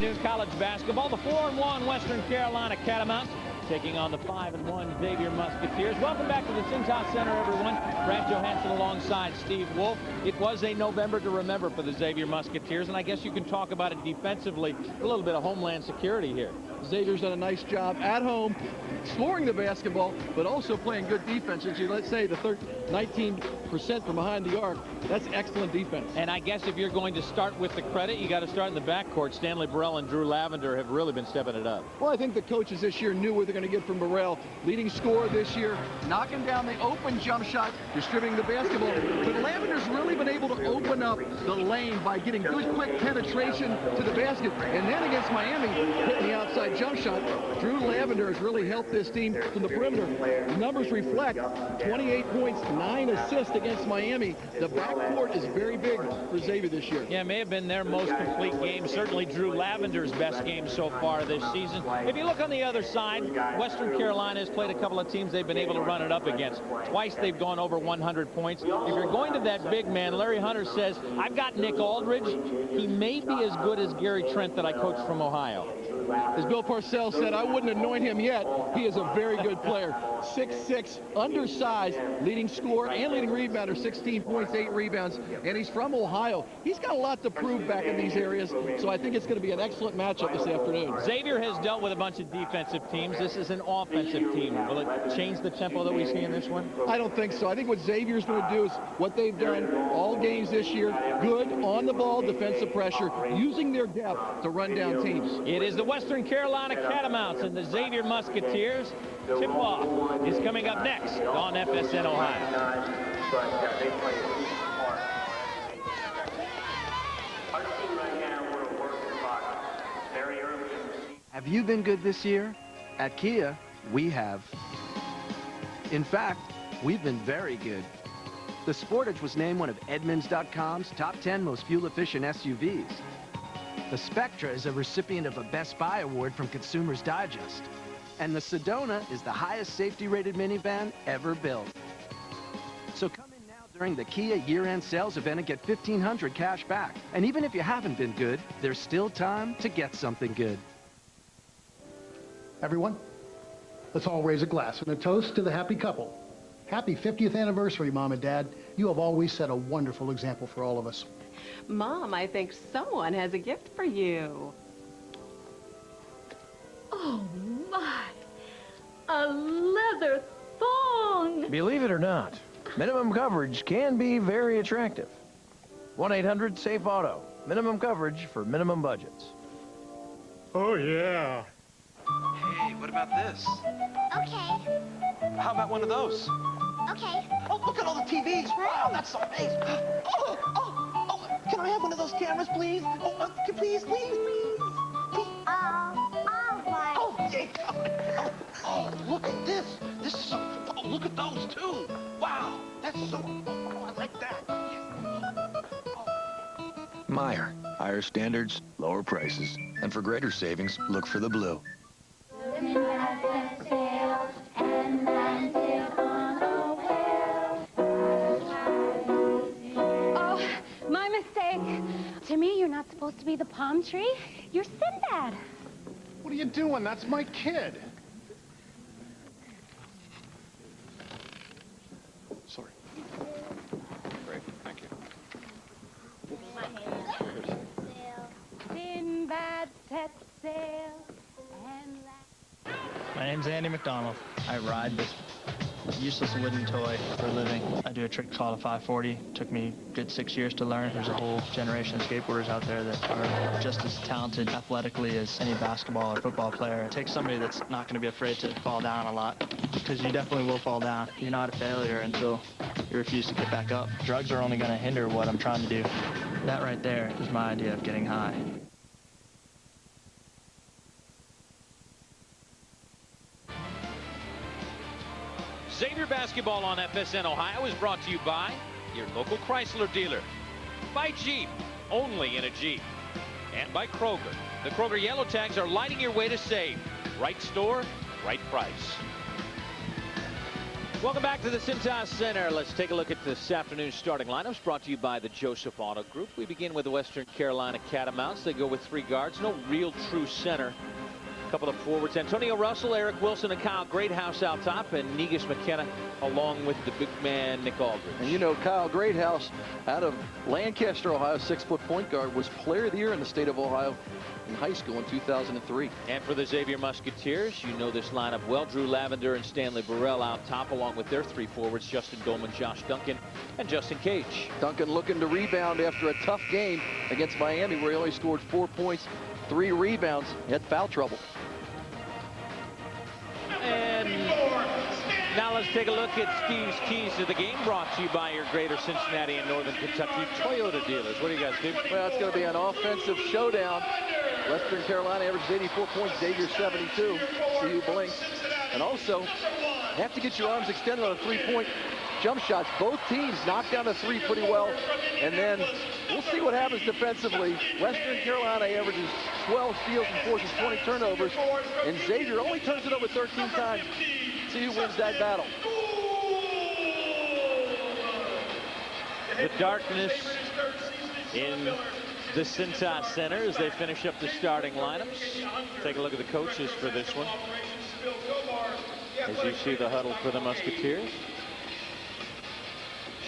afternoon college basketball. The 4-1 Western Carolina Catamounts taking on the 5-1 Xavier Musketeers. Welcome back to the Cintas Center, everyone. Brad Johansson alongside Steve Wolf. It was a November to remember for the Xavier Musketeers, and I guess you can talk about it defensively. A little bit of homeland security here. Xavier's done a nice job at home scoring the basketball, but also playing good defense. As you, let's say, the 19% from behind the arc, that's excellent defense. And I guess if you're going to start with the credit, you got to start in the backcourt. Stanley Burrell and Drew Lavender have really been stepping it up. Well, I think the coaches this year knew what they're going to get from Burrell. Leading scorer this year, knocking down the open jump shot, distributing the basketball. But Lavender's really been able to open up the lane by getting good, quick penetration to the basket. And then against Miami, hitting the outside jump shot. Drew Lavender has really helped this team from the perimeter. The numbers reflect 28 points, 9 assists against Miami. The backcourt is very big for Xavier this year. Yeah, may have been their most complete game. Certainly Drew Lavender's best game so far this season. If you look on the other side, Western Carolina has played a couple of teams they've been able to run it up against. Twice they've gone over 100 points. If you're going to that big man, Larry Hunter says, I've got Nick Aldridge. He may be as good as Gary Trent that I coached from Ohio. As Bill Parcells said, I wouldn't anoint him yet. He is a very good player. 6'6", undersized, leading scorer and leading rebounder, 16 points, 8 rebounds, and he's from Ohio. He's got a lot to prove back in these areas, so I think it's going to be an excellent matchup this afternoon. Xavier has dealt with a bunch of defensive teams. This is an offensive team. Will it change the tempo that we see in this one? I don't think so. I think what Xavier's going to do is what they've done all games this year, good on-the-ball defensive pressure, using their depth to run down teams. It is the Western Carolina Catamounts and the Xavier Musketeers. Tip-off is coming up next on FSN Ohio. Have you been good this year? At Kia, we have. In fact, we've been very good. The Sportage was named one of Edmunds.com's top 10 most fuel-efficient SUVs. The Spectra is a recipient of a Best Buy award from Consumers Digest. And the Sedona is the highest safety-rated minivan ever built. So come in now during the Kia year-end sales event and get $1,500 cash back. And even if you haven't been good, there's still time to get something good. Everyone, let's all raise a glass and a toast to the happy couple. Happy 50th anniversary, Mom and Dad. You have always set a wonderful example for all of us. Mom, I think someone has a gift for you. Oh, my. A leather thong. Believe it or not, minimum coverage can be very attractive. 1-800-SAFE-AUTO. Minimum coverage for minimum budgets. Oh, yeah. Hey, what about this? Okay. How about one of those? Okay. Oh, look at all the TVs. Wow, that's amazing. Can I have one of those cameras, please? Oh, please. All right. Oh, yeah. Oh, look at this. This is so, oh, look at those, too. Wow, that's so, oh, I like that. Meyer, higher standards, lower prices. And for greater savings, look for the blue. Oh, my mistake. To me, you're not supposed to be the palm tree. You're Sinbad. What are you doing? That's my kid. Sorry. Great, thank you. Sinbad set sail and My name's Andy McDonald. I ride this useless wooden toy for a living. I do a trick called a 540. Took me a good 6 years to learn. There's a whole generation of skateboarders out there that are just as talented athletically as any basketball or football player. It takes somebody that's not going to be afraid to fall down a lot, because you definitely will fall down. You're not a failure until you refuse to get back up. Drugs are only going to hinder what I'm trying to do. That right there is my idea of getting high. Xavier basketball on FSN Ohio is brought to you by your local Chrysler dealer, by Jeep, only in a Jeep, and by Kroger. The Kroger yellow tags are lighting your way to save. Right store, right price. Welcome back to the Cintas Center. Let's take a look at this afternoon's starting lineups brought to you by the Joseph Auto Group. We begin with the Western Carolina Catamounts. They go with 3 guards. No real true center. A couple of forwards. Antonio Russell, Eric Wilson, and Kyle Greathouse out top. And Negus McKenna along with the big man, Nick Aldridge. And you know, Kyle Greathouse out of Lancaster, Ohio, 6-foot point guard, was player of the year in the state of Ohio in high school in 2003. And for the Xavier Musketeers, you know this lineup well. Drew Lavender and Stanley Burrell out top, along with their 3 forwards, Justin Dolman, Josh Duncan, and Justin Cage. Duncan looking to rebound after a tough game against Miami, where he only scored 4 points, 3 rebounds. He had foul trouble. And now let's take a look at Steve's keys to the game, brought to you by your Greater Cincinnati and Northern Kentucky Toyota dealers. What do you guys do? Well, it's going to be an offensive showdown. Western Carolina averages 84 points, Xavier 72. See who blinks. And also, have to get your arms extended on a 3-point jump shots. Both teams knock down the 3 pretty well. And then we'll see what happens defensively. Western Carolina averages 12 steals and forces 20 turnovers. And Xavier only turns it over 13 times. See who wins that battle. The darkness in the Cintas Center as they finish up the starting lineups. Take a look at the coaches for this one. As you see the huddle for the Musketeers.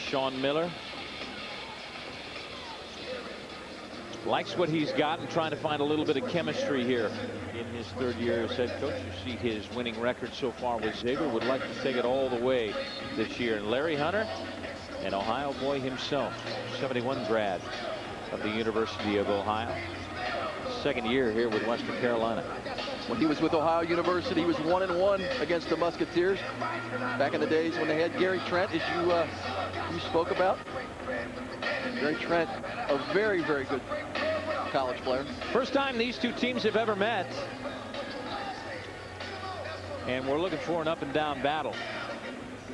Sean Miller likes what he's got and trying to find a little bit of chemistry here in his 3rd year as head coach. You see his winning record so far with Xavier. Would like to take it all the way this year. And Larry Hunter, an Ohio boy himself, 71 grad of the University of Ohio. 2nd year here with Western Carolina. When he was with Ohio University, he was 1-1 against the Musketeers back in the days when they had Gary Trent, as you spoke about. Gary Trent, a very, very good college player. First time these 2 teams have ever met. And we're looking for an up and down battle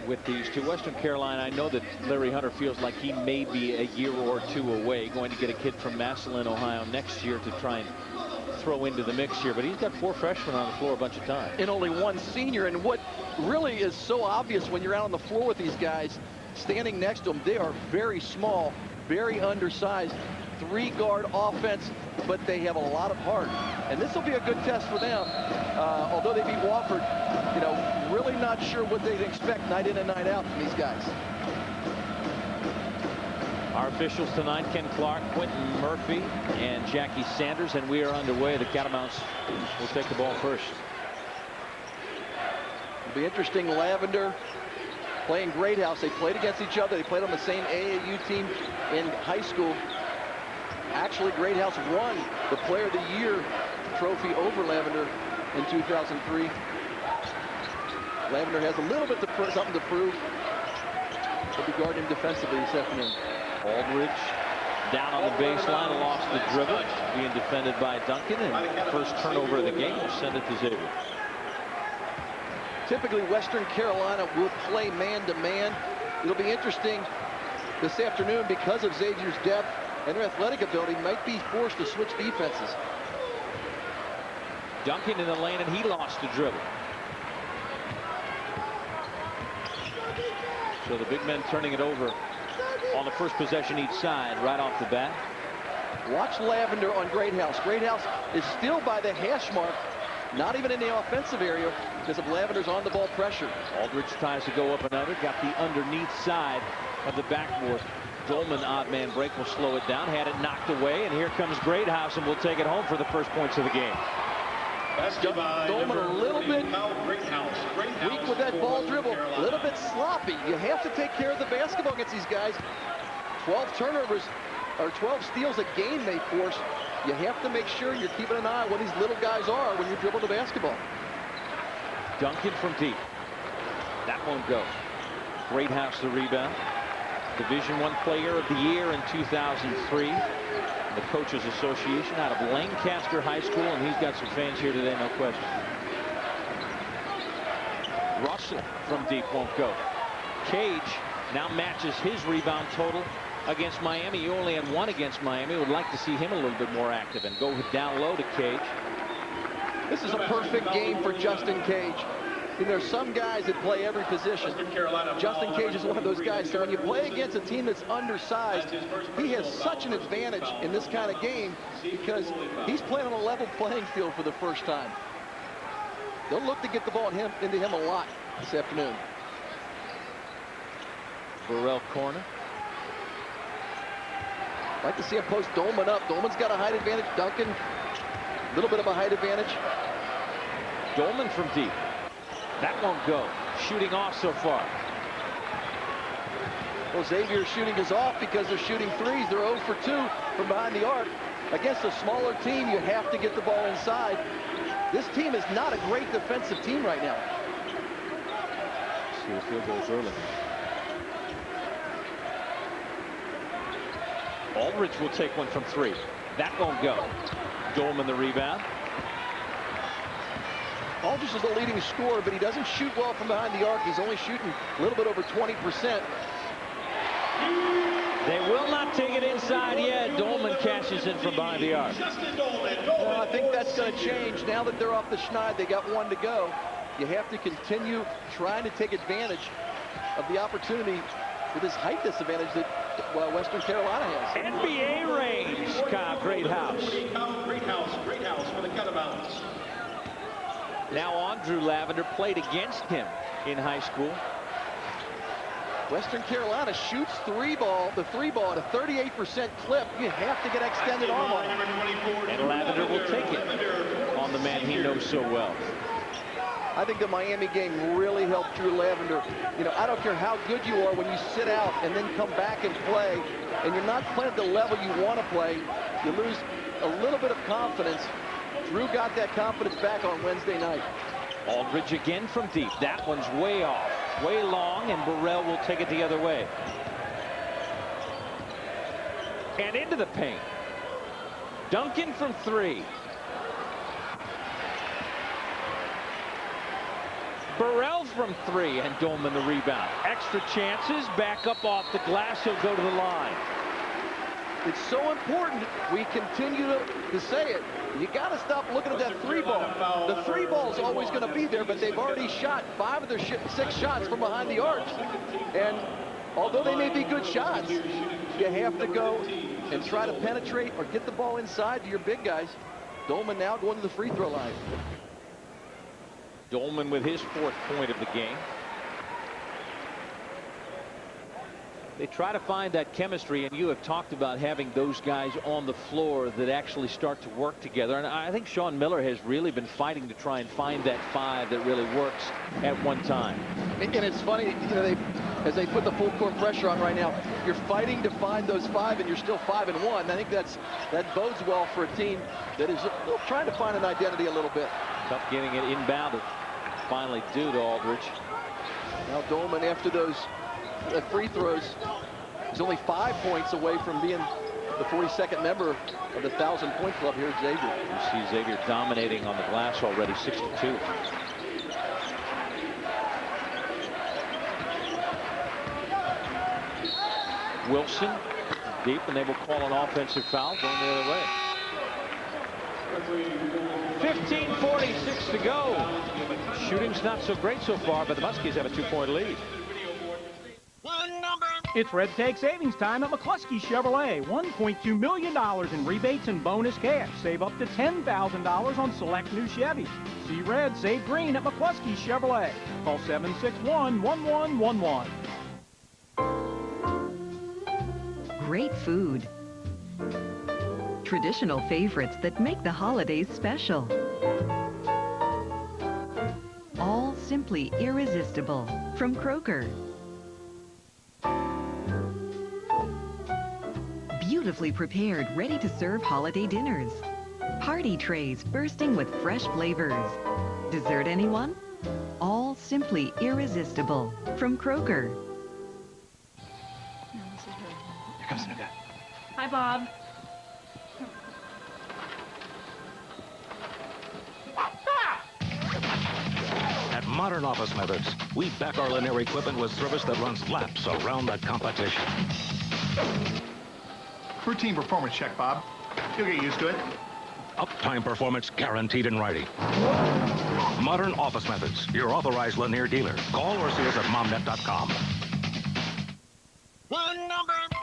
with these 2. Western Carolina, I know that Larry Hunter feels like he may be a year or 2 away, going to get a kid from Massillon, Ohio next year to try and throw into the mix here, but he's got 4 freshmen on the floor a bunch of times. And only 1 senior. And what really is so obvious when you're out on the floor with these guys, standing next to them, they are very small, very undersized, 3-guard offense, but they have a lot of heart. And this will be a good test for them. Although they beat Wofford, you know, really not sure what they'd expect night in and night out from these guys. Our officials tonight, Ken Clark, Quentin Murphy, and Jackie Sanders, and we are underway. The Catamounts will take the ball first. It'll be interesting. Lavender playing Greathouse. They played against each other. They played on the same AAU team in high school. Actually, Greathouse won the Player of the Year trophy over Lavender in 2003. Lavender has a little bit something to prove. They'll be guarding him defensively this afternoon. Aldridge down on the baseline, lost the dribble, being defended by Duncan, and first turnover of the game will send it to Xavier. Typically, Western Carolina will play man-to-man. It'll be interesting this afternoon because of Xavier's depth and their athletic ability, might be forced to switch defenses. Duncan in the lane, and he lost the dribble. So the big men turning it over on the first possession each side right off the bat. Watch Lavender on Greathouse. Greathouse is still by the hash mark, not even in the offensive area because of Lavender's on-the-ball pressure. Aldridge tries to go up another, got the underneath side of the backboard. Dolman, odd man break, will slow it down, had it knocked away, and here comes Greathouse, and will take it home for the first points of the game. Dolman a little bit weak with that ball dribble, a little bit sloppy. You have to take care of the basketball against these guys. 12 turnovers or 12 steals a game they force. You have to make sure you're keeping an eye on what these little guys are when you dribble the basketball. Duncan from deep. That won't go. Greathouse the rebound. Division I Player of the Year in 2003. The Coaches Association out of Lancaster High School, and he's got some fans here today, no question. Russell from deep won't go. Cage now matches his rebound total against Miami. He only had 1 against Miami. Would like to see him a little bit more active and go down low to Cage. This is a perfect game for Justin Cage. there's some guys that play every position. Justin Cage is one of those guys. So when you play against a team that's undersized, he has such an advantage in this kind of game because he's playing on a level playing field for the first time. They'll look to get the ball into him a lot this afternoon. Burrell corner. Like to see him post Dolman up. Dolman's got a height advantage. Duncan, a little bit of a height advantage. Dolman from deep. That won't go. Shooting off so far. Well, Xavier's shooting is off because they're shooting threes. They're 0 for 2 from behind the arc. Against a smaller team, you have to get the ball inside. This team is not a great defensive team right now. See the field goes early. Aldridge will take one from 3. That won't go. Dolman the rebound. Aldridge is the leading scorer, but he doesn't shoot well from behind the arc. He's only shooting a little bit over 20%. They will not take it inside yet. Dolman cashes in from behind the arc. Well, I think that's going to change. Now that they're off the schneid, they got 1 to go. You have to continue trying to take advantage of the opportunity with this height disadvantage that Western Carolina has. NBA range. Cobb, great house. Great house for the cutabout. Now Andrew Lavender played against him in high school. Western Carolina shoots the three ball at a 38% clip. You have to get extended arm on it. And Lavender will take it on the man he knows so well. I think the Miami game really helped Drew Lavender. You know, I don't care how good you are when you sit out and then come back and play, and you're not playing at the level you want to play. You lose a little bit of confidence. Drew got that confidence back on Wednesday night. Aldridge again from deep. That one's way off, way long, and Burrell will take it the other way. And into the paint. Duncan from 3. Burrell from 3, and Dolman the rebound. Extra chances, back up off the glass. He'll go to the line. It's so important we continue to say it. You got to stop looking at that 3 ball. The 3 ball is always going to be there, but they've already shot 5 of their 6 shots from behind the arc. And although they may be good shots, you have to go and try to penetrate or get the ball inside to your big guys. Dolman now going to the free throw line. Dolman with his 4th point of the game. They try to find that chemistry, and you have talked about having those guys on the floor that actually start to work together. And I think Sean Miller has really been fighting to try and find that 5 that really works at one time. And it's funny, you know, as they put the full court pressure on right now, you're fighting to find those 5, and you're still 5-1. I think that bodes well for a team that is trying to find an identity a little bit. Tough getting it inbounded. Finally due to Aldridge. Now Dolman, after those free throws, is only 5 points away from being the 42nd member of the 1,000-point club here at Xavier. You see Xavier dominating on the glass already, 62. Wilson deep, and they will call an offensive foul going the other way. 15:46 to go. Shooting's not so great so far, but the Muskies have a 2-point lead. It's Red Tag Savings time at McCluskey Chevrolet. $1.2 million in rebates and bonus cash. Save up to $10,000 on select new Chevys. See red, save green at McCluskey Chevrolet. Call 761-1111. Great food. Traditional favorites that make the holidays special. All simply irresistible from Kroger. Beautifully prepared, ready-to-serve holiday dinners. Party trays bursting with fresh flavors. Dessert, anyone? All simply irresistible from Kroger. Here comes the new guy. Hi, Bob. At Modern Office Methods, we back our linear equipment with service that runs laps around the competition. Routine performance check, Bob. You'll get used to it. Uptime performance guaranteed in writing. Modern Office Methods, your authorized Lanier dealer. Call or see us at momnet.com.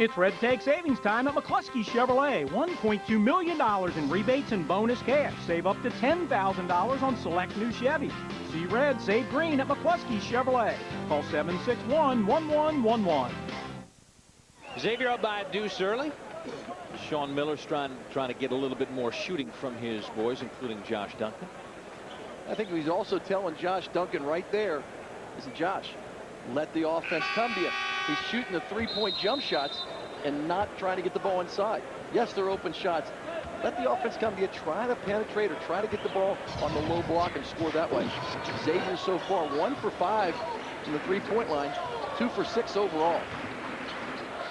It's Red Tag Savings Time at McCluskey Chevrolet. $1.2 million in rebates and bonus cash. Save up to $10,000 on select new Chevys. See red, save green at McCluskey Chevrolet. Call 761-1111. Xavier up by a deuce early. Sean Miller's trying to get a little bit more shooting from his boys, including Josh Duncan. I think he's also telling Josh Duncan right there, listen, Josh, let the offense come to you. He's shooting the three-point jump shots and not trying to get the ball inside. Yes, they're open shots. Let the offense come to you. Try to penetrate or try to get the ball on the low block and score that way. Xavier so far 1 for 5 from the three-point line, 2 for 6 overall.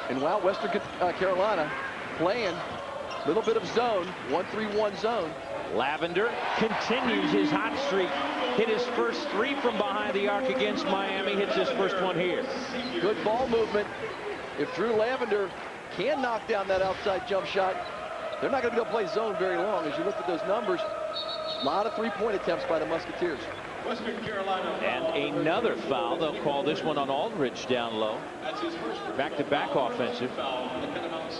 And wow, Western Carolina playing a little bit of zone, 1-3-1 zone. Lavender continues his hot streak. Hit his first 3 from behind the arc against Miami. Hits his first one here. Good ball movement. If Drew Lavender can knock down that outside jump shot, they're not going to be able to play zone very long. As you look at those numbers, a lot of three-point attempts by the Musketeers. Western Carolina. And another foul. They'll call this one on Aldridge down low. Back-to-back offensive.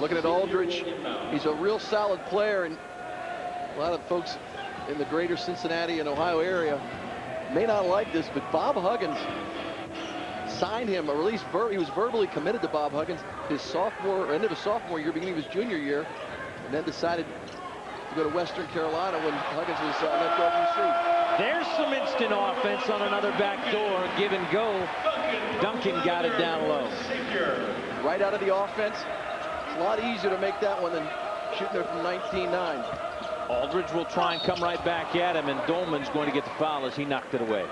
Looking at Aldridge, he's a real solid player, and a lot of folks in the greater Cincinnati and Ohio area may not like this, but Bob Huggins signed him, or at least he was verbally committed to Bob Huggins his end of his sophomore year, beginning of his junior year, and then decided to go to Western Carolina when Huggins was left OVC. There's some instant offense on another back door, give and go. Duncan got it down low. Right out of the offense. It's a lot easier to make that one than shooting it from 19-9. Aldridge will try and come right back at him, and Dolman's going to get the foul as he knocked it away.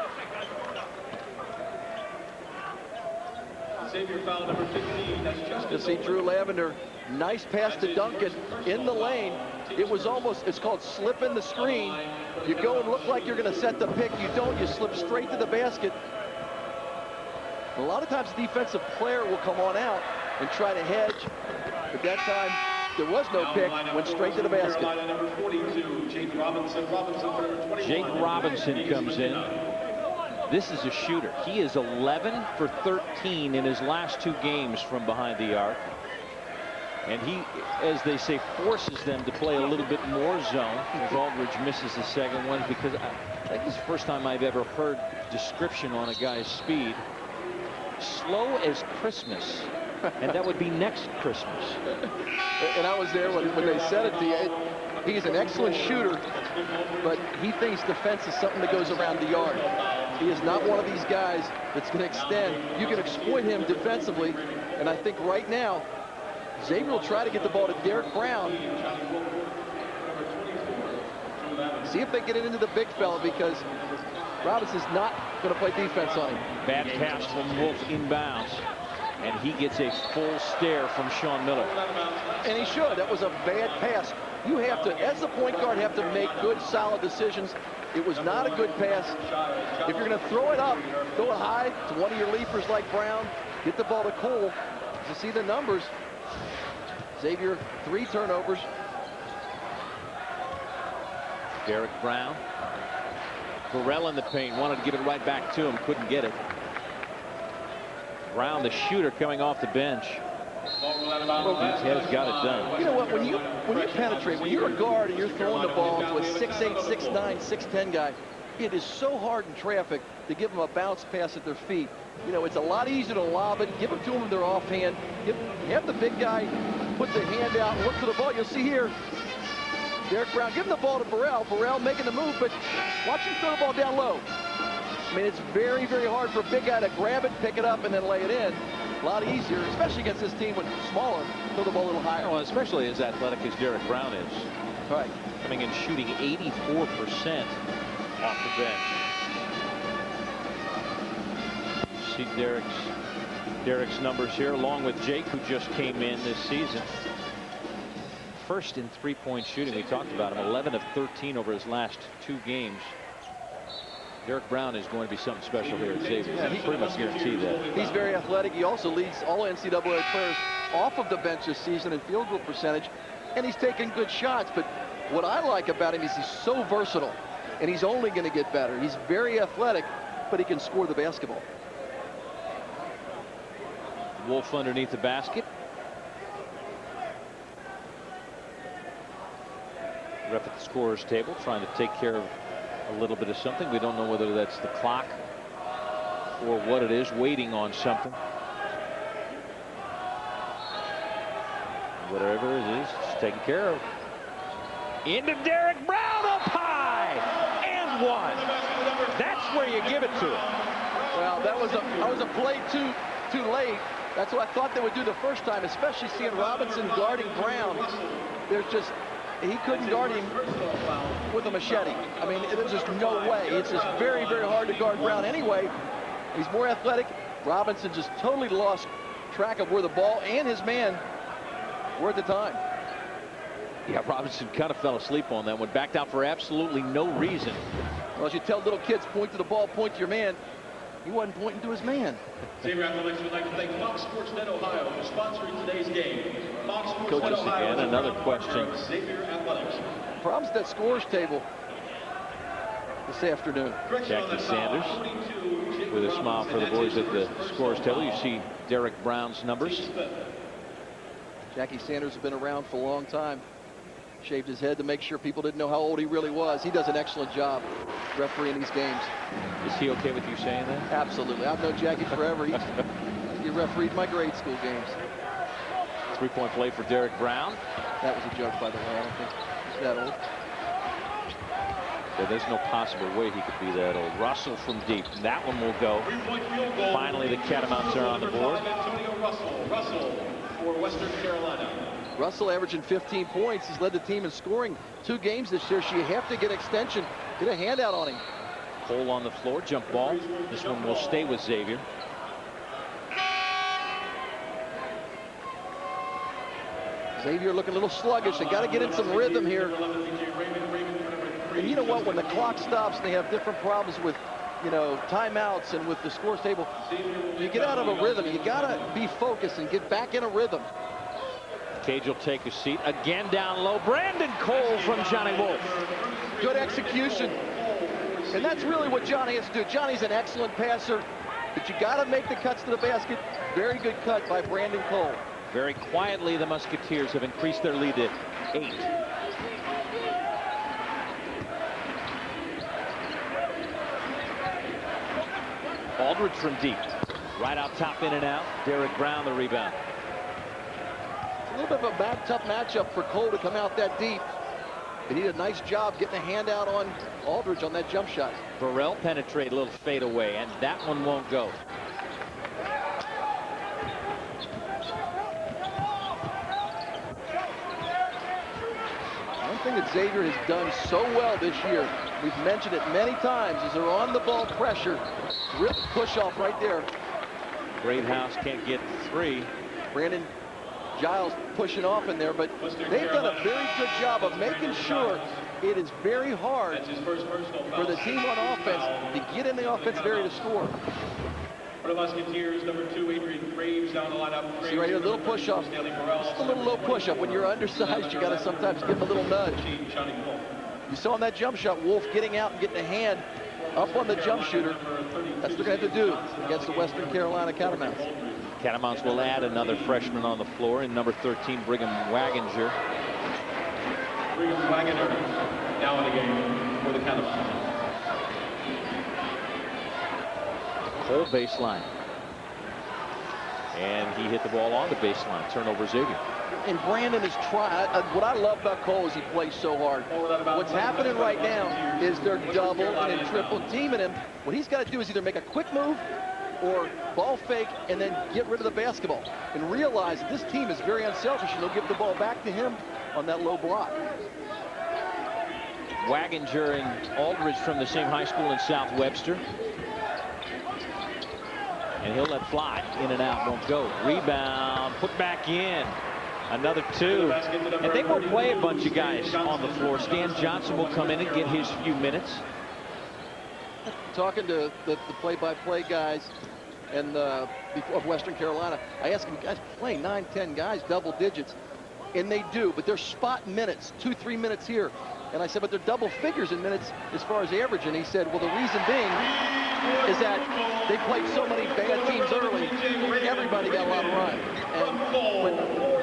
Xavier foul number 15. That's just to see Drew Lavender. Nice pass to Duncan in the lane. It was almost, it's called slipping the screen. You go and look like you're going to set the pick. You don't. You slip straight to the basket. A lot of times the defensive player will come on out and try to hedge. At that time, there was no pick. Went straight to the basket. Jake Robinson comes in. This is a shooter. He is 11 for 13 in his last 2 games from behind the arc. And he, as they say, forces them to play a little bit more zone. As Aldridge misses the second one, because I think this is the first time I've ever heard description on a guy's speed. Slow as Christmas. And that would be next Christmas. And I was there when they said it to you. He's an excellent shooter, but he thinks defense is something that goes around the yard. He is not one of these guys that's going to extend. You can exploit him defensively, and I think right now, Xavier will try to get the ball to Derek Brown. See if they get it into the big fella, because Robinson's not going to play defense on him. Bad pass from Wolf inbounds. And he gets a full stare from Sean Miller. And he should. That was a bad pass. You have to, as the point guard, have to make good, solid decisions. It was not a good pass. If you're going to throw it up, throw it high to one of your leapers like Brown. Get the ball to Cole. You see the numbers. Xavier, 3 turnovers. Derek Brown. Burrell in the paint. Wanted to give it right back to him. Couldn't get it. Brown, the shooter, coming off the bench. Has got it done. You know what? When you penetrate, when you're a guard and you're throwing the ball to a 6'8", 6'9", 6'10" guy, it is so hard in traffic to give them a bounce pass at their feet. You know, it's a lot easier to lob it, give it to them with their offhand. Have the big guy put the hand out and look for the ball. You'll see here, Derek Brown giving the ball to Burrell. Burrell making the move, but watch him throw the ball down low. I mean, it's very, very hard for a big guy to grab it, pick it up, and then lay it in. A lot easier, especially against this team when smaller, throw the ball a little higher. Well, especially as athletic as Derek Brown is. Right. Coming in shooting 84% off the bench. See Derek's numbers here, along with Jake, who just came in this season. First in three-point shooting. We talked about him, 11 of 13 over his last 2 games. Derek Brown is going to be something special here at Xavier. Yeah, he pretty much guaranteed that. He's very athletic. He also leads all NCAA players off of the bench this season in field goal percentage, and he's taking good shots. But What I like about him is he's so versatile, and he's only going to get better. He's very athletic, but he can score the basketball. Wolf underneath the basket. Ref at the scorer's table trying to take care of a little bit of something. We don't know whether that's the clock or what it is, waiting on something. Whatever it is, it's taken care of. Into Derek Brown, up high, and one. That's where you give it to him. Well, that was a play too late. That's what I thought they would do the first time, especially seeing Robinson guarding Brown. He couldn't guard him with a machete. I mean, there's just no way. It's just very, very hard to guard Brown anyway. He's more athletic. Robinson just totally lost track of where the ball and his man were at the time. Yeah, Robinson kind of fell asleep on that one. Backed out for absolutely no reason. Well, as you tell little kids, point to the ball, point to your man. He wasn't pointing to his man. Xavier Athletics would like to thank Fox Sports Net Ohio for sponsoring today's game. Fox Sports Coaches Net Ohio again, another question. Xavier Athletics. Problems at that scores table this afternoon. Jackie Sanders with a smile for the boys at the scores table. You see Derek Brown's numbers. Jackie Sanders has been around for a long time. Shaved his head to make sure people didn't know how old he really was. He does an excellent job refereeing these games. Is he okay with you saying that? Absolutely. I've known Jackie forever. He refereed my grade school games. 3-point play for Derek Brown. That was a joke, by the way. I don't think he's that old. Yeah, there's no possible way he could be that old. Russell from deep. That one will go. Finally, the Catamounts are on the board. Russell for Western Carolina. Russell averaging 15 points. He's led the team in scoring 2 games this year, so you have to get extension. Get a handout on him. Cole on the floor, jump ball. This one will stay with Xavier. Xavier looking a little sluggish. They got to get in some rhythm here. And you know what? When the clock stops and they have different problems with, timeouts and with the scores table, you get out of a rhythm. You got to be focused and get back in a rhythm. Cage will take a seat. Again down low. Brandon Cole from Johnny Wolf. Good execution. And that's really what Johnny has to do. Johnny's an excellent passer, but you got to make the cuts to the basket. Very good cut by Brandon Cole. Very quietly, the Musketeers have increased their lead to 8. Aldridge from deep. Right out top, in and out. Derek Brown the rebound. A little bit of a tough matchup for Cole to come out that deep. He did a nice job getting a handout on Aldridge on that jump shot. Burrell penetrated a little fade away, and that one won't go. One thing that Xavier has done so well this year, we've mentioned it many times, is they're on the ball pressure. Rip push off right there. Greathouse can't get 3. Brandon Giles pushing off in there, but they've done a very good job of making sure it is very hard for the team on offense to get in the offensive area to score. For the Musketeers, number 2, Adrian Graves down the lineup. See right here, a little push-up. Just a little low push-up. When you're undersized, you got to sometimes give him a little nudge. You saw in that jump shot, Wolf getting out and getting a hand up on the jump shooter. That's what they're going to have to do against the Western Carolina Catamounts. Catamounts will add another freshman on the floor in number 13, Brigham Waginger. Brigham Waginger now in the game for the Catamounts. Cole baseline. And he hit the ball on the baseline. Turnover Xavier. And Brandon is trying. What I love about Cole is he plays so hard. What's happening right now is they're double and then triple teaming him. What he's got to do is either make a quick move or ball fake and then get rid of the basketball and realize that this team is very unselfish and they'll give the ball back to him on that low block. Waginger and Aldridge from the same high school in South Webster. And he'll let fly. In and out, won't go. Rebound, put back in. Another 2. And they won't play a bunch of guys on the floor. Stan Johnson will come in and get his few minutes. Talking to the play-by-play guys and of Western Carolina, I asked them, you guys playing 9, 10 guys, double digits. And they do, but they're spot minutes, 2-3 minutes here. And I said, but they're double figures in minutes as far as average. And he said, well, the reason being is that they played so many bad teams early, everybody got a lot of run. And when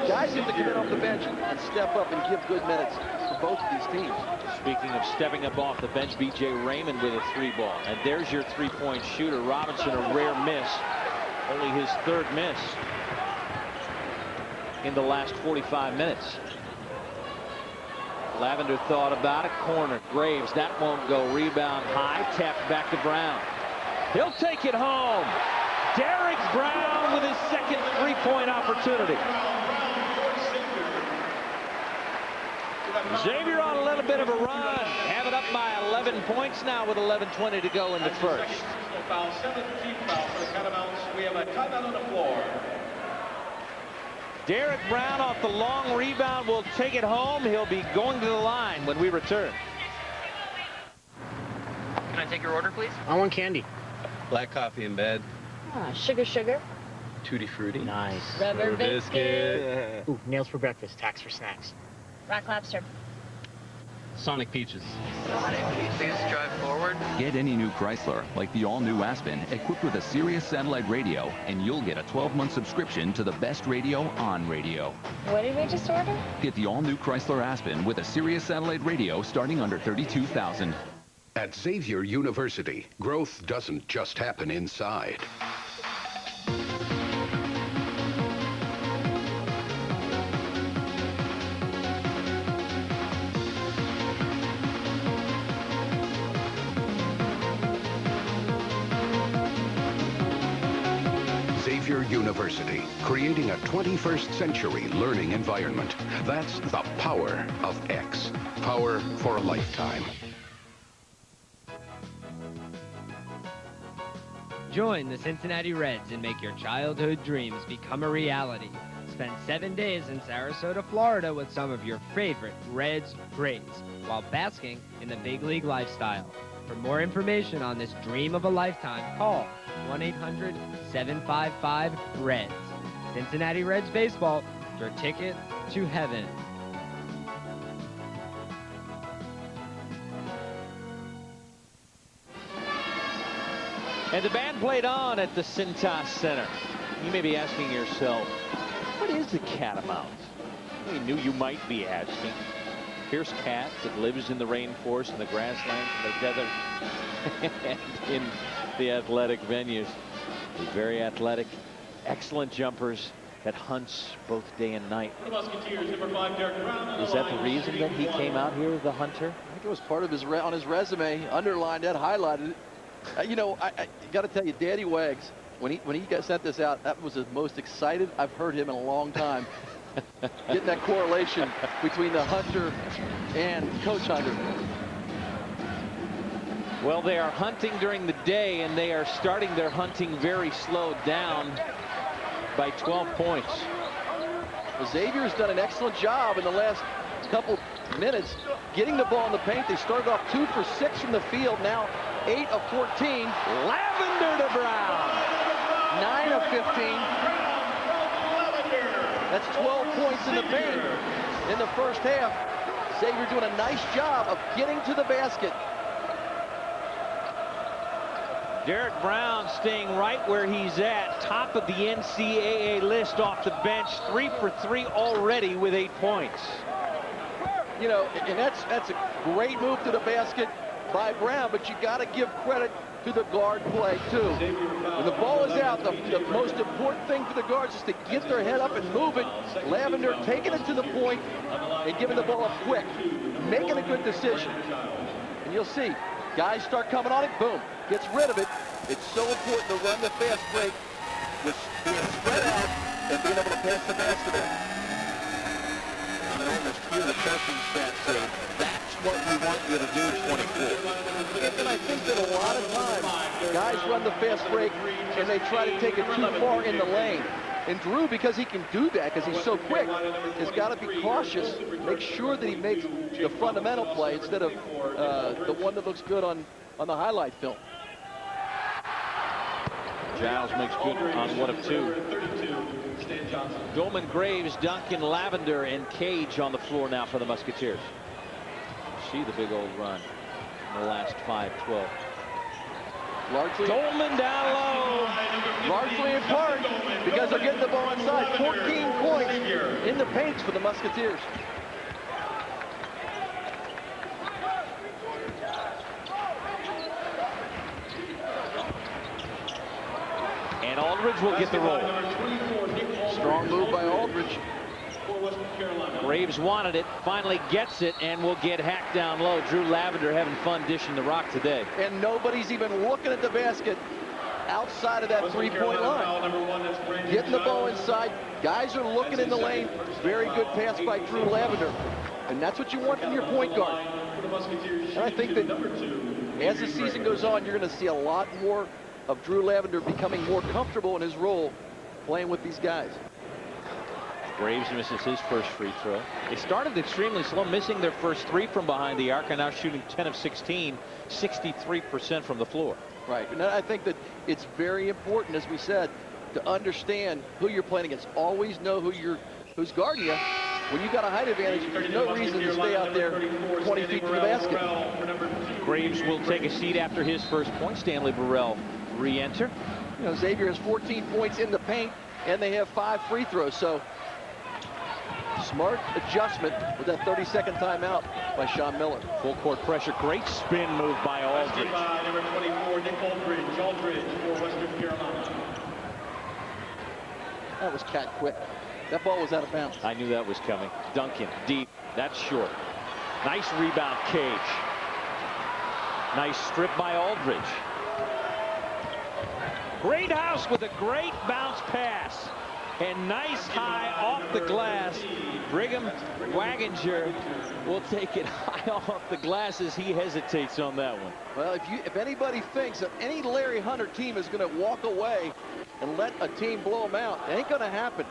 guys have to come in off the bench and step up and give good minutes for both of these teams. Speaking of stepping up off the bench, B.J. Raymond with a 3-ball. And there's your 3-point shooter. Robinson, a rare miss. Only his 3rd miss in the last 45 minutes. Lavender thought about it. Corner. Graves. That won't go. Rebound high. Tapped back to Brown. He'll take it home. Derek Brown with his 2nd 3-point opportunity. Xavier on a little bit of a run. Have it up by 11 points now with 11:20 to go in the first. Foul, 7th team foul for the timeouts. We have a timeout on the floor. Derek Brown off the long rebound will take it home. He'll be going to the line when we return. Can I take your order, please? I want candy. Black coffee in bed. Sugar, sugar. Tutti frutti. Nice. Rubber biscuit. Ooh, nails for breakfast, tax for snacks. Rock lobster. Sonic peaches. Please drive forward. Get any new Chrysler, like the all-new Aspen, equipped with a Sirius satellite radio, and you'll get a 12-month subscription to the best radio on radio. What did we just order? Get the all-new Chrysler Aspen with a Sirius satellite radio starting under $32,000. At Xavier University, growth doesn't just happen inside. Xavier University, creating a 21st century learning environment. That's the power of X. Power for a lifetime. Join the Cincinnati Reds and make your childhood dreams become a reality. Spend 7 days in Sarasota, Florida with some of your favorite Reds greats while basking in the big league lifestyle. For more information on this dream of a lifetime, call 1-800-755-REDS. Cincinnati Reds Baseball, your ticket to heaven. And the band played on at the Cintas Center. You may be asking yourself, what is the catamount? We knew you might be asking. Fierce cat that lives in the rainforest and the grasslands and the desert and in the athletic venues. He's very athletic, excellent jumpers, that hunts both day and night. Is that the reason that he came out here, the hunter? I think it was part of his on his resume, underlined it, highlighted it. You know, I got to tell you, Daddy Wags, when he got sent this out, that was the most excited I've heard him in a long time. Getting that correlation between the hunter and Coach Hunter. Well, they are hunting during the day, and they are starting their hunting very slowed down by 12 points. Well, Xavier's done an excellent job in the last couple minutes getting the ball in the paint. They started off 2 for 6 from the field. Now 8 of 14. Lavender to Brown. 9 of 15. That's 12 points in the paint in the first half. Xavier doing a nice job of getting to the basket. Derek Brown staying right where he's at, top of the NCAA list off the bench, 3 for 3 already with 8 points. You know, and that's a great move to the basket by Brown, but you got to give credit to the guard play too. When the ball is out, the most important thing for the guards is to get their head up and move it. Lavender taking it to the point and giving the ball up quick, making a good decision. And you'll see, guys start coming on it, boom, gets rid of it. It's so important to run the fast break with being spread out and being able to pass the basketball. And almost hear the coaching staff say, that's what we want you to do, 24. And I think that a lot of times, guys run the fast break and they try to take it too far in the lane. And Drew, because he can do that, because he's so quick, has got to be cautious, make sure that he makes the fundamental play instead of the one that looks good on the highlight film. Giles makes good on 1 of 2. Stan Johnson. Dolman, Graves, Duncan, Lavender, and Cage on the floor now for the Musketeers. See the big old run in the last 5-12. Largely Dolman down low. Largely in part because they're getting the ball inside. 14 points in the paints for the Musketeers. And Aldridge will get the roll. Strong move by Aldridge. Graves wanted it, finally gets it, and will get hacked down low. Drew Lavender having fun dishing the rock today. And nobody's even looking at the basket outside of that three-point line. Getting the ball inside. Guys are looking in the lane. Very good pass by Drew Lavender. And that's what you want from your point guard. And I think that as the season goes on, you're going to see a lot more of Drew Lavender becoming more comfortable in his role playing with these guys. Graves misses his first free throw. They started extremely slow, missing their first three from behind the arc, and now shooting 10 of 16, 63% from the floor. Right, and I think that it's very important, as we said, to understand who you're playing against. Always know who's guarding you. When you've got a height advantage, there's no reason to stay out there 20 feet from the basket. Graves will take a seat after his first point. Stanley Burrell re-enter. You know, Xavier has 14 points in the paint, and they have 5 free throws, so smart adjustment with that 30-second timeout by Sean Miller. Full court pressure. Great spin move by Aldridge. Number 24, Nick Aldridge. Aldridge for Western Carolina. That was cat quick. That ball was out of bounds. I knew that was coming. Duncan, deep. That's short. Nice rebound, Cage. Nice strip by Aldridge. Great house with a great bounce pass. And nice high off the glass. Brigham Waginger will take it high off the glass as he hesitates on that one. Well, if anybody thinks that any Larry Hunter team is going to walk away and let a team blow them out, it ain't going to happen.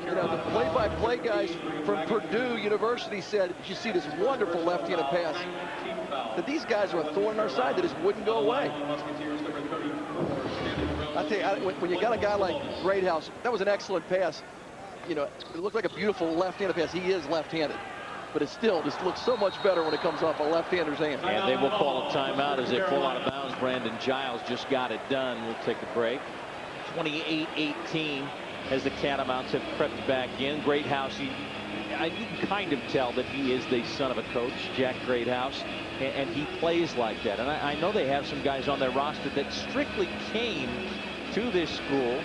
You know, the play-by-play guys from Purdue University said, you see this wonderful left-handed pass, that these guys are a thorn in our side that just wouldn't go away. I tell you, when you got a guy like Greathouse, that was an excellent pass. You know, it looked like a beautiful left-handed pass. He is left-handed, but it still just looks so much better when it comes off a left-hander's hand. And they will call a timeout as they pull out of bounds. Brandon Giles just got it done. We'll take a break. 28-18 as the Catamounts have crept back in. Greathouse, you can kind of tell that he is the son of a coach, Jack Greathouse, and he plays like that. And I know they have some guys on their roster that strictly came to this school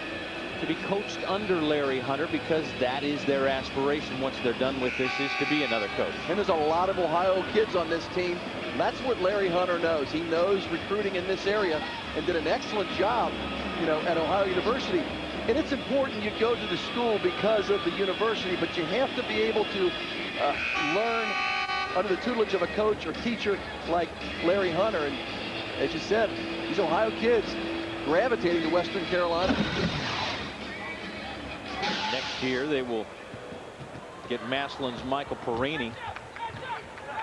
to be coached under Larry Hunter because that is their aspiration once they're done with this, is to be another coach. And there's a lot of Ohio kids on this team. That's what Larry Hunter knows. He knows recruiting in this area and did an excellent job, you know, at Ohio University. And it's important you go to the school because of the university, but you have to be able to learn under the tutelage of a coach or teacher like Larry Hunter. And as you said, these Ohio kids gravitating to Western Carolina. Next year, they will get Maslin's Michael Perini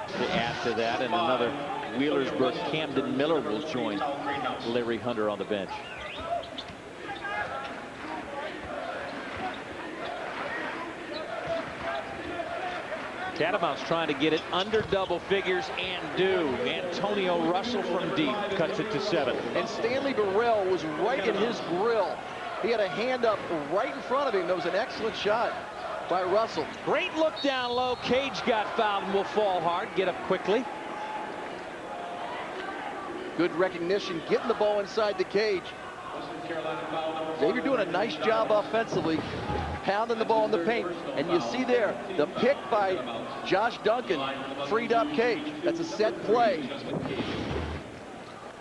to add to that, and another Wheelersburg Camden Miller will join Larry Hunter on the bench. Catamounts trying to get it under double figures and do. Antonio Russell from deep cuts it to 7. And Stanley Burrell was right in his grill. He had a hand up right in front of him. That was an excellent shot by Russell. Great look down low. Cage got fouled and will fall hard. Get up quickly. Good recognition, getting the ball inside the cage. Xavier doing a nice job offensively, pounding the ball in the paint. And you see there, the pick by Josh Duncan freed up Cage. That's a set play.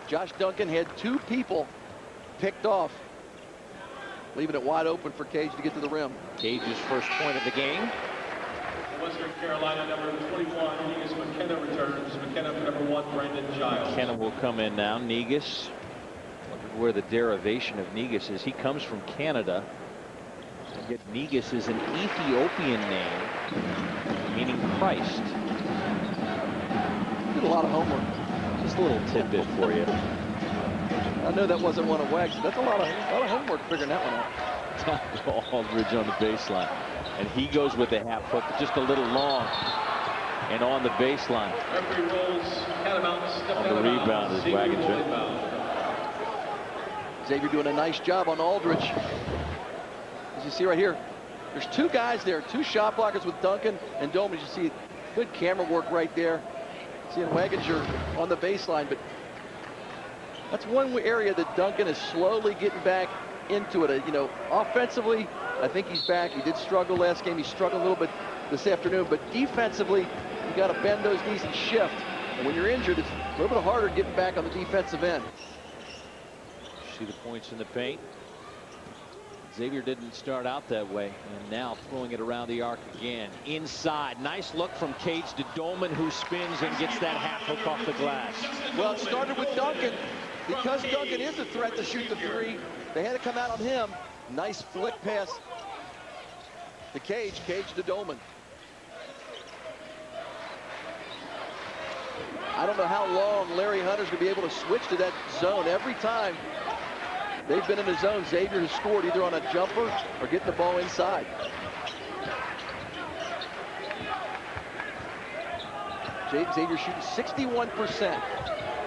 Josh Duncan had 2 people picked off, leaving it wide open for Cage to get to the rim. Cage's first point of the game. Western Carolina, number 21, Negus McKenna returns. McKenna for number 1, Brandon Giles. McKenna will come in now. Negus, where the derivation of Negus is. He comes from Canada. Yet Negus is an Ethiopian name, meaning Christ. Did a lot of homework. Just a little tidbit for you. I know that wasn't one of Wags. That's a lot of homework figuring that one out. down to Aldridge on the baseline. And he goes with the half hook, but just a little long. And on the baseline. On the rebound is Waginger. Xavier doing a nice job on Aldridge. As you see right here, there's two guys there, two shot blockers with Duncan and Doman. You see good camera work right there. Seeing Waginger on the baseline, but that's one area that Duncan is slowly getting back into it. You know, offensively, I think he's back. He did struggle last game. He struggled a little bit this afternoon, but defensively, you got to bend those knees and shift. And when you're injured, it's a little bit harder getting back on the defensive end. See the points in the paint. Xavier didn't start out that way, and now throwing it around the arc again. Inside, nice look from Cage to Dolman, who spins and gets that half hook off the glass. Well, it started with Duncan. Because Duncan is a threat to shoot the three, they had to come out on him. Nice flick pass to Cage to Dolman. I don't know how long Larry Hunter's going to be able to switch to that zone. Every time they've been in the zone, Xavier has scored either on a jumper or getting the ball inside. Xavier shooting 61%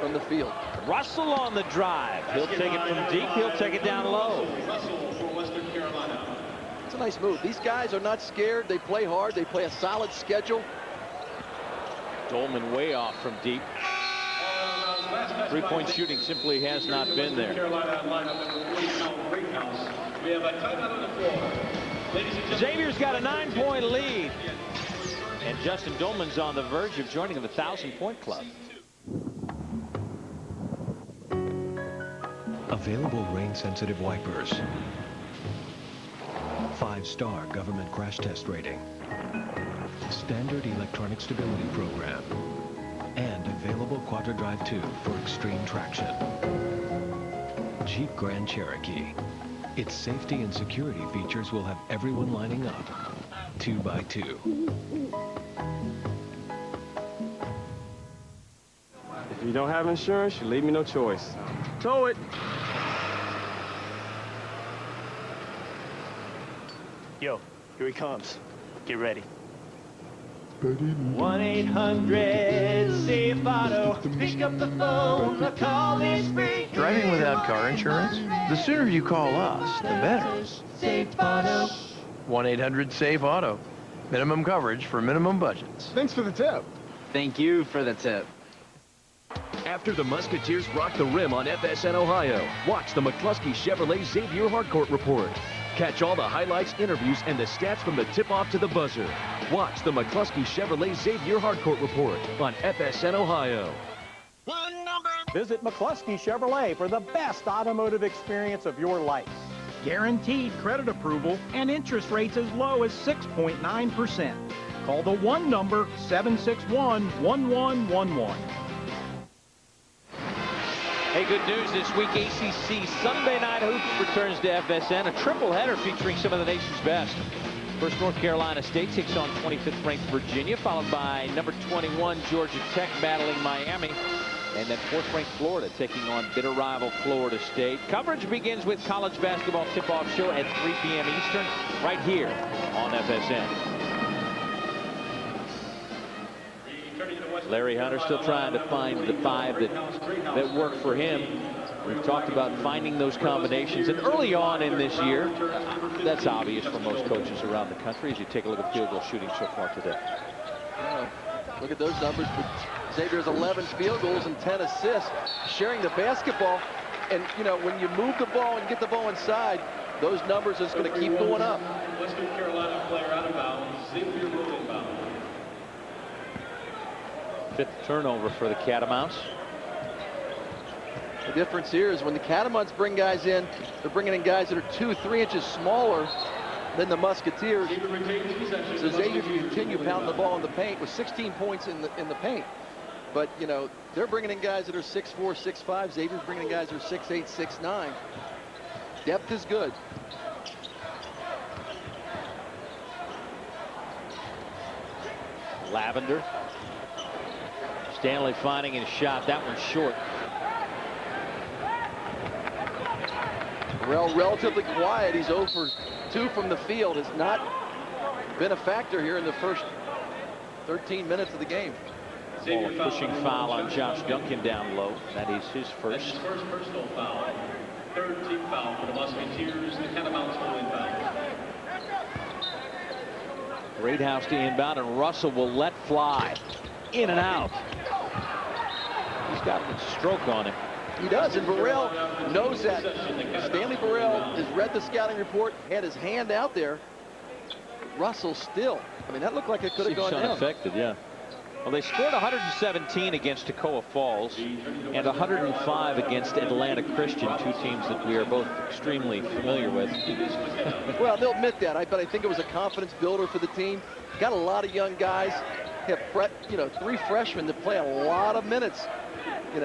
from the field. Russell on the drive. He'll take it from deep. He'll take it down low. It's a nice move. These guys are not scared. They play hard. They play a solid schedule. Dolman way off from deep. Three-point shooting simply has not been there. Xavier's got a 9-point lead. And Justin Dolman's on the verge of joining the 1,000-point club. Available rain-sensitive wipers. 5-star government crash test rating. Standard electronic stability program. And available Quadra Drive 2 for extreme traction. Jeep Grand Cherokee. Its safety and security features will have everyone lining up 2 by 2. If you don't have insurance, you leave me no choice. Tow it. Yo, here he comes. Get ready. 1-800-SAFE-AUTO. Pick up the phone, the call is free. Driving without car insurance? The sooner you call us, the better. Safe Auto. 1-800-SAFE-AUTO. Minimum coverage for minimum budgets. Thanks for the tip. Thank you for the tip. After the Musketeers rock the rim on FSN Ohio, watch the McCluskey Chevrolet Xavier Hardcourt Report. Catch all the highlights, interviews, and the stats from the tip-off to the buzzer. Watch the McCluskey Chevrolet Xavier Hardcourt Report on FSN Ohio. Visit McCluskey Chevrolet for the best automotive experience of your life. Guaranteed credit approval and interest rates as low as 6.9%. Call the one number 761-1111. Hey, good news this week. ACC Sunday Night Hoops returns to FSN. A triple header featuring some of the nation's best. First, North Carolina State takes on 25th ranked Virginia, followed by number 21 Georgia Tech battling Miami. And then 4th ranked Florida taking on bitter rival Florida State. Coverage begins with college basketball tip-off show at 3 p.m. Eastern right here on FSN. Larry Hunter still trying to find the 5 that work for him. We've talked about finding those combinations, and early on in this year, that's obvious for most coaches around the country as you take a look at field goal shooting so far today. Look at those numbers. Xavier has 11 field goals and 10 assists, sharing the basketball. And, you know, when you move the ball and get the ball inside, those numbers are just going to keep going up. Western Carolina player out of bounds. Xavier will inbound. 5th turnover for the Catamounts. The difference here is when the Catamounts bring guys in, they're bringing in guys that are 2-3 inches smaller than the Musketeers. So Xavier can continue pounding the ball in the paint with 16 points in the paint. But, you know, they're bringing in guys that are 6'4", 6'5". Xavier's bringing in guys that are 6'8", 6'9". Depth is good. Lavender. Stanley finding his shot. That one's short. Burrell relatively quiet. He's 0 for 2 from the field. Has not been a factor here in the first 13 minutes of the game. A pushing foul on Josh Duncan down low. That is his first. His first personal foul. Third team foul for the Musketeers. The Catamounts will inbound. Greathouse to inbound, and Russell will let fly. In and out. He's got a stroke on him. He does, and Burrell knows that. Stanley Burrell has read the scouting report, had his hand out there. Russell still. I mean, that looked like it could have gone down. Unaffected, yeah. Well, they scored 117 against Toccoa Falls and 105 against Atlanta Christian, two teams that we are both extremely familiar with. Well, they'll admit that, but I think it was a confidence builder for the team. Got a lot of young guys. Have 3 freshmen that play a lot of minutes. And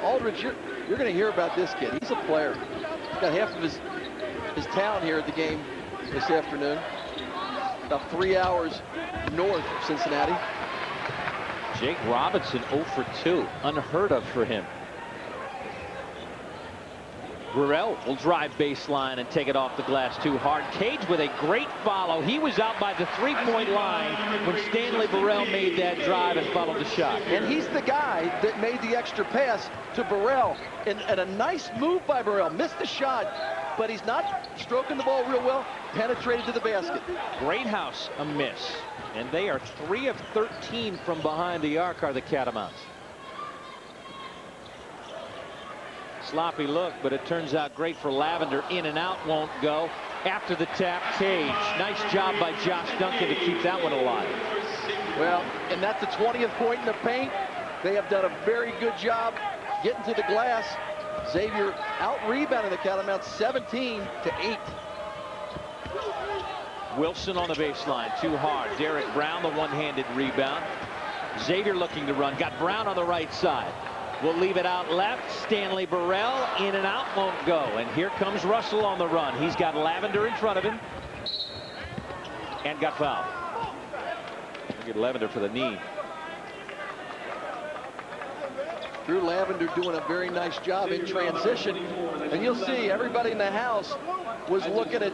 Aldridge, you're going to hear about this kid. He's a player. He's got half of his town here at the game this afternoon. About 3 hours north of Cincinnati. Jake Robinson 0 for 2. Unheard of for him. Burrell will drive baseline and take it off the glass too hard. Cage with a great follow. He was out by the 3-point line when Stanley Burrell made that drive and followed the shot. And he's the guy that made the extra pass to Burrell. And a nice move by Burrell. Missed the shot, but he's not stroking the ball real well. Penetrated to the basket. Greathouse a miss. And they are 3 of 13 from behind the arc are the Catamounts. Sloppy look, but it turns out great for Lavender. In and out won't go. After the tap, Cage. Nice job by Josh Duncan to keep that one alive. Well, and that's the 20th point in the paint. They have done a very good job getting to the glass. Xavier out-rebounding the Catamounts 17-8. Wilson on the baseline, too hard. Derek Brown, the one-handed rebound. Xavier looking to run. Got Brown on the right side. Will leave it out left. Stanley Burrell in and out won't go. And here comes Russell on the run. He's got Lavender in front of him. And got fouled. Look at Lavender for the knee. Drew Lavender doing a very nice job in transition. And you'll see everybody in the house was looking at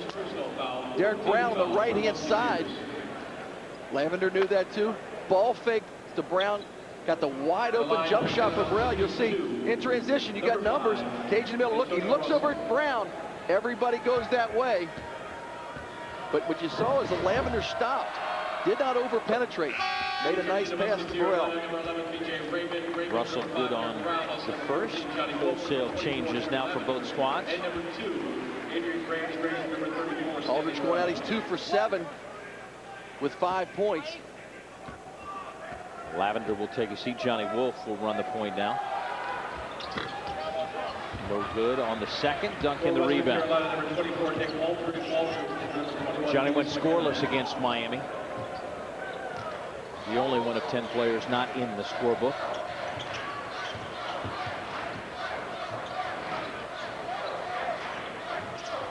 Derek Brown on the right-hand side. Lavender knew that too. Ball fake to Brown. Got the wide open jump shot for Burrell. You'll see in transition, you got numbers. Cage in the middle. Look, he looks over at Brown. Everybody goes that way. But what you saw is the Lavender stopped. Did not over penetrate. Made a nice pass to Burrell. Russell good on the first. Wholesale changes now for both squads. Aldridge going out. He's 2 for 7 with 5 points. Lavender will take a seat. Johnny Wolf will run the point now. No good on the second. Duncan the rebound. Johnny went scoreless against Miami. The only one of 10 players not in the scorebook.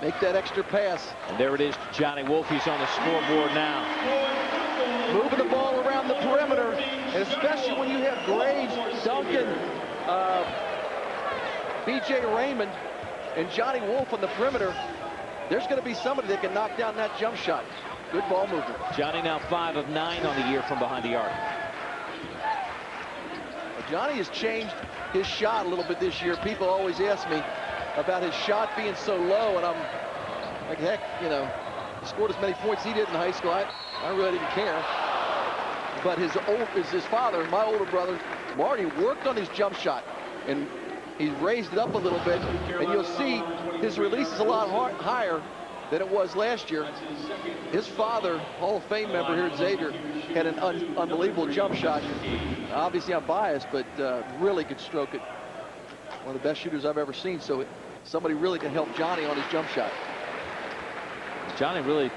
Make that extra pass. And there it is to Johnny Wolf. He's on the scoreboard now. Moving the ball around the perimeter, and especially when you have Graves, Duncan, B.J. Raymond, and Johnny Wolf on the perimeter, there's going to be somebody that can knock down that jump shot. Good ball movement. Johnny now 5 of 9 on the year from behind the arc. Well, Johnny has changed his shot a little bit this year. People always ask me about his shot being so low, and I'm like, heck, he scored as many points as he did in high school. I really didn't care. But his father, my older brother, Marty, worked on his jump shot, and he raised it up a little bit, and you'll see his release is a lot higher than it was last year. His father, Hall of Fame member here at Xavier, had an unbelievable jump shot. Obviously, I'm biased, but really could stroke it. One of the best shooters I've ever seen, so somebody really can help Johnny on his jump shot. Johnny really,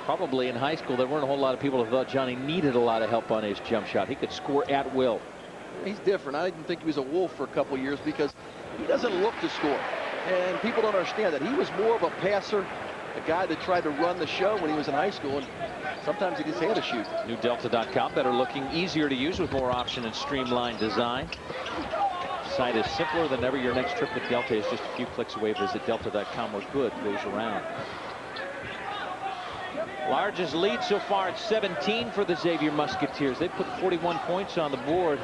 probably in high school, there weren't a whole lot of people who thought Johnny needed a lot of help on his jump shot. He could score at will. He's different. I didn't think he was a Wolf for a couple years because he doesn't look to score. And people don't understand that. He was more of a passer, a guy that tried to run the show when he was in high school, and sometimes he just had to shoot. New Delta.com, better looking, easier to use with more option and streamlined design. site is simpler than ever. Your next trip with Delta is just a few clicks away. Visit delta.com where good goes around. Largest lead so far at 17 for the Xavier Musketeers. They put 41 points on the board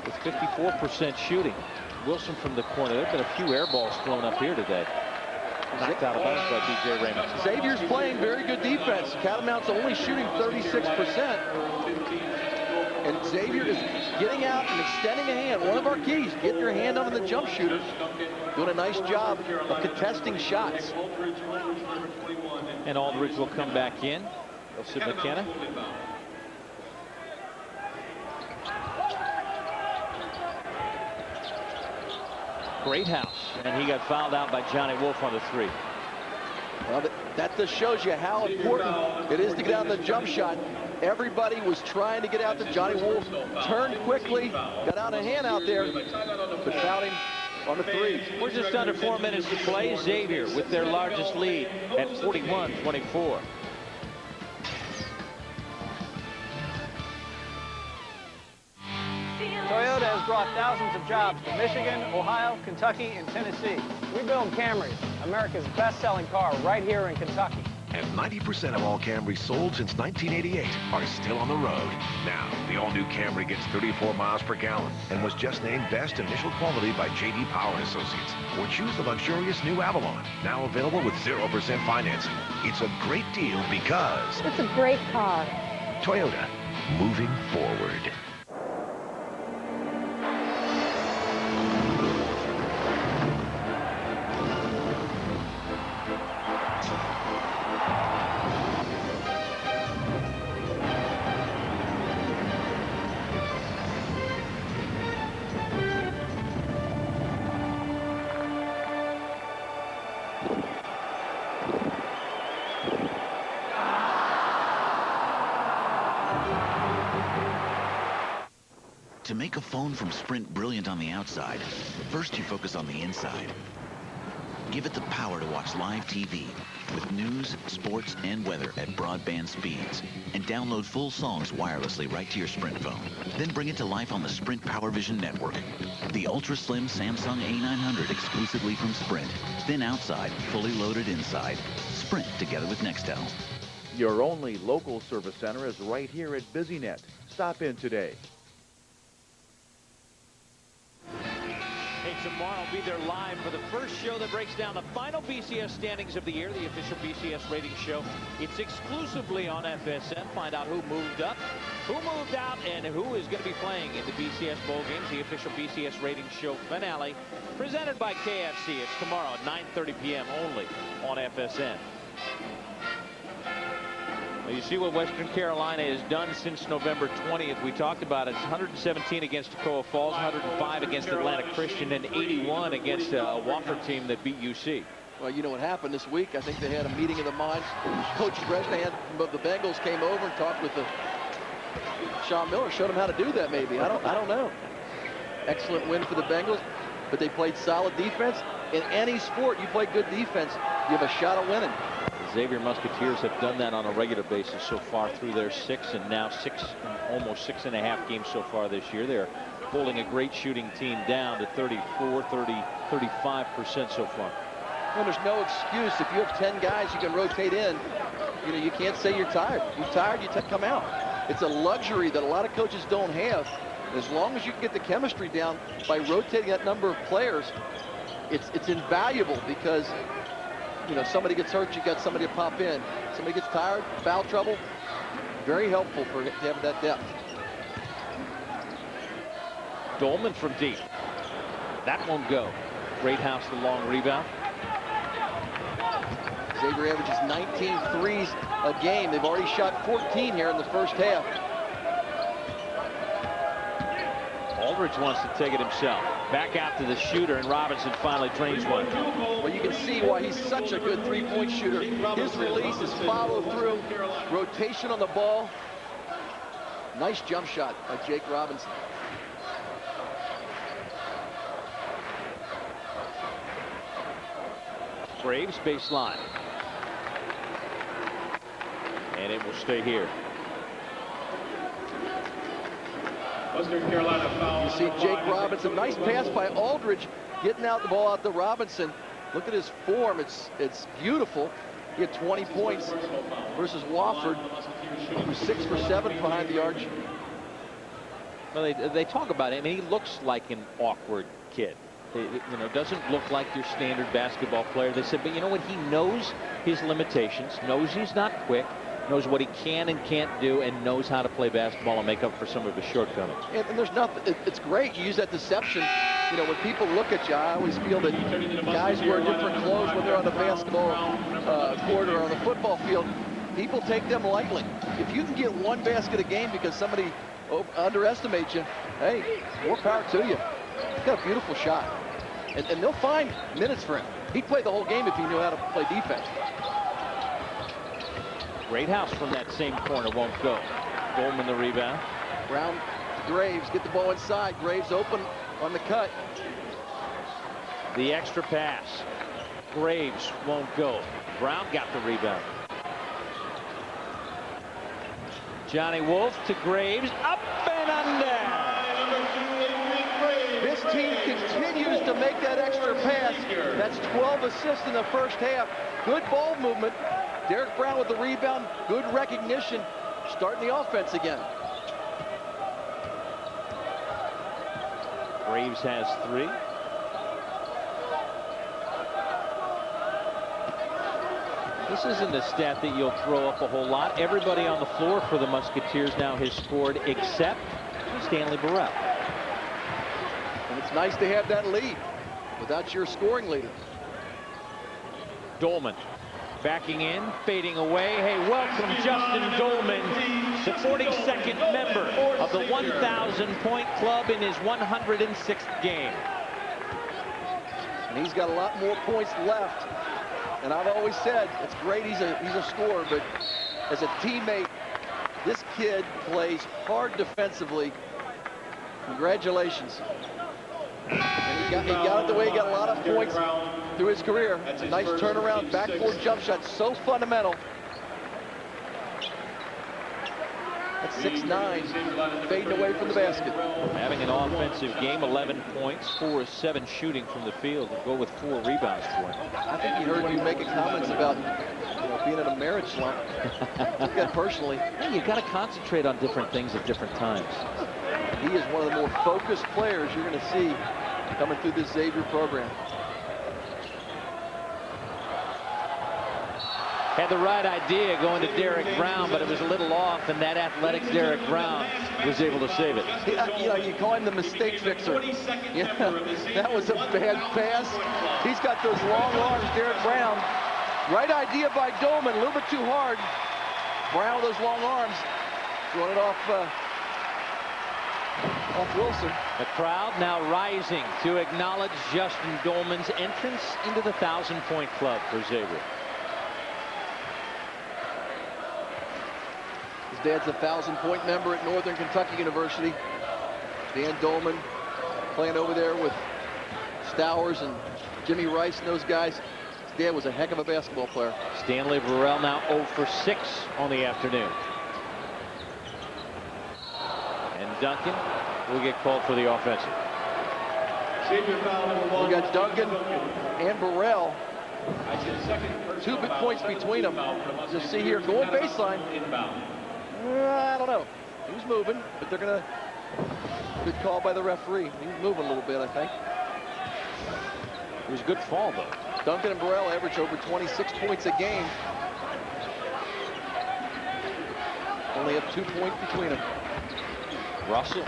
with 54% shooting. Wilson from the corner. There have been a few air balls thrown up here today. Knocked out of bounds by B.J. Raymond. Xavier's playing very good defense. Catamount's only shooting 36%. And Xavier is getting out and extending a hand. One of our keys, get your hand on the jump shooter. Doing a nice job of contesting shots. And Aldridge will come back in. Elsie McKenna. Great house. And he got fouled out by Johnny Wolf on the 3. Well, that just shows you how important it is to get out the jump shot. Everybody was trying to get out to Johnny Wolf. Turned quickly, got out a hand out there, but fouled him on the 3. We're just under 4 minutes to play. Xavier with their largest lead at 41-24. Toyota has brought thousands of jobs to Michigan, Ohio, Kentucky, and Tennessee. We build Camrys, America's best-selling car, right here in Kentucky. And 90% of all Camrys sold since 1988 are still on the road. Now, the all-new Camry gets 34 miles per gallon and was just named Best Initial Quality by J.D. Power and Associates. Or choose the luxurious new Avalon, now available with 0% financing. It's a great deal because... It's a great car. Toyota, moving forward. To make a phone from Sprint brilliant on the outside, first you focus on the inside. Give it the power to watch live TV with news, sports, and weather at broadband speeds. And download full songs wirelessly right to your Sprint phone. Then bring it to life on the Sprint PowerVision network. The ultra-slim Samsung A900 exclusively from Sprint. Thin outside, fully loaded inside. Sprint together with Nextel. Your only local service center is right here at BusyNet. Stop in today. Hey, tomorrow I'll be there live for the first show that breaks down the final BCS standings of the year, the official BCS rating show. It's exclusively on FSN. Find out who moved up, who moved out, and who is going to be playing in the BCS Bowl games, the official BCS rating show finale, presented by KFC. It's tomorrow at 9:30 p.m. only on FSN. Well, you see what Western Carolina has done since November 20th. We talked about it. It's 117 against Toccoa Falls, 105 against Atlantic Christian, and 81 against a Wofford team that beat UC. Well, you know what happened this week? I think they had a meeting of the minds. Coach Bresnahan of the Bengals came over and talked with Sean Miller, showed him how to do that maybe. I don't know. Excellent win for the Bengals, but they played solid defense. In any sport, you play good defense, you have a shot at winning. The Xavier Musketeers have done that on a regular basis so far through their 6 and now almost 6.5 games so far this year. They're holding a great shooting team down to 34, 30, 35% so far. Well, there's no excuse. If you have 10 guys you can rotate in, you can't say you're tired. You're tired, you come out. It's a luxury that a lot of coaches don't have. As long as you can get the chemistry down by rotating that number of players, it's invaluable because somebody gets hurt, you got somebody to pop in. Somebody gets tired, foul trouble. Very helpful for having that depth. Dolman from deep. That won't go. Great house, the long rebound. Xavier averages 19 threes a game. They've already shot 14 here in the first half. Aldridge wants to take it himself. Back out to the shooter, and Robinson finally drains one. Well, you can see why he's such a good three-point shooter. His release is follow through, rotation on the ball. Nice jump shot by Jake Robinson. Braves baseline. And it will stay here. Western Carolina foul. You see Jake Robinson, nice pass by Aldridge, getting out the ball out to Robinson. Look at his form, it's beautiful. He had 20 points versus Wofford, who's 6 for 7 behind the arch. Well, they talk about it. I mean, he looks like an awkward kid. You know, doesn't look like your standard basketball player. They said, but you know what? He knows his limitations, knows he's not quick, knows what he can and can't do, and knows how to play basketball and make up for some of his shortcomings. And there's nothing, it's great. You use that deception. You know, when people look at you, I always feel that guys wear different clothes when they're on the basketball court or on the football field. People take them lightly. If you can get one basket a game because somebody underestimates you, hey, more power to you. He's got a beautiful shot. And they'll find minutes for him. He'd play the whole game if he knew how to play defense. Great house from that same corner, won't go. Dolman the rebound. Brown to Graves, get the ball inside. Graves open on the cut. The extra pass. Graves won't go. Brown got the rebound. Johnny Wolf to Graves, up and under. This team continues to make that extra pass. That's 12 assists in the first half. Good ball movement. Derek Brown with the rebound. Good recognition. Starting the offense again. Graves has 3. This isn't a stat that you'll throw up a whole lot. Everybody on the floor for the Musketeers now has scored except Stanley Burrell. And it's nice to have that lead without your scoring leader. Dolman backing in, fading away. Hey, welcome Justin Dolman, the 42nd member of the 1,000-point club in his 106th game. And he's got a lot more points left. And I've always said, it's great he's a scorer, but as a teammate, this kid plays hard defensively. Congratulations. And he got it the way he got a lot of points through his career. A nice turnaround, backboard jump shot, so fundamental. That's 6'9", fading away from the basket. Having an offensive game, 11 points, 4 of 7 shooting from the field. We'll go with 4 rebounds for him. I think he heard you making comments about being in a marriage slump. Personally. Hey, you got to concentrate on different things at different times. He is one of the more focused players you're going to see coming through this Xavier program. Had the right idea going to Derek Brown, but it was a little off, and that athletic Derek Brown was able to save it. You know, you call him the mistake fixer. Yeah, that was a bad pass. He's got those long arms, Derek Brown. Right idea by Dolman, a little bit too hard. Brown with those long arms, throwing it off Wilson. The crowd now rising to acknowledge Justin Dolman's entrance into the 1,000-point club for Xavier. His dad's a 1,000-point member at Northern Kentucky University. Dan Dolman playing over there with Stowers and Jimmy Rice and those guys. His dad was a heck of a basketball player. Stanley Burrell now 0 for 6 on the afternoon. And Duncan will get called for the offensive. We got Duncan and Burrell. 2 big points between them. Just see here, going baseline. I don't know. He was moving, but they're going to... Good call by the referee. He was moving a little bit, I think. It was a good fall, though. Duncan and Burrell average over 26 points a game. Only have 2 points between them. Russell.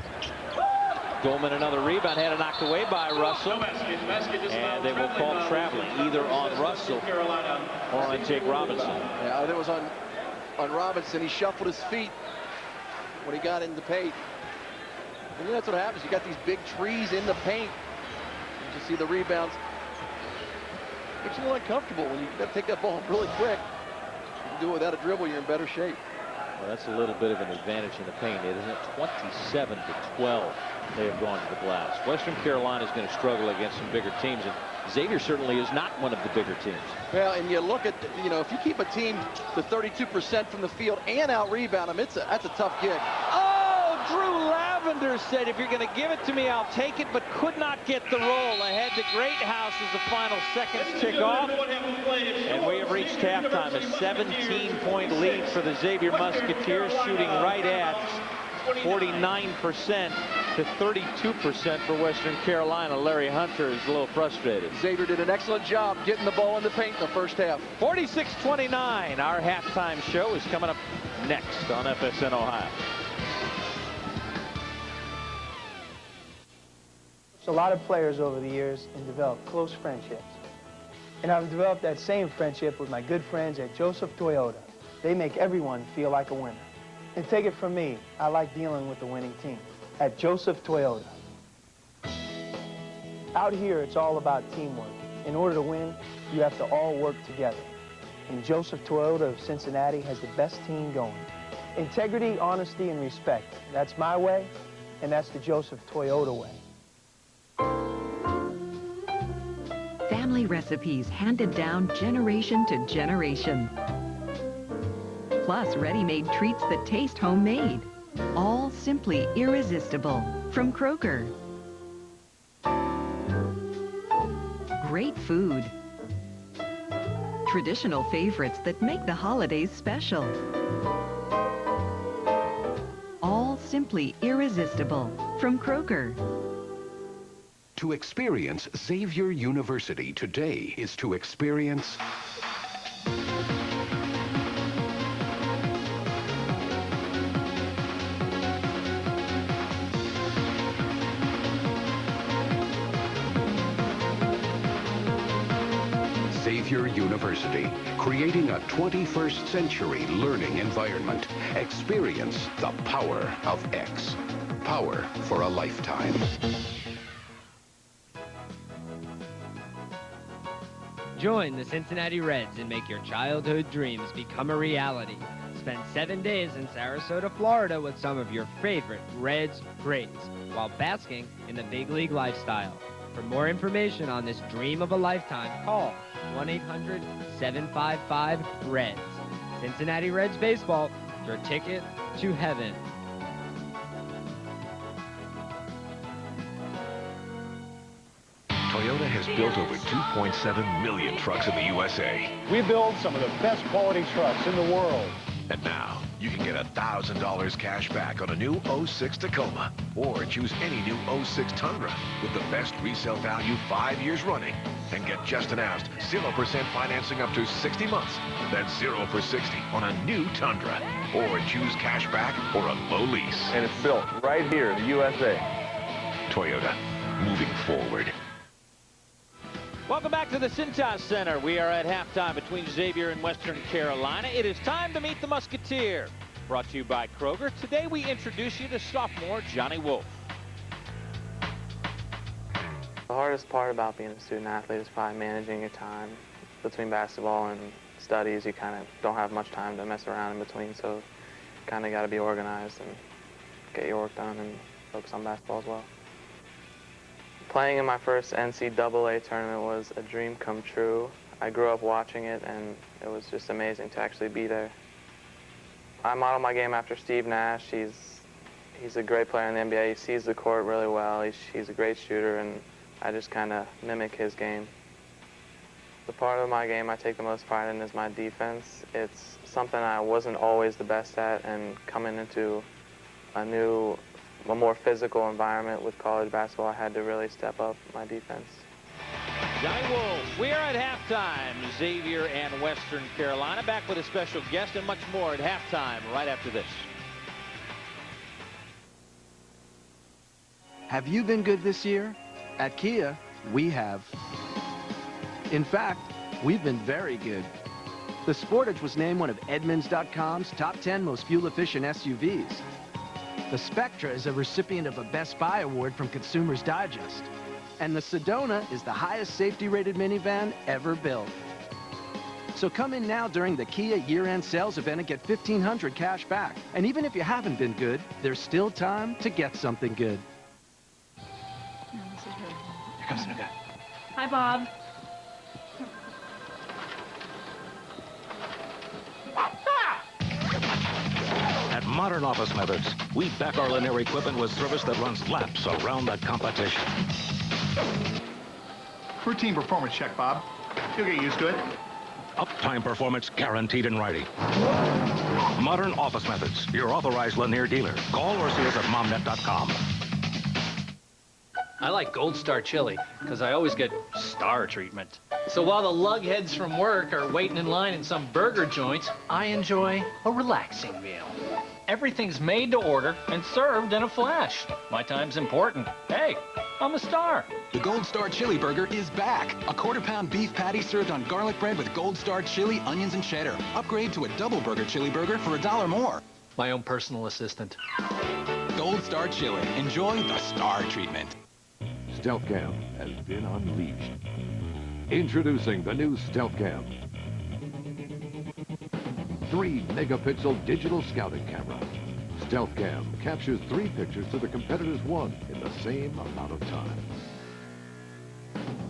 Dolman another rebound, had it knocked away by Russell. And they will call traveling either on Russell or on Jake Robinson. Yeah, I think it was on Robinson. He shuffled his feet when he got in the paint. And that's what happens. You got these big trees in the paint. You just see the rebounds. Makes you a little uncomfortable when you got to take that ball really quick. You can do it without a dribble, you're in better shape. Well, that's a little bit of an advantage in the paint, isn't it? 27-12, they have gone to the glass. Western Carolina is going to struggle against some bigger teams, and Xavier certainly is not one of the bigger teams. Well, and you look at, you know, if you keep a team to 32% from the field and out-rebound them, that's a tough gig. Oh, Drew Lavender said, if you're going to give it to me, I'll take it, but could not get the roll. Ahead to Greathouse as the final seconds tick off. And we have reached halftime. A 17-point lead for the Xavier Musketeers, shooting right at 49% to 32% for Western Carolina. Larry Hunter is a little frustrated. Xavier did an excellent job getting the ball in the paint in the first half. 46-29. Our halftime show is coming up next on FSN Ohio. A lot of players over the years and developed close friendships. And I've developed that same friendship with my good friends at Joseph Toyota. They make everyone feel like a winner. And take it from me, I like dealing with the winning team at Joseph Toyota. Out here, it's all about teamwork. In order to win, you have to all work together. And Joseph Toyota of Cincinnati has the best team going. Integrity, honesty, and respect. That's my way, and that's the Joseph Toyota way. Family recipes handed down generation to generation. Plus ready-made treats that taste homemade. All simply irresistible from Kroger. Great food. Traditional favorites that make the holidays special. All simply irresistible from Kroger. To experience Xavier University today is to experience Xavier University, creating a 21st century learning environment. Experience the power of X. Power for a lifetime. Join the Cincinnati Reds and make your childhood dreams become a reality. Spend 7 days in Sarasota, Florida with some of your favorite Reds greats while basking in the big league lifestyle. For more information on this dream of a lifetime, call 1-800-755-REDS. Cincinnati Reds Baseball, your ticket to heaven. Toyota has built over 2.7 million trucks in the USA. We build some of the best quality trucks in the world. And now, you can get $1,000 cash back on a new 06 Tacoma. Or choose any new 06 Tundra with the best resale value 5 years running. And get just announced 0% financing up to 60 months. That's 0 for 60 on a new Tundra. Or choose cash back or a low lease. And it's built right here in the USA. Toyota, moving forward. Welcome back to the Cintas Center. We are at halftime between Xavier and Western Carolina. It is time to meet the Musketeer. Brought to you by Kroger. Today we introduce you to sophomore Johnny Wolf. The hardest part about being a student athlete is probably managing your time between basketball and studies. You kind of don't have much time to mess around in between, so you kind of got to be organized and get your work done and focus on basketball as well. Playing in my first NCAA tournament was a dream come true. I grew up watching it, and it was just amazing to actually be there. I model my game after Steve Nash. He's a great player in the NBA. He sees the court really well. He's a great shooter, and I just kind of mimic his game. The part of my game I take the most pride in is my defense. It's something I wasn't always the best at, and coming into a more physical environment with college basketball, I had to really step up my defense. Johnny Wolf, we are at halftime. Xavier and Western Carolina back with a special guest and much more at halftime right after this. Have you been good this year? At Kia, we have. In fact, we've been very good. The Sportage was named one of Edmunds.com's top 10 most fuel-efficient SUVs. The Spectra is a recipient of a Best Buy award from Consumers Digest. And the Sedona is the highest safety-rated minivan ever built. So come in now during the Kia year-end sales event and get $1,500 cash back. And even if you haven't been good, there's still time to get something good. No, this is her. Here comes the new guy. Hi, Bob. At Modern Office Methods, we back our linear equipment with service that runs laps around the competition. Routine performance check, Bob. You'll get used to it. Uptime performance guaranteed in writing. Modern Office Methods, your authorized Lanier dealer. Call or see us at momnet.com. I like Gold Star chili because I always get star treatment. So while the lugheads from work are waiting in line in some burger joints, I enjoy a relaxing meal. Everything's made to order and served in a flash. My time's important. Hey, I'm a star. The Gold Star Chili Burger is back. A quarter-pound beef patty served on garlic bread with Gold Star chili, onions, and cheddar. Upgrade to a double burger chili burger for $1 more. My own personal assistant. Gold Star Chili. Enjoy the star treatment. Stealth Cam has been unleashed. Introducing the new Stealth Cam. 3-megapixel digital scouting camera. Stealth Cam captures 3 pictures to the competitor's 1 in the same amount of time.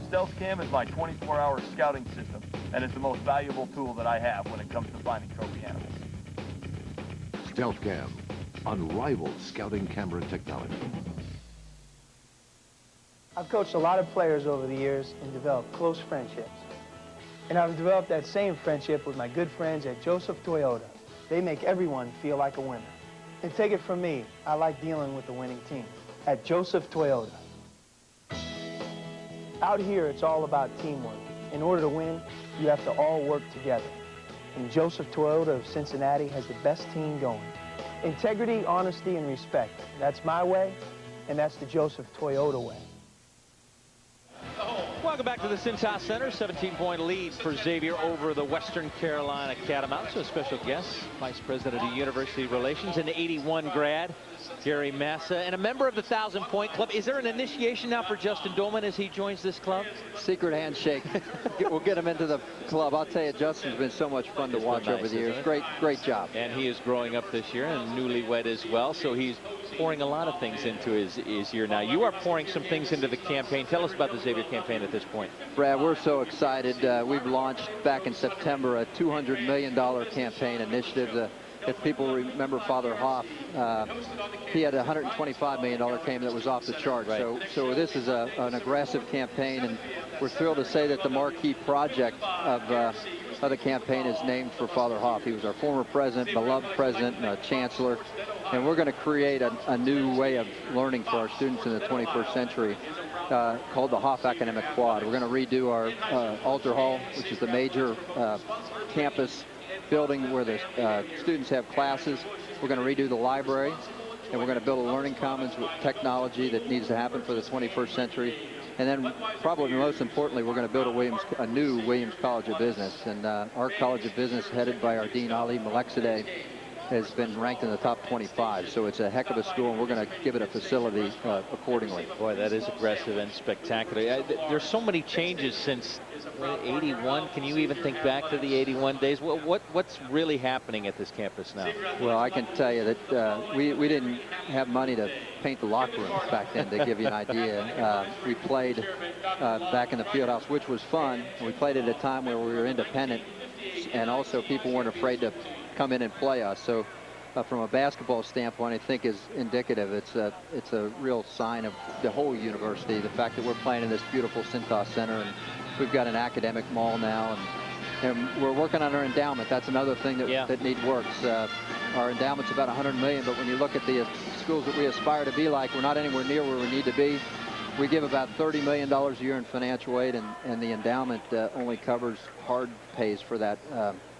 Stealth Cam is my 24-hour scouting system, and it's the most valuable tool that I have when it comes to finding trophy animals. Stealth Cam, unrivaled scouting camera technology. I've coached a lot of players over the years and developed close friendships. And I've developed that same friendship with my good friends at Joseph Toyota. They make everyone feel like a winner. And take it from me, I like dealing with the winning team at Joseph Toyota. Out here, it's all about teamwork. In order to win, you have to all work together. And Joseph Toyota of Cincinnati has the best team going. Integrity, honesty, and respect. That's my way, and that's the Joseph Toyota way. Welcome back to the Cintas Center. 17-point lead for Xavier over the Western Carolina Catamounts. So a special guest, Vice President of University Relations, an 81 grad, Gary Massa, and a member of the 1,000-point club. Is there an initiation now for Justin Dolman as he joins this club? Secret handshake. We'll get him into the club. I'll tell you, Justin's been so much fun to watch over the years. Great job. And he is growing up this year and newlywed as well. So he's pouring a lot of things into his year now. You are pouring some things into the campaign. Tell us about the Xavier campaign at this point. Brad, we're so excited. We've launched back in September a $200 million campaign initiative. If people remember Father Hoff, he had a $125 million campaign that was off the chart. Right. So this is an aggressive campaign, and we're thrilled to say that the marquee project of the campaign is named for Father Hoff. He was our former president, beloved president, and chancellor. And we're going to create a new way of learning for our students in the 21st century called the Hoff Academic Quad. We're going to redo our Alter Hall, which is the major campus building where the students have classes. We're going to redo the library, and we're going to build a learning commons with technology that needs to happen for the 21st century. And then probably most importantly, we're going to build a new Williams College of Business. And our College of Business, headed by our Dean Ali Malekzadeh, has been ranked in the top 25. So it's a heck of a school, and we're going to give it a facility accordingly. Boy, that is aggressive and spectacular. There's so many changes since 81. Can you even think back to the 81 days? What's really happening at this campus now? Well, I can tell you that we didn't have money to paint the locker rooms back then, to give you an idea. We played back in the field house, which was fun. We played at a time where we were independent, and also people weren't afraid to come in and play us. So from a basketball standpoint, I think is indicative. It's a real sign of the whole university, the fact that we're playing in this beautiful Cintas Center, and we've got an academic mall now, and we're working on our endowment. That's another thing that needs work. Our endowment's about $100 million, but when you look at the schools that we aspire to be like, we're not anywhere near where we need to be. We give about $30 million a year in financial aid, and the endowment only covers hard pays for that,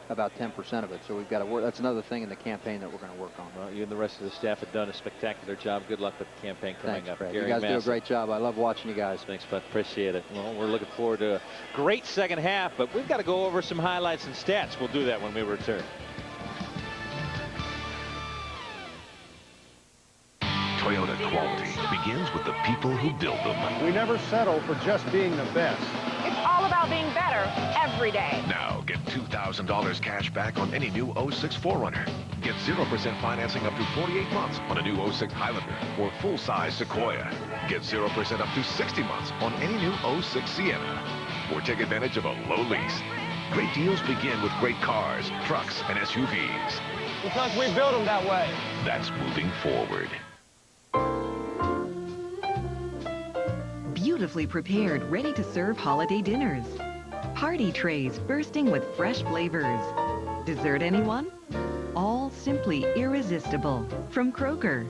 about 10% of it. So we've got to work. That's another thing in the campaign that we're going to work on. Well, you and the rest of the staff have done a spectacular job. Good luck with the campaign coming up. You guys do a great job. I love watching you guys. Thanks, bud. Appreciate it. Well, we're looking forward to a great second half, but we've got to go over some highlights and stats. We'll do that when we return. Toyota quality begins with the people who build them. We never settle for just being the best. It's all about being better every day. Now get $2,000 cash back on any new 06 4Runner. Get 0% financing up to 48 months on a new 06 Highlander or full-size Sequoia. Get 0% up to 60 months on any new 06 Sienna. Or take advantage of a low lease. Great deals begin with great cars, trucks, and SUVs. Because we build them that way. That's moving forward. Beautifully prepared, ready-to-serve holiday dinners. Party trays bursting with fresh flavors. Dessert, anyone? All simply irresistible. From Kroger.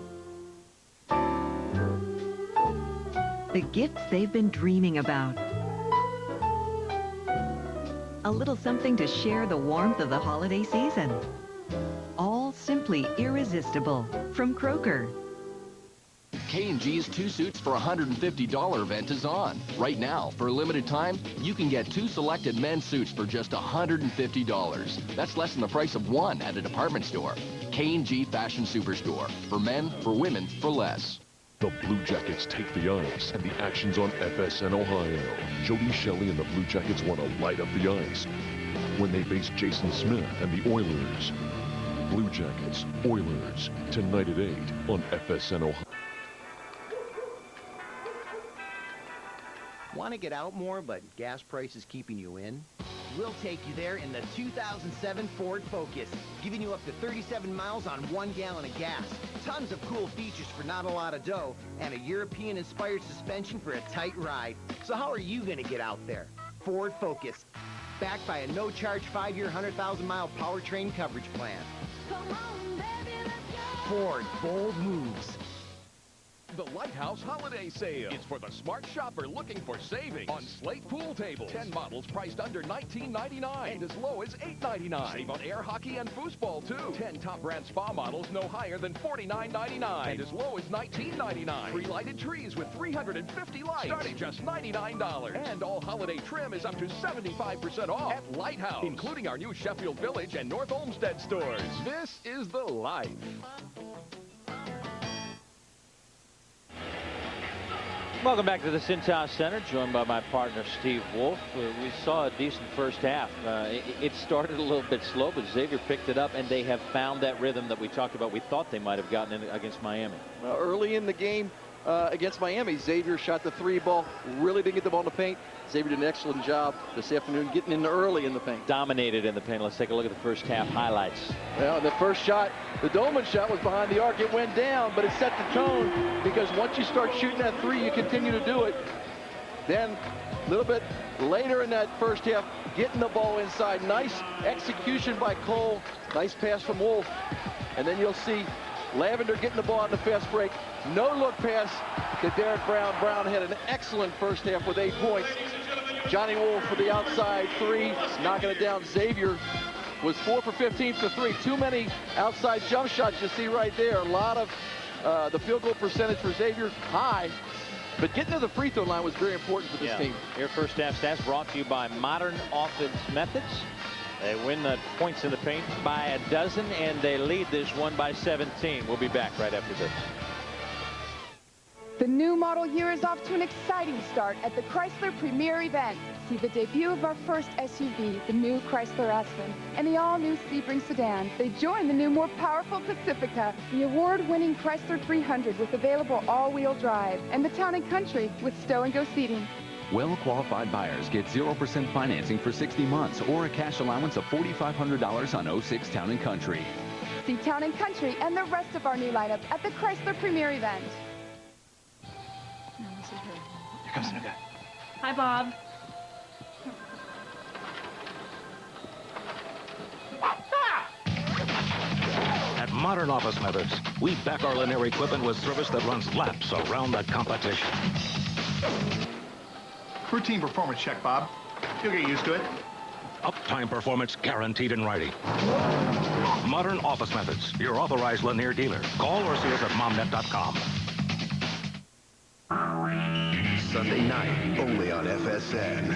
The gifts they've been dreaming about. A little something to share the warmth of the holiday season. All simply irresistible. From Kroger. K&G's 2 suits for $150 event is on. Right now, for a limited time, you can get 2 selected men's suits for just $150. That's less than the price of one at a department store. K&G Fashion Superstore. For men, for women, for less. The Blue Jackets take the ice, and the action's on FSN Ohio. Jody Shelley and the Blue Jackets want to light up the ice when they face Jason Smith and the Oilers. Blue Jackets, Oilers, tonight at 8 on FSN Ohio. Want to get out more, but gas prices keeping you in? We'll take you there in the 2007 Ford Focus, giving you up to 37 miles on 1 gallon of gas. Tons of cool features for not a lot of dough, and a European-inspired suspension for a tight ride. So how are you going to get out there? Ford Focus, backed by a no-charge 5-year, 100,000-mile powertrain coverage plan. Come on, baby, let's go. Ford, bold moves. The Lighthouse Holiday Sale. It's for the smart shopper looking for savings on Slate pool tables. 10 models priced under $19.99 and as low as $8.99. Save on air hockey and foosball, too. 10 top brand spa models no higher than $49.99 and as low as $19.99. Free lighted trees with 350 lights starting just $99. And all holiday trim is up to 75% off at Lighthouse, including our new Sheffield Village and North Olmsted stores. This is the life. Welcome back to the Cintas Center, joined by my partner, Steve Wolf. We saw a decent first half. It started a little bit slow, but Xavier picked it up, and they have found that rhythm that we talked about. We thought they might have gotten in against Miami. Early in the game against Miami, Xavier shot the 3 ball, really didn't get the ball in the paint. Xavier did an excellent job this afternoon getting in early in the paint. Dominated in the paint. Let's take a look at the first half highlights. Well, the first shot, the Dolman shot was behind the arc. It went down, but it set the tone because once you start shooting that 3, you continue to do it. Then a little bit later in that first half, getting the ball inside. Nice execution by Cole. Nice pass from Wolf. And then you'll see Lavender getting the ball on the fast break. No-look pass to Derek Brown. Brown had an excellent first half with 8 points. Johnny Wolf for the outside 3, knocking it down. Xavier was 4 for 15 for 3. Too many outside jump shots you see right there. A lot of the field goal percentage for Xavier high. But getting to the free throw line was very important for this team. Your first half stats brought to you by Modern Offense Methods. They win the points in the paint by a dozen, and they lead this one by 17. We'll be back right after this. The new model year is off to an exciting start at the Chrysler Premier event. See the debut of our first SUV, the new Chrysler Aspen, and the all-new Sebring sedan. They join the new, more powerful Pacifica, the award-winning Chrysler 300 with available all-wheel drive, and the Town & Country with stow-and-go seating. Well-qualified buyers get 0% financing for 60 months or a cash allowance of $4,500 on 06 Town & Country. See Town & Country and the rest of our new lineup at the Chrysler Premier event. Here comes the new guy. Hi, Bob. At Modern Office Methods, we back our linear equipment with service that runs laps around the competition. Routine performance check, Bob. You'll get used to it. Uptime performance guaranteed in writing. Modern Office Methods, your authorized linear dealer. Call or see us at momnet.com. Sunday night, only on FSN.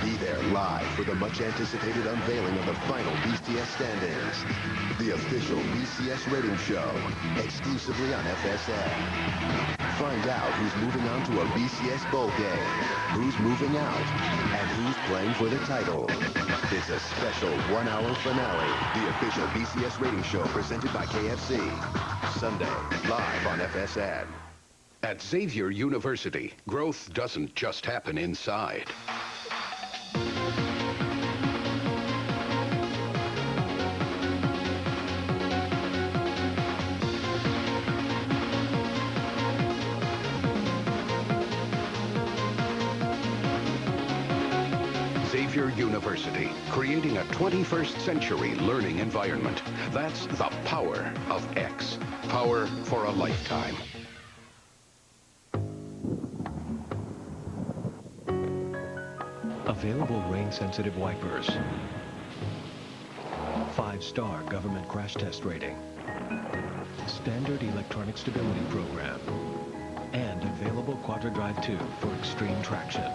Be there live for the much-anticipated unveiling of the final BCS standings. The official BCS rating show, exclusively on FSN. Find out who's moving on to a BCS bowl game, who's moving out, and who's playing for the title. It's a special 1-hour finale, the official BCS rating show presented by KFC. Sunday, live on FSN. At Xavier University, growth doesn't just happen inside. Xavier University, creating a 21st century learning environment. That's the power of X. Power for a lifetime. Available rain-sensitive wipers. 5-star government crash test rating. Standard electronic stability program. And available quadra-drive tube for extreme traction.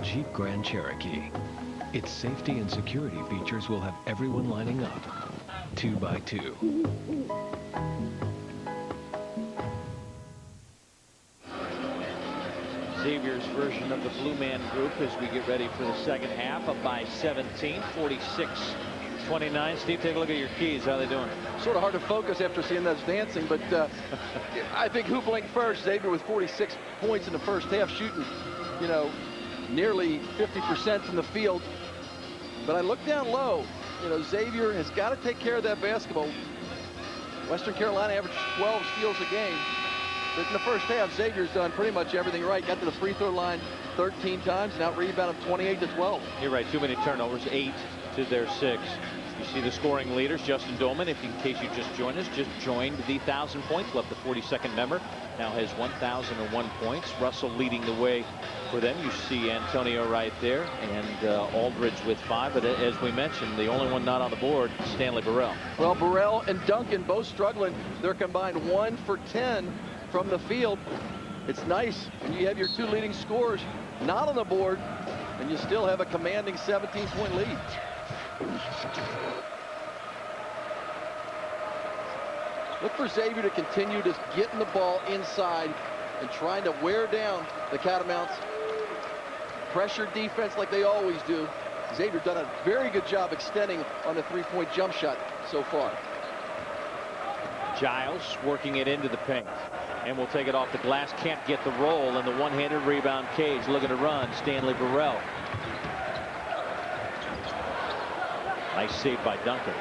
Jeep Grand Cherokee. Its safety and security features will have everyone lining up, 2 by 2. Xavier's version of the Blue Man Group as we get ready for the second half, up by 17, 46-29. Steve, take a look at your keys. How are they doing? Sort of hard to focus after seeing those dancing, but I think who blinked first? Xavier with 46 points in the first half, shooting, you know, nearly 50% from the field. But I look down low. You know, Xavier has got to take care of that basketball. Western Carolina averaged 12 steals a game. But in the first half, Xavier's done pretty much everything right. Got to the free throw line 13 times, and out-rebounded 28-12. You're right, too many turnovers, 8 to their 6. You see the scoring leaders, Justin Dolman, in case you just joined us, just joined the 1,000 points, left the 42nd member, now has 1,001 points. Russell leading the way for them. You see Antonio right there, and Aldridge with 5. But as we mentioned, the only one not on the board, Stanley Burrell. Well, Burrell and Duncan both struggling. They're combined 1 for 10 from the field. It's nice when you have your 2 leading scorers not on the board, and you still have a commanding 17-point lead. Look for Xavier to continue to getting the ball inside and trying to wear down the Catamounts. Pressure defense like they always do. Xavier done a very good job extending on the 3-point jump shot so far. Giles working it into the paint. And will take it off the glass. Can't get the roll, and the one-handed rebound. Cage looking to run. Stanley Burrell. Nice save by Duncan.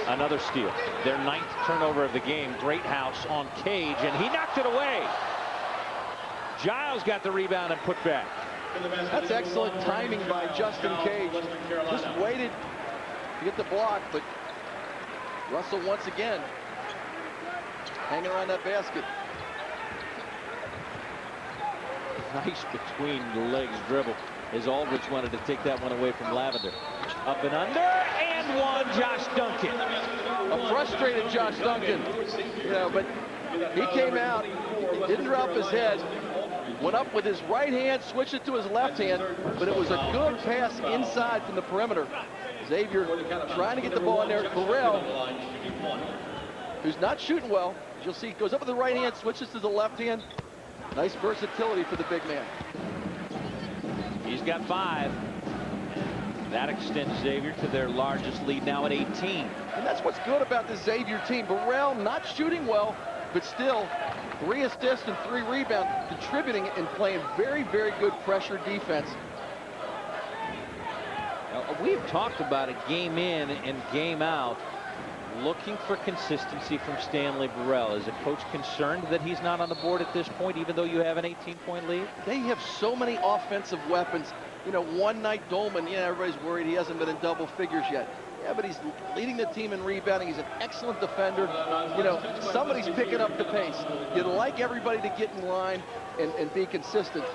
Another steal. Their 9th turnover of the game. Great house on Cage, and he knocked it away. Giles got the rebound and put back. That's excellent timing by Justin Cage. Just waited to get the block, but Russell once again hanging around that basket. Nice between the legs dribble as Aldridge wanted to take that one away from Lavender. Up and under, and one, Josh Duncan. A frustrated Josh Duncan, you know, but he came out, didn't drop his head, went up with his right hand, switched it to his left hand, but it was a good pass inside from the perimeter. Xavier trying to get the ball in there. Burrell, who's not shooting well, as you'll see, goes up with the right hand, switches to the left hand. Nice versatility for the big man. He's got 5. That extends Xavier to their largest lead now at 18. And that's what's good about this Xavier team. Burrell not shooting well, but still 3 assists and 3 rebounds, contributing and playing very, very good pressure defense. We've talked about it game in and game out, looking for consistency from Stanley Burrell. Is a coach concerned that he's not on the board at this point, even though you have an 18-point lead? They have so many offensive weapons. You know, one night Dolman, yeah, everybody's worried he hasn't been in double figures yet. Yeah, but he's leading the team in rebounding. He's an excellent defender. You know, somebody's picking up the pace. You'd like everybody to get in line and be consistent.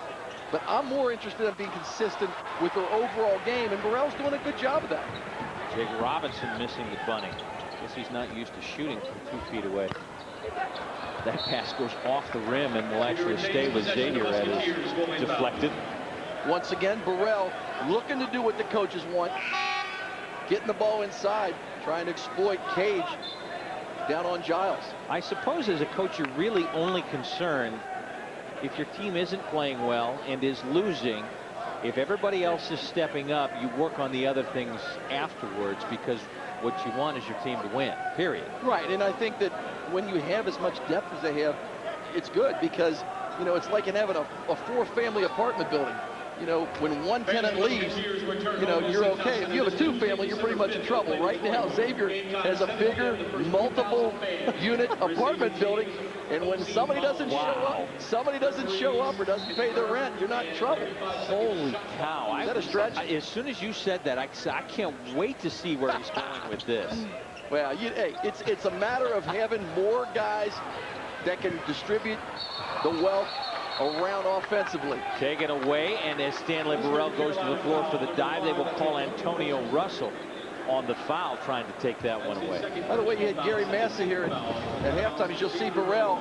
But I'm more interested in being consistent with their overall game, and Burrell's doing a good job of that. Jake Robinson missing the bunny. Guess he's not used to shooting from 2 feet away. That pass goes off the rim and will actually stay with Xavier at his deflected. Once again, Burrell looking to do what the coaches want. Getting the ball inside, trying to exploit Cage down on Giles. I suppose as a coach, you're really only concerned if your team isn't playing well and is losing. If everybody else is stepping up, you work on the other things afterwards, because what you want is your team to win, period. Right, and I think that when you have as much depth as they have, it's good, because, you know, it's like in having a 4-family apartment building. you know, when one tenant leaves, you know, you're okay. If you have a two-family, you're pretty much in trouble. Right now, Xavier has a bigger, multiple unit apartment building, and when somebody doesn't show up or doesn't pay their rent, you're not in trouble. Holy cow. Is that a stretch? As soon as you said that, I can't wait to see where he's going with this. Well, hey, it's a matter of having more guys that can distribute the wealth around offensively. Taken away, and as Stanley Burrell goes to the floor for the dive, they will call Antonio Russell on the foul, trying to take that one away. By the way, you had Gary Massa here at halftime. As you'll see, Burrell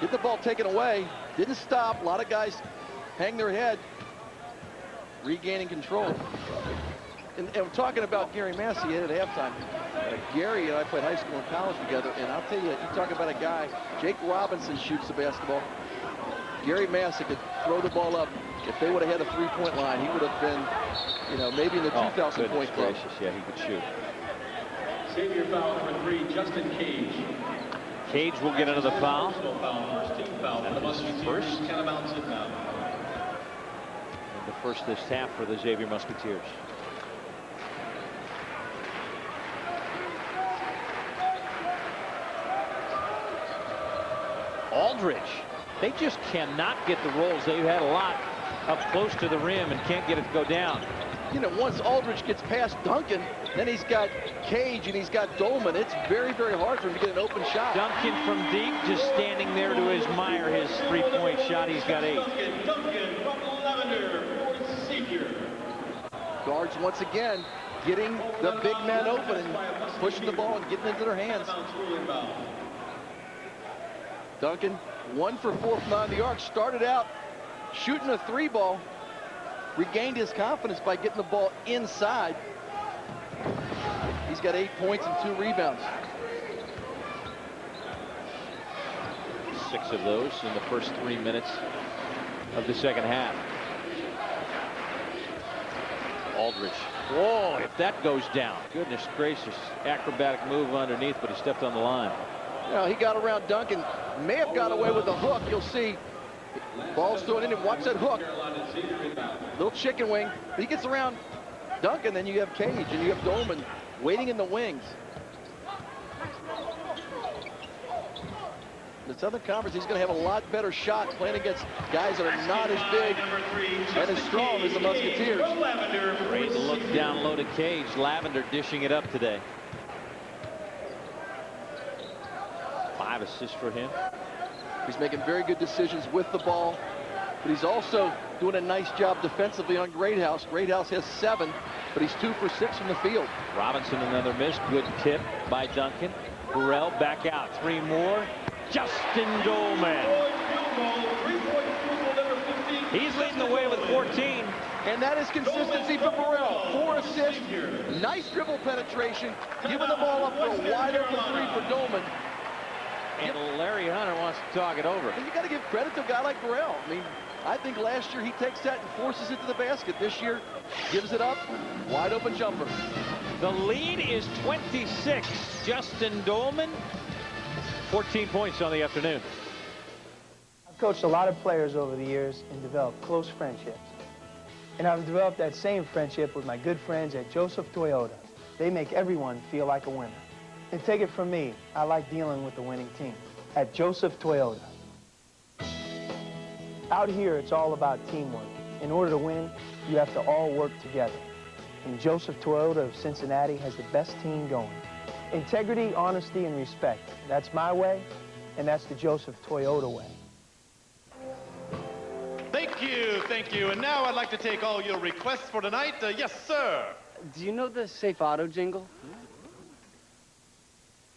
get the ball taken away, didn't stop. A lot of guys hang their head, regaining control. And I'm talking about Gary Massa at halftime. Gary and I played high school and college together, and I'll tell you, you talk about a guy, Jake Robinson shoots the basketball. Gary Massa could throw the ball up. If they would have had a three-point line, he would have been, you know, maybe in the 2,000-point club. Yeah, he could shoot. Xavier foul number 3, Justin Cage. Cage will get another foul. First team foul. And the Musketeers can bounce it now. And the first this half for the Xavier Musketeers. Aldridge. They just cannot get the rolls. They've had a lot up close to the rim and can't get it to go down. You know, once Aldridge gets past Duncan, then he's got Cage and he's got Dolman. It's very, very hard for him to get an open shot. Duncan from deep, just standing there to admire his three-point shot. He's got 8. Duncan from Lavender for Xavier. Guards once again getting the big men open and pushing the ball and getting into their hands. Duncan 1 for 4 from behind the arc. Started out shooting a 3-ball. Regained his confidence by getting the ball inside. He's got 8 points and 2 rebounds. 6 of those in the first 3 minutes of the second half. Aldridge. Whoa, if that goes down. Goodness gracious. Acrobatic move underneath, but he stepped on the line. Well, he got around Duncan. May have got away with the hook. You'll see. Ball's thrown in and watch that hook. Little chicken wing. But he gets around Duncan, then you have Cage and you have Dolman waiting in the wings. The Southern Conference, he's going to have a lot better shot playing against guys that are not as big and as strong as the Musketeers. Great look down low to Cage. Lavender dishing it up today. 5 assists for him. He's making very good decisions with the ball, but he's also doing a nice job defensively on Greathouse. Greathouse has 7, but he's 2 for 6 from the field. Robinson another miss. Good tip by Duncan. Burrell back out. 3 more. Justin Dolman. He's leading the way with 14. And that is consistency for Burrell. 4 assists. Nice dribble penetration. Giving the ball up for a wide open 3 for Dolman. And Larry Hunter wants to talk it over. And you got to give credit to a guy like Burrell. I mean, I think last year he takes that and forces it to the basket. This year, gives it up. Wide open jumper. The lead is 26. Justin Dolman, 14 points on the afternoon. I've coached a lot of players over the years and developed close friendships. And I've developed that same friendship with my good friends at Joseph Toyota. They make everyone feel like a winner. And take it from me, I like dealing with the winning team at Joseph Toyota. Out here, it's all about teamwork. In order to win, you have to all work together. And Joseph Toyota of Cincinnati has the best team going. Integrity, honesty, and respect. That's my way, and that's the Joseph Toyota way. Thank you. And now I'd like to take all your requests for tonight. Yes, sir. Do you know the Safe Auto jingle?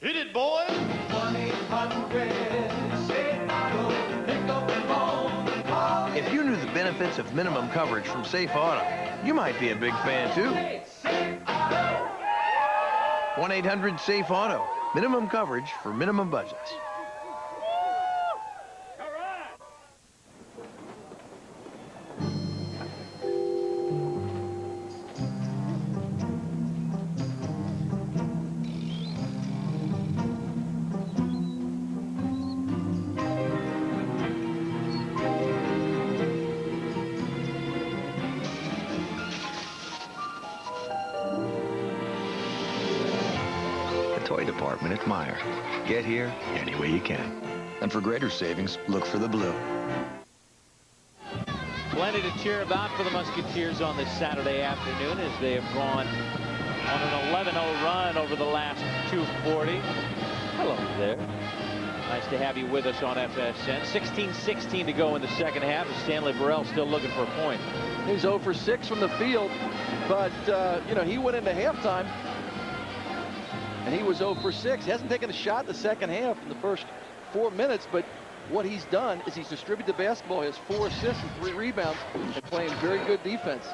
Hit it, boy. 1-800-SAFE-AUTO. If you knew the benefits of minimum coverage from Safe Auto, you might be a big fan, too. 1-800-SAFE-AUTO. Minimum coverage for minimum budgets. toy department at Meijer. Get here any way you can. And for greater savings, look for the blue. Plenty to cheer about for the Musketeers on this Saturday afternoon as they have gone on an 11-0 run over the last 240. Hello there. Nice to have you with us on FSN. 16-16 to go in the second half. Stanley Burrell still looking for a point. He's 0 for 6 from the field, but you know, he went into halftime and he was 0 for 6. He hasn't taken a shot in the second half in the first 4 minutes, but what he's done is he's distributed the basketball. He has 4 assists and 3 rebounds and playing very good defense.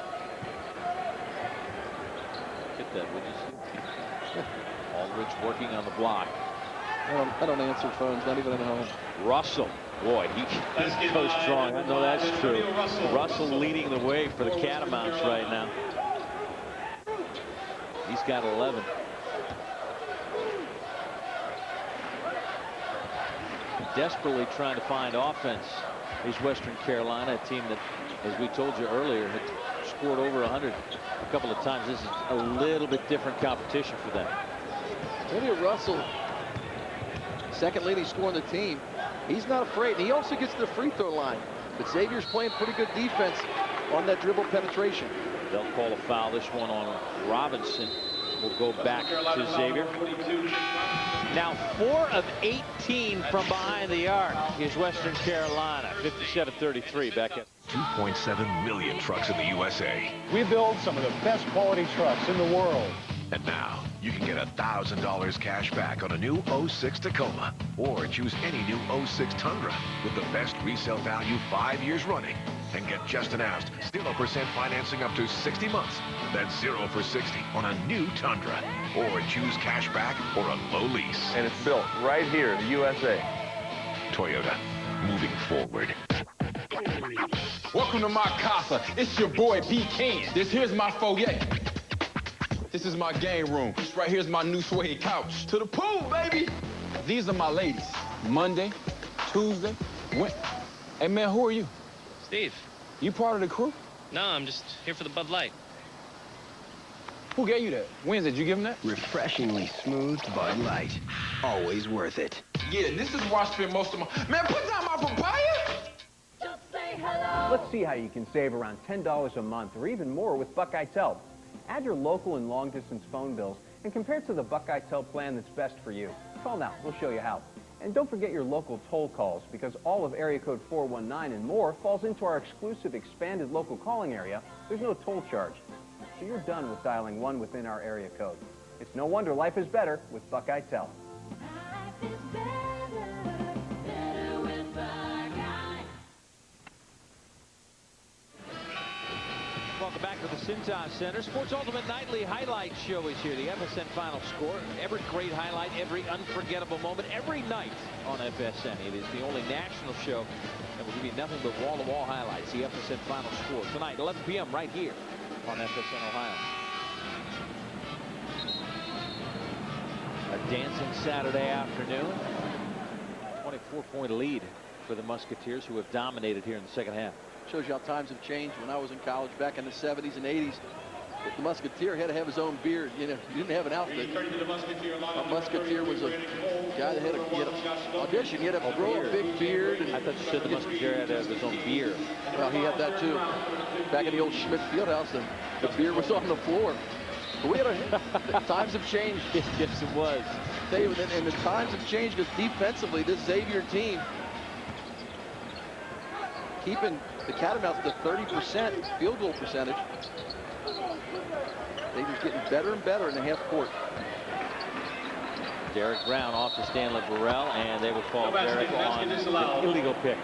Get that, would you see? Aldridge working on the block. I don't answer phones, not even at home. Russell, boy, he goes strong. I know that's true. Russell leading the way for the Catamounts right now. He's got 11. Desperately trying to find offense is Western Carolina, a team that, as we told you earlier, had scored over 100 a couple of times. This is a little bit different competition for them. William Russell, second leading scorer on the team. He's not afraid. And he also gets to the free throw line. But Xavier's playing pretty good defense on that dribble penetration. They'll call a foul. This one on Robinson will go back to Xavier. Now 4 of 18 from behind the arc is Western Carolina. 57-33 back at 2.7 million trucks in the USA. We build some of the best quality trucks in the world. And now, you can get $1,000 cash back on a new 06 Tacoma. Or choose any new 06 Tundra with the best resale value 5 years running. And get just announced 0% financing up to 60 months. That's 0 for 60 on a new Tundra. Or choose cash back or a low lease. And it's built right here in the USA. Toyota, moving forward. Welcome to my casa. It's your boy B. Ken. Here's my foyer. This is my game room. This right here's my new suede couch. To the pool, baby. These are my ladies. Monday, Tuesday, Wednesday. Hey, man, who are you? Steve. You part of the crew? No, I'm just here for the Bud Light. Who gave you that? Wednesday, did you give him that? Refreshingly smooth Bud Light. Always worth it. Yeah, this is where I spend most of my... Man, put down my papaya! Let's see how you can save around $10 a month or even more with Buckeye Tel. Add your local and long-distance phone bills and compare it to the Buckeye Tel plan that's best for you. Call now. We'll show you how. And don't forget your local toll calls, because all of area code 419 and more falls into our exclusive expanded local calling area. There's no toll charge. So you're done with dialing one within our area code. It's no wonder life is better with Buckeye Tel. Welcome back to the Cintas Center. Sports Ultimate Nightly Highlight Show is here. The FSN Final Score. Every great highlight, every unforgettable moment, every night on FSN. It is the only national show that will give you nothing but wall-to-wall highlights. The FSN Final Score tonight, 11 p.m. right here on FSN Ohio. A dancing Saturday afternoon. 24-point lead for the Musketeers, who have dominated here in the second half. Shows you how times have changed. When I was in college back in the 70s and 80s, if the Musketeer had to have his own beard, you know, you didn't have an outfit. A Musketeer was a guy that had an audition. He had to grow a big beard. And I thought you said the Musketeer had to have his own beer. Well, he had that too. Back in the old Schmidt Fieldhouse, the beer was on the floor. But we had times have changed. Yes, it was. And the times have changed because defensively, this Xavier team keeping the Catamounts to 30% field goal percentage. Xavier's getting better and better in the half court. Derek Brown off to Stanley Burrell, and they will call Derek on an illegal pick.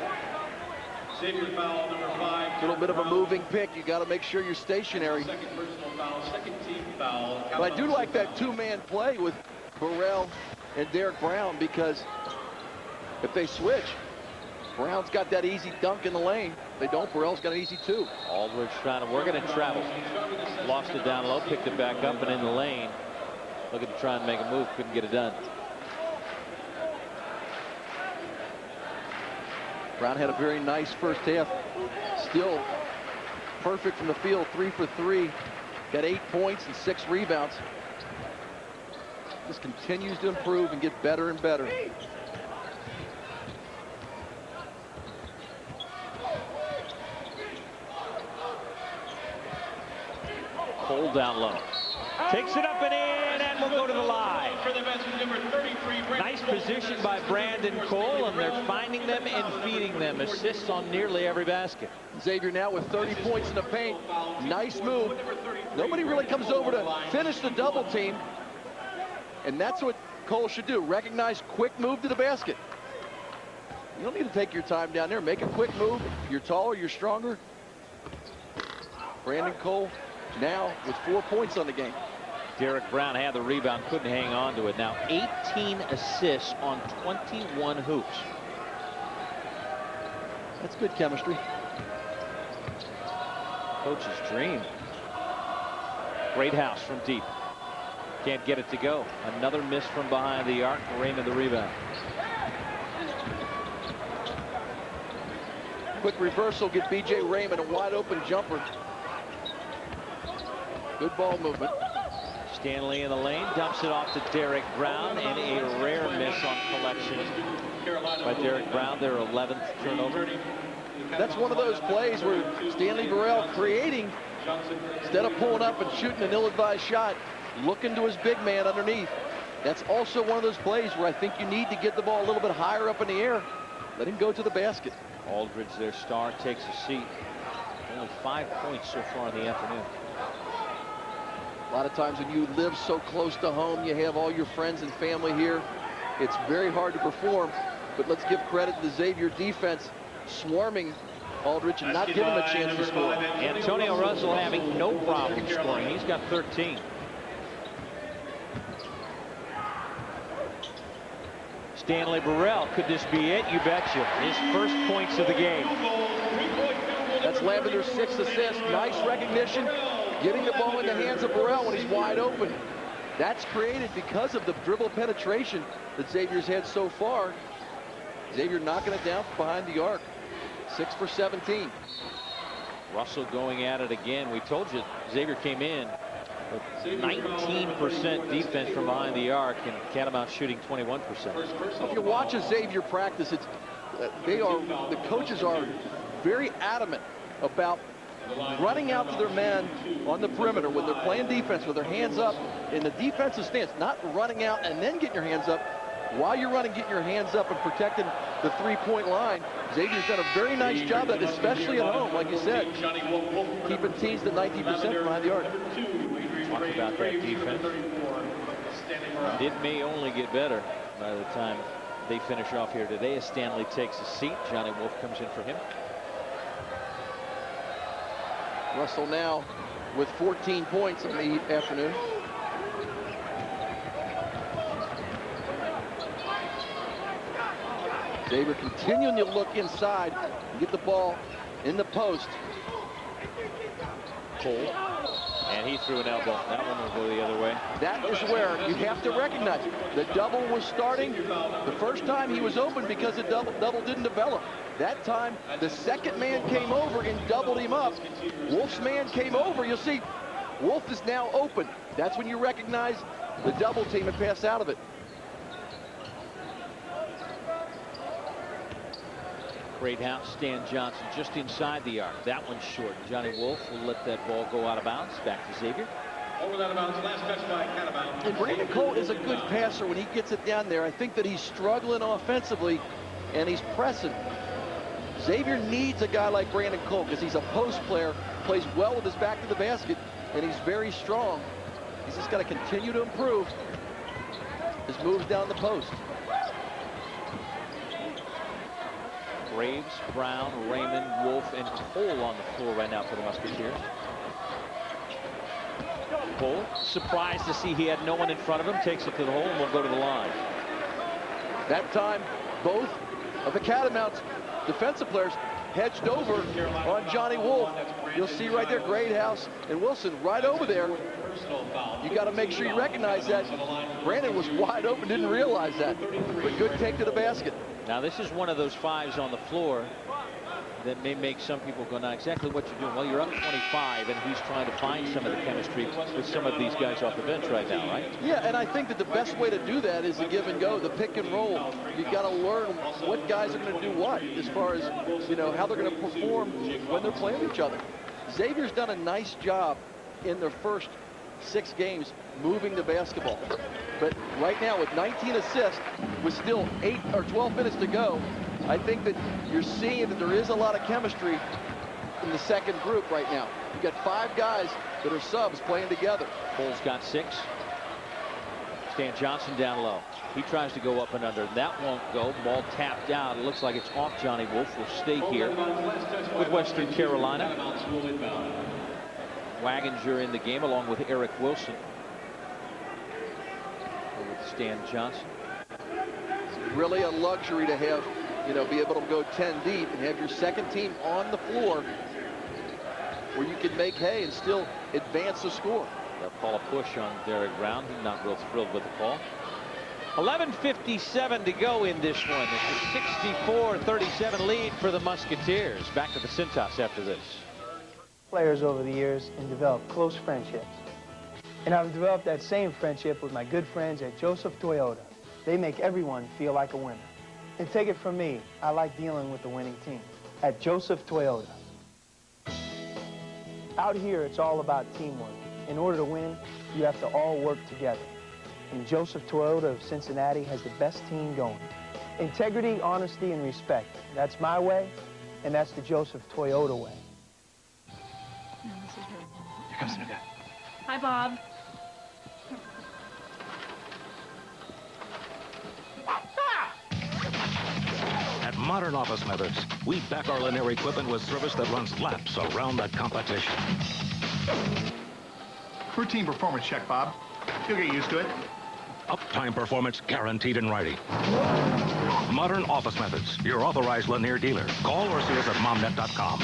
Xavier foul number 5. A little bit of a moving pick. You got to make sure you're stationary. Second personal foul, second team foul. But I do like that two-man play with Burrell and Derek Brown, because if they switch, Brown's got that easy dunk in the lane. If they don't, Burrell's got an easy two. Aldridge trying to work it and travels. Lost it down low, picked it back up and in the lane. Looking to try and make a move, couldn't get it done. Brown had a very nice first half. Still perfect from the field, 3 for 3. Got 8 points and 6 rebounds. just continues to improve and get better and better. Cole down low. Takes it up and in, and we'll go to the line. Nice position by Brandon Cole, and they're finding them and feeding them. Assists on nearly every basket. Xavier now with 30 points in the paint. Nice move. Nobody really comes over to finish the double team. And that's what Cole should do. Recognize quick move to the basket. You don't need to take your time down there. Make a quick move. You're taller, you're stronger. Brandon Cole now with 4 points on the game. Derek Brown had the rebound, couldn't hang on to it. Now 18 assists on 21 hoops. That's good chemistry. Coach's dream. Great house from deep. Can't get it to go. Another miss from behind the arc. Raymond the rebound. Quick reversal, get B.J. Raymond a wide open jumper. Good ball movement. Stanley in the lane, dumps it off to Derek Brown, and a rare miss on collection by Derek Brown, their 11th turnover. That's one of those plays where Stanley Burrell creating, instead of pulling up and shooting an ill-advised shot, looking to his big man underneath. That's also one of those plays where I think you need to get the ball a little bit higher up in the air. Let him go to the basket. Aldridge, their star, takes a seat. Only 5 points so far in the afternoon. A lot of times when you live so close to home, you have all your friends and family here. It's very hard to perform, but let's give credit to the Xavier defense swarming Aldridge and not giving him a chance to score. Antonio Russell having no problem scoring. He's got 13. Stanley Burrell, could this be it? You betcha. His first points of the game. That's Lavender's 6th assist. Nice recognition. Getting the ball in the hands of Burrell when he's wide open. That's created because of the dribble penetration that Xavier's had so far. Xavier knocking it down from behind the arc. 6 for 17. Russell going at it again. We told you Xavier came in with 19% defense from behind the arc, and Catamount shooting 21%. If you watch a Xavier practice, it's the coaches are very adamant about running out to their man on the perimeter when they're playing defense with their hands up in the defensive stance, not running out and then getting your hands up. While you're running, getting your hands up and protecting the three-point line. Xavier's done a very nice job of that, especially at home, like you said, keeping teams to 19% behind the arc. Talk about that defense. And it may only get better by the time they finish off here today as Stanley takes a seat. Johnny Wolf comes in for him. Russell now with 14 points in the afternoon. Xavier continuing to look inside and get the ball in the post. Cole. And he threw an elbow. That one will go the other way. That is where you have to recognize the double was starting. The first time he was open because the double didn't develop. That time, the second man came over and doubled him up. Wolf's man came over. You'll see Wolf is now open. That's when you recognize the double team and pass out of it. Great house, Stan Johnson just inside the arc. That one's short. Johnny Wolf will let that ball go out of bounds. Back to Xavier. Over out of bounds, last touch by Catamount. And Brandon Cole is a good passer when he gets it down there. I think that he's struggling offensively and he's pressing. Xavier needs a guy like Brandon Cole because he's a post player, plays well with his back to the basket, and he's very strong. He's just got to continue to improve his moves down the post. Graves, Brown, Raymond, Wolf, and Cole on the floor right now for the Musketeers. Cole, surprised to see he had no one in front of him, takes it to the hole and will go to the line. That time, both of the Catamounts defensive players hedged over on Johnny Wolf. You'll see right there, Greathouse and Wilson right over there. You got to make sure you recognize that. Brandon was wide open, didn't realize that. But good take to the basket. Now this is one of those fives on the floor that may make some people go, now exactly what you're doing. Well, you're up 25, and he's trying to find some of the chemistry with some of these guys off the bench right now, right? Yeah, and I think that the best way to do that is the give and go, the pick and roll. You've got to learn what guys are going to do what as far as, you know, how they're going to perform when they're playing each other. Xavier's done a nice job in their first 6 games moving the basketball. But right now with 19 assists, with still 8 or 12 minutes to go, I think that you're seeing that there is a lot of chemistry in the second group right now. You've got 5 guys that are subs playing together. Cole's got 6. Stan Johnson down low. He tries to go up and under. That won't go. Ball tapped out. It looks like it's off. Johnny Wolf will stay here with Western Carolina. Waginger in the game along with Eric Wilson. With Stan Johnson. It's really a luxury to have, you know, be able to go 10 deep and have your second team on the floor where you can make hay and still advance the score. They'll call a push on Derek Brown. He's not real thrilled with the call. 11:57 to go in this one. It's a 64-37 lead for the Musketeers. Back to the Cintas after this. Players over the years and developed close friendships. And I've developed that same friendship with my good friends at Joseph Toyota. They make everyone feel like a winner. And take it from me, I like dealing with the winning team at Joseph Toyota. Out here, it's all about teamwork. In order to win, you have to all work together. And Joseph Toyota of Cincinnati has the best team going. Integrity, honesty, and respect. That's my way, and that's the Joseph Toyota way. No, this is her. Here comes the new guy. Hi, Bob. At Modern Office Methods, we back our linear equipment with service that runs laps around the competition. Routine performance check, Bob. You'll get used to it. Uptime performance guaranteed in writing. Modern Office Methods, your authorized linear dealer. Call or see us at momnet.com.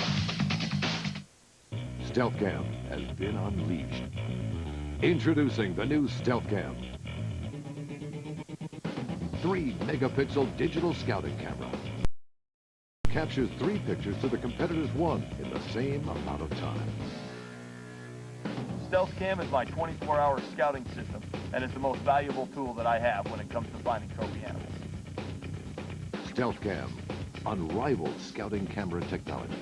Stealth Cam has been unleashed. Introducing the new Stealth Cam. 3-megapixel digital scouting camera. Captures 3 pictures to the competitor's 1 in the same amount of time. Stealth Cam is my 24-hour scouting system, and it's the most valuable tool that I have when it comes to finding trophy animals. Stealth Cam, unrivaled scouting camera technology.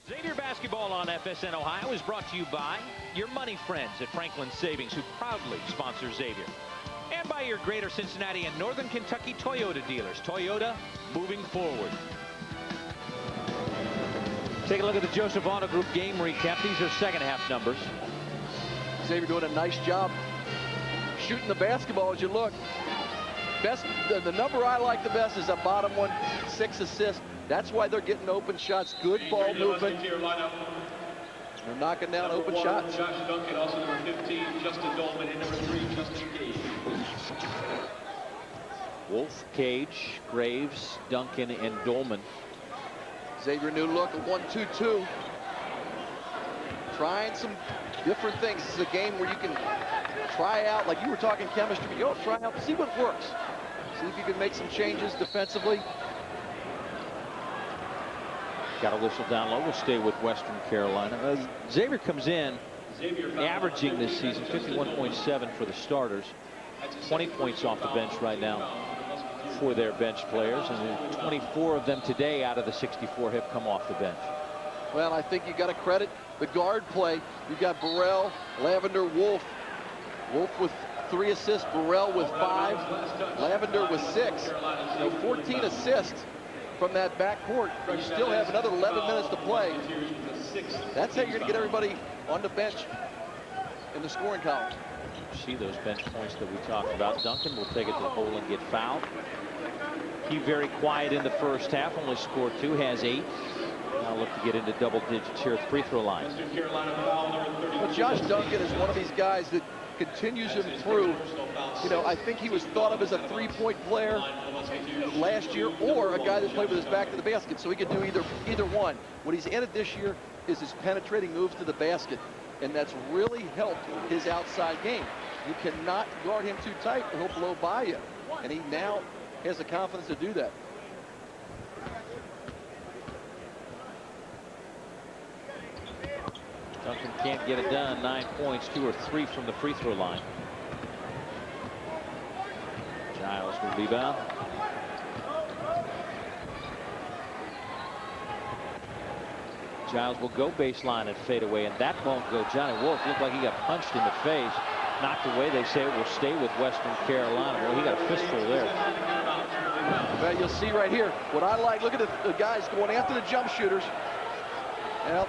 Xavier basketball on FSN Ohio is brought to you by your money friends at Franklin Savings, who proudly sponsor Xavier. And by your Greater Cincinnati and Northern Kentucky Toyota dealers. Toyota, moving forward. Take a look at the Joseph Auto Group game recap. These are second half numbers. Xavier doing a nice job shooting the basketball as you look. The number I like the best is the bottom one, 6 assists. That's why they're getting open shots, good ball movement. They're knocking down open shots. Josh Duncan, also number 15, Justin Dolman, and number 3, Justin Cage. Wolf, Cage, Graves, Duncan, and Dolman. Xavier new look, a 1-2-2. Trying some different things. This is a game where you can try out, like you were talking chemistry, but you try out, see what works. See if you can make some changes defensively. Got a whistle down low. We'll stay with Western Carolina. Xavier comes in averaging this season 51.7 for the starters. 20 points off the bench right now for their bench players, and 24 of them today out of the 64 have come off the bench. Well, I think you got to credit the guard play. You've got Burrell, Lavender, Wolf. Wolf with 3 assists, Burrell with 5, Lavender with 6. You know, 14 assists from that backcourt. You still have another 11 minutes to play. That's how you're going to get everybody on the bench in the scoring column. See those bench points that we talked about. Duncan will take it to the hole and get fouled. He very quiet in the first half, only scored 2, has 8. Now look to get into double digits here at the free throw line. But Josh Duncan is one of these guys that continues him through. You know, I think he was thought of as a 3-point player last year, or a guy that played with his back to the basket, so he could do either one. What he's added this year is his penetrating moves to the basket, and that's really helped his outside game. You cannot guard him too tight or he'll blow by you, and he now has the confidence to do that. Duncan can't get it done. 9 points, 2 or 3 from the free throw line. Giles will rebound. Giles will go baseline and fade away, and that won't go. Johnny Wolf looked like he got punched in the face. Knocked away. They say it will stay with Western Carolina. Well, he got a fistful there. Well, you'll see right here what I like. Look at the guys going after the jump shooters. Well,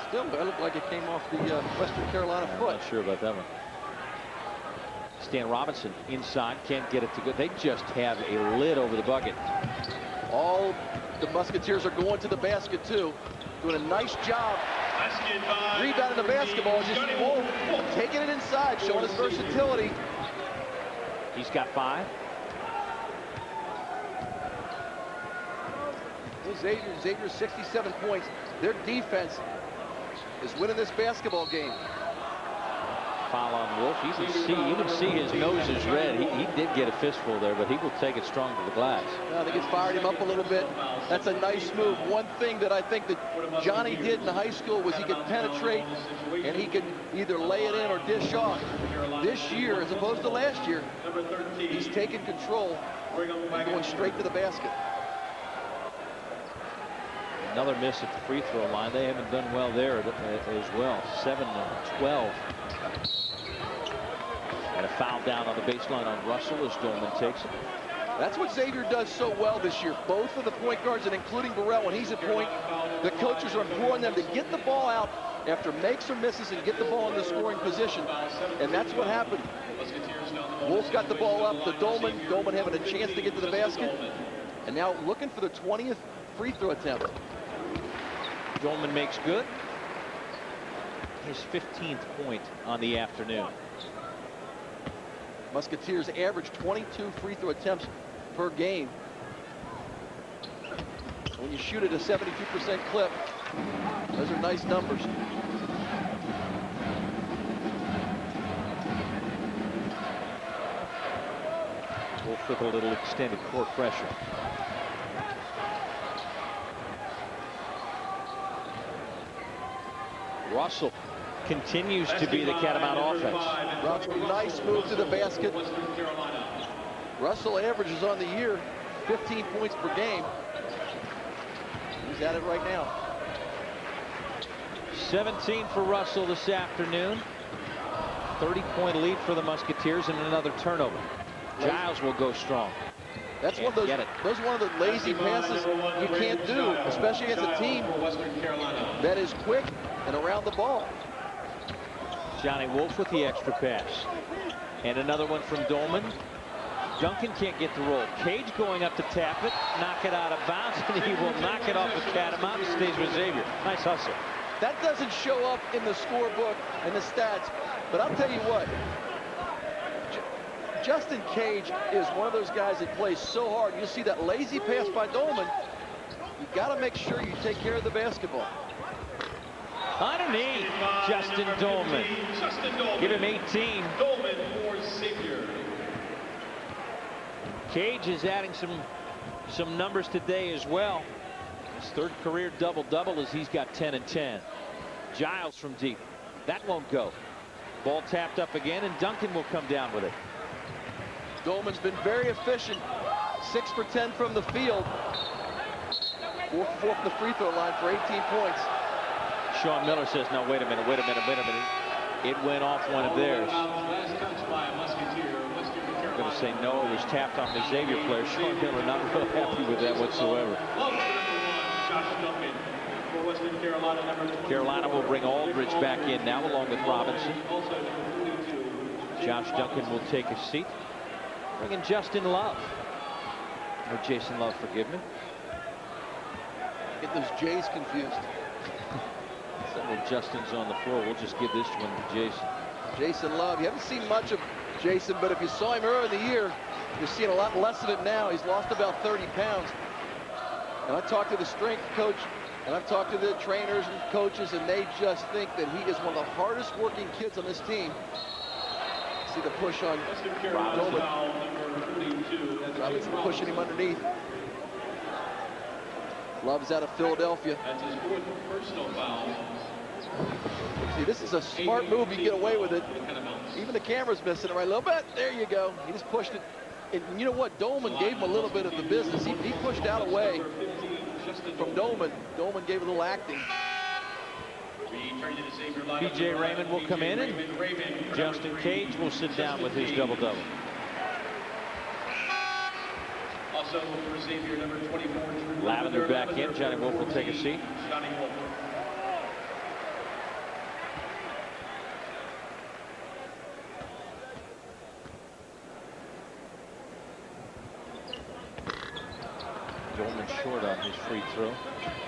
still, it looked like it came off the Western Carolina foot. I'm not sure about that one. Stan Robinson inside, can't get it to go. They just have a lid over the bucket. All the Musketeers are going to the basket too, doing a nice job rebounding the basketball. Just Wolf taking it inside, showing his versatility. He's got 5. Xavier 67 points. Their defense is winning this basketball game. Foul on Wolf. You can see his nose is red. He did get a fistful there, but he will take it strong to the glass. I think it's fired him up a little bit. That's a nice move. One thing that I think that Johnny did in high school was he could penetrate and he could either lay it in or dish off. This year, as opposed to last year, he's taking control and going straight to the basket. Another miss at the free throw line. They haven't done well there as well. 7-12. And a foul down on the baseline on Russell as Dolman takes it. That's what Xavier does so well this year. Both of the point guards, and including Burrell when he's at point, the coaches are imploring them to get the ball out after makes or misses and get the ball in the scoring position. And that's what happened. Wolf got the ball up to Dolman. Dolman having a chance to get to the basket. And now looking for the 20th free throw attempt. Dolman makes good. His 15th point on the afternoon. Musketeers average 22 free throw attempts per game. When you shoot at a 72% clip, those are nice numbers. Wolf with a little extended court pressure. Russell continues to be the Catamount offense. Russell, nice move to the basket. Russell averages on the year 15 points per game. He's at it right now. 17 for Russell this afternoon. 30-point lead for the Musketeers and another turnover. Giles will go strong. That's one of the lazy passes you can't do, especially against a team that is quick and around the ball. Johnny Wolf with the extra pass. And another one from Dolman. Duncan can't get the roll. Cage going up to tap it, knock it out of bounds, and he will knock it off with Catamount. It stays with Xavier. Nice hustle. That doesn't show up in the scorebook and the stats, but I'll tell you what. Justin Cage is one of those guys that plays so hard. You'll see that lazy pass by Dolman. You got to make sure you take care of the basketball. Underneath, Justin Dolman. Give him 18. Dolman for Xavier. Cage is adding some numbers today as well. His third career double-double as he's got 10 and 10. Giles from deep. That won't go. Ball tapped up again, and Duncan will come down with it. Dolman's been very efficient. 6 for 10 from the field. 4 for 4 from the free throw line for 18 points. Sean Miller says, no, wait a minute. It went off one of theirs. I'm going to say no, it was tapped on the Xavier player. Sean Miller not real happy with that whatsoever. Carolina will bring Aldridge back in now along with Robinson. Josh Duncan will take a seat. Bringing Justin Love. Or Jason Love, forgive me. Get those J's confused. Several Justins on the floor. We'll just give this one to Jason. Jason Love. You haven't seen much of Jason, but if you saw him earlier in the year, you're seeing a lot less of it now. He's lost about 30 pounds. And I talked to the strength coach, and I've talked to the trainers and coaches, and they just think that he is one of the hardest working kids on this team. See the push on Robinson. Robinson pushing him underneath. Love's out of Philadelphia. That's his fourth personal foul. See, this is a smart move. You get away with it. Even the camera's missing it right a little bit. There you go. He just pushed it. And you know what? Dolman gave him a little bit of the business. He pushed out away from Dolman. Dolman gave a little acting. B.J. Raymond will come in, and Justin Cage will sit down with his double-double. Also for Xavier, number 24. Lavender back in. Johnny Wolf will take a seat. Johnny Wolf. Dolman short on his free throw.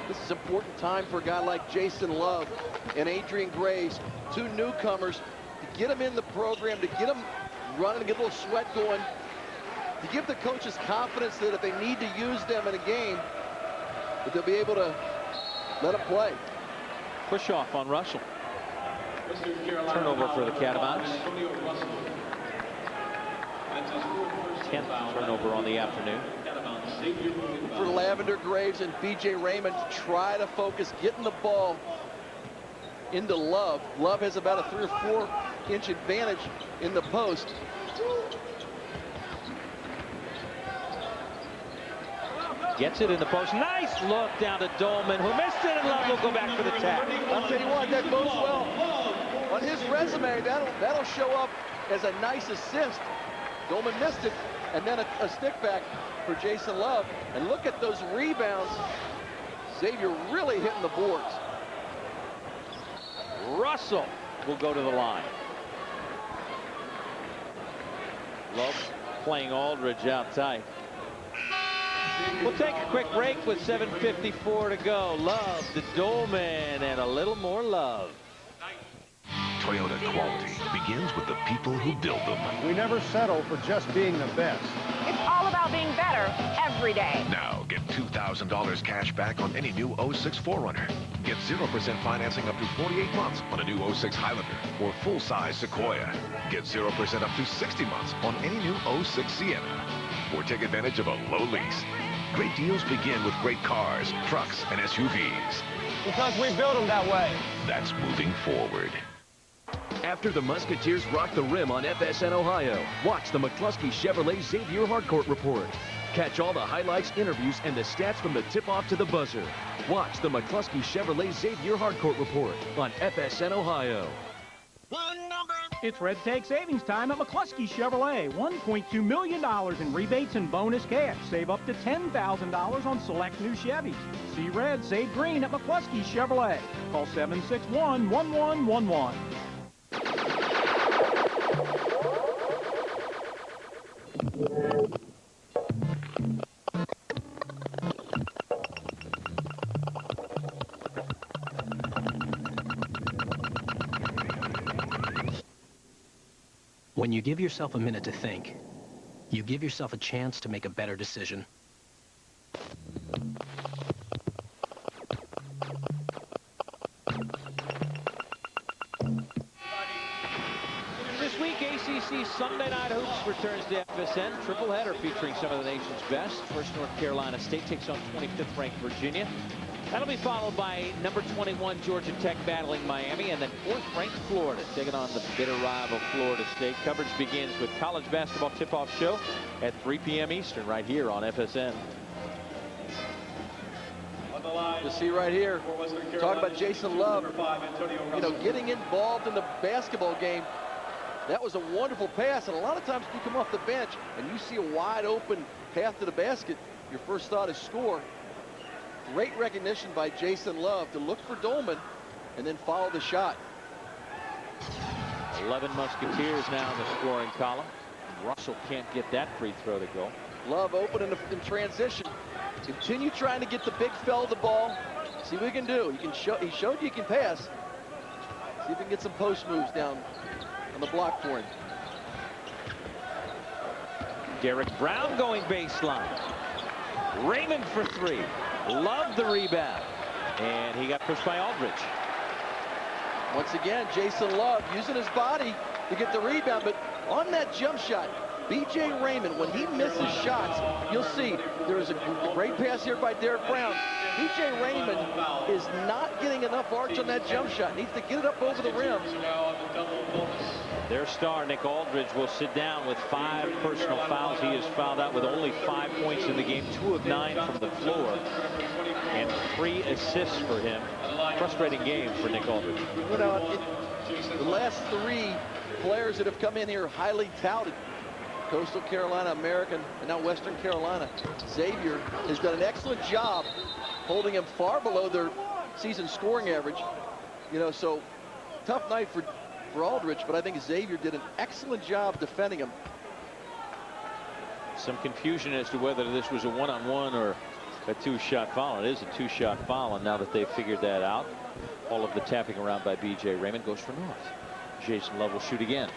This is important time for a guy like Jason Love and Adrian Graves, two newcomers, to get them in the program, to get them running, to get a little sweat going, to give the coaches confidence that if they need to use them in a game, that they'll be able to let them play. Push off on Russell. Turnover for the Catamounts. 10th turnover on the afternoon. For Lavender, Graves, and B.J. Raymond to try to focus getting the ball into Love. Love has about a 3 or 4 inch advantage in the post. Gets it in the post. Nice look down to Dolman, who missed it, and Love will go back for the tap. I'll tell you what, that bodes well. On his resume, that'll show up as a nice assist. Dolman missed it, and then a stick back for Jason Love. And look at those rebounds. Xavier really hitting the boards. Russell will go to the line. Love playing Aldridge out tight. We'll take a quick break with 7:54 to go. Love to Dolman, and a little more Love. Toyota quality begins with the people who build them. We never settle for just being the best. It's all about being better every day. Now get $2,000 cash back on any new 06 4Runner. Get 0% financing up to 48 months on a new 06 Highlander or full-size Sequoia. Get 0% up to 60 months on any new 06 Sienna. Or take advantage of a low lease. Great deals begin with great cars, trucks, and SUVs. Because we build them that way. That's moving forward. After the Musketeers rock the rim on FSN Ohio, watch the McCluskey Chevrolet Xavier Hardcourt Report. Catch all the highlights, interviews, and the stats from the tip-off to the buzzer. Watch the McCluskey Chevrolet Xavier Hardcourt Report on FSN Ohio. It's Red Tag Savings Time at McCluskey Chevrolet. $1.2 million in rebates and bonus cash. Save up to $10,000 on select new Chevys. See red, save green at McCluskey Chevrolet. Call 761-1111. When you give yourself a minute to think, you give yourself a chance to make a better decision. This week, ACC Sunday Night Hoops returns to FSN. Triple header featuring some of the nation's best. First, North Carolina State takes on 25th ranked Virginia. That'll be followed by number 21 Georgia Tech battling Miami, and then 4th ranked Florida taking on the bitter rival Florida State. Coverage begins with college basketball tip-off show at 3 p.m. Eastern right here on FSN. You see right here, talk about Jason Love, you know, getting involved in the basketball game. That was a wonderful pass, and a lot of times you come off the bench and you see a wide open path to the basket, your first thought is score. Great recognition by Jason Love to look for Dolman and then follow the shot. 11 Musketeers now in the scoring column. Russell can't get that free throw to go. Love open in transition. Continue trying to get the big fella the ball. See what he can do. He showed you he can pass. See if he can get some post moves down on the block for him. Derek Brown going baseline. Raymond for 3. Love the rebound. And he got pushed by Aldridge. Once again, Jason Love using his body to get the rebound, but on that jump shot, B.J. Raymond, when he misses shots, you'll see there's a great pass here by Derek Brown. B.J. Raymond is not getting enough arch on that jump shot. Needs to get it up over the rim. Their star, Nick Aldridge, will sit down with 5 personal fouls. He is fouled out with only 5 points in the game, 2 of 9 from the floor, and 3 assists for him. Frustrating game for Nick Aldridge. You know, the last 3 players that have come in here highly touted. Coastal Carolina, American, and now Western Carolina. Xavier has done an excellent job holding him far below their season scoring average. You know, so tough night for Aldridge, but I think Xavier did an excellent job defending him. Some confusion as to whether this was a one-on-one or a 2-shot foul. It is a 2-shot foul, and now that they've figured that out, all of the tapping around by B.J. Raymond goes for North. Jason Love will shoot again.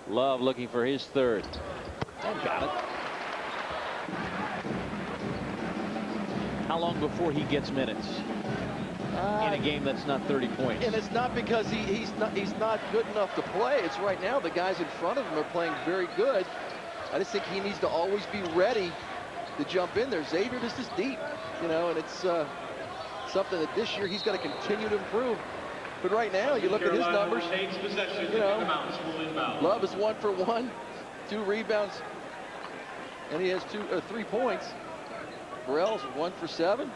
Love looking for his 3rd. And got it. How long before he gets minutes in a game that's not 30 points? And it's not because he's not good enough to play. It's right now the guys in front of him are playing very good. I just think he needs to always be ready to jump in there. Xavier is just deep, you know, and it's something that this year he's got to continue to improve. But right now, you look at his numbers, you know, Love is 1 for 1, 2 rebounds, and he has 3 points. Burrell's 1 for 7,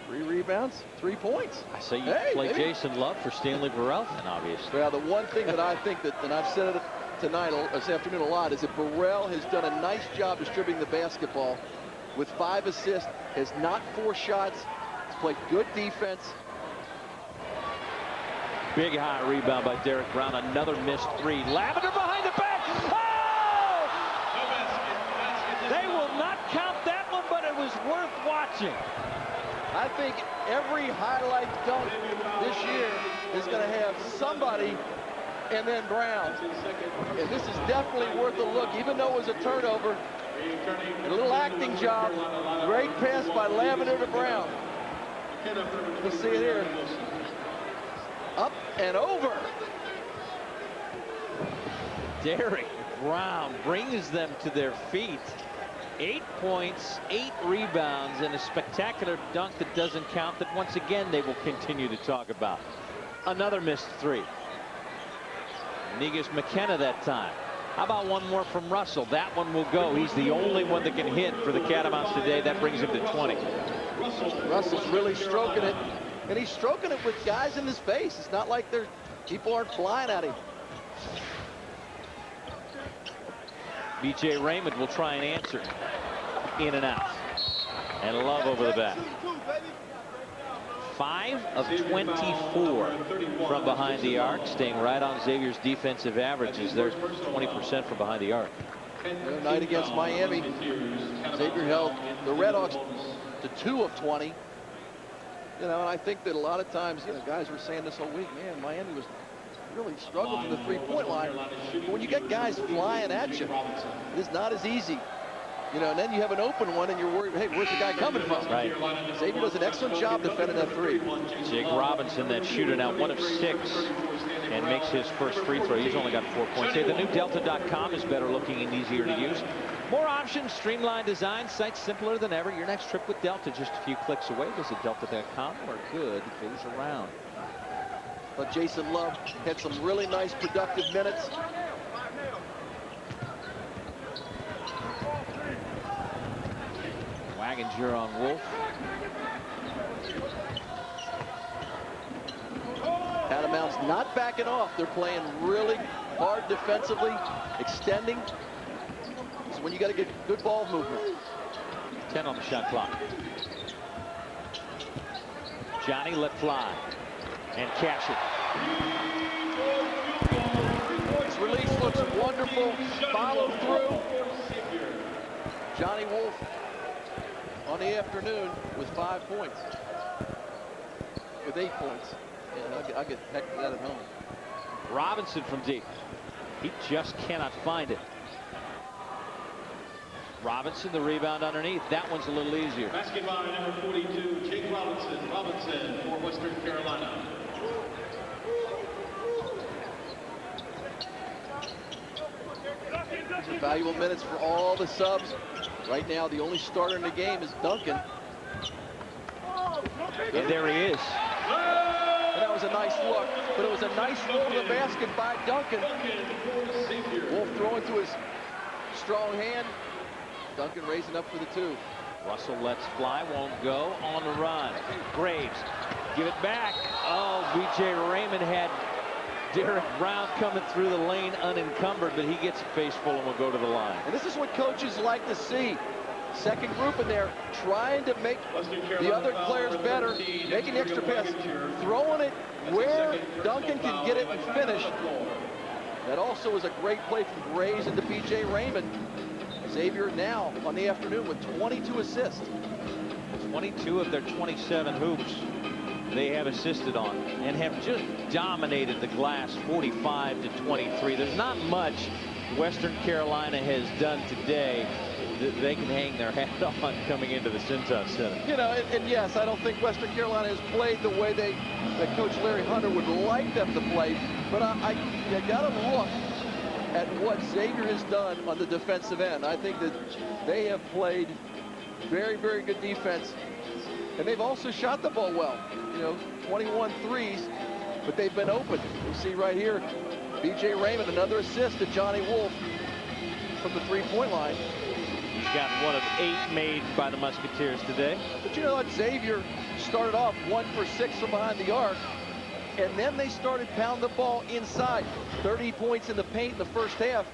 3 rebounds, 3 points. I say you play Jason Love for Stanley Burrell, then obviously. Well, the one thing that I think that, and I've said it tonight, this afternoon a lot, is that Burrell has done a nice job distributing the basketball with 5 assists, has not forced shots, has played good defense. Big high rebound by Derek Brown. Another missed 3. Lavender behind the back. Oh! They will not count that one, but it was worth watching. I think every highlight dunk this year is going to have somebody and then Brown. And this is definitely worth a look, even though it was a turnover. A little acting job. Great pass by Lavender to Brown. You'll see it here. Up and over. Derek Brown brings them to their feet. 8 points, 8 rebounds, and a spectacular dunk that doesn't count that once again they will continue to talk about. Another missed 3. Negus McKenna that time. How about one more from Russell? That one will go. He's the only one that can hit for the Catamounts today. That brings him to 20. Russell's really stroking it. And he's stroking it with guys in his face. It's not like people aren't flying at him. B.J. Raymond will try and answer. In and out. And Love over the back. 5 of 24 from behind the arc, staying right on Xavier's defensive averages. There's 20% from behind the arc. The night against Miami, Xavier held the Redhawks to 2 of 20. You know, and I think that a lot of times, you know, guys were saying this whole week, man, Miami was really struggling from the 3-point line. But when you get guys flying at you, it's not as easy. You know, and then you have an open one and you're worried, hey, where's the guy coming from? Right. Xavier does an excellent job defending that 3. Jake Robinson, that shooter, now 1 of 6 and makes his first free throw. He's only got 4 points. Hey, the new Delta.com is better looking and easier to use. More options, streamlined design, site simpler than ever. Your next trip with Delta just a few clicks away. Visit Delta.com where good goes around. But Jason Love had some really nice productive minutes. Waginger on Wolf. Catamounts not backing off. They're playing really hard defensively, extending. So when you got to get good ball movement. 10 on the shot clock. Johnny let fly and cash it. His release looks wonderful. Follow through. Johnny Wolf on the afternoon with 5 points. With 8 points. Yeah, I'll get heck of that at home. Robinson from deep. He just cannot find it. Robinson, the rebound underneath. That one's a little easier. Basket by number 42, Jake Robinson. Robinson for Western Carolina. These are valuable minutes for all the subs. Right now, the only starter in the game is Duncan. And there he is. And that was a nice look, but it was a nice roll to the basket by Duncan. Wolf throwing to his strong hand. Duncan raising up for the two. Russell lets fly, won't go. On the run. Graves, give it back. Oh, B.J. Raymond had Derek Brown coming through the lane unencumbered, but he gets a face full and will go to the line. And this is what coaches like to see. Second group in there, trying to make the other players better, making the extra pass, throwing it where Duncan can get it and finish. That also was a great play from Graves into B.J. Raymond. Xavier now on the afternoon with 22 assists. 22 of their 27 hoops they have assisted on and have just dominated the glass 45-23. There's not much Western Carolina has done today that they can hang their hat on coming into the Cintas Center. You know, and yes, I don't think Western Carolina has played the way that Coach Larry Hunter would like them to play, but you got to look at what Xavier has done on the defensive end. I think that they have played very, very good defense, and they've also shot the ball well. You know, 21 threes, but they've been open. You see right here, B.J. Raymond, another assist to Johnny Wolf from the three-point line. He's got one of 8 made by the Musketeers today. But you know what? Xavier started off 1 for 6 from behind the arc, and then they started pounding the ball inside. 30 points in the paint in the first half.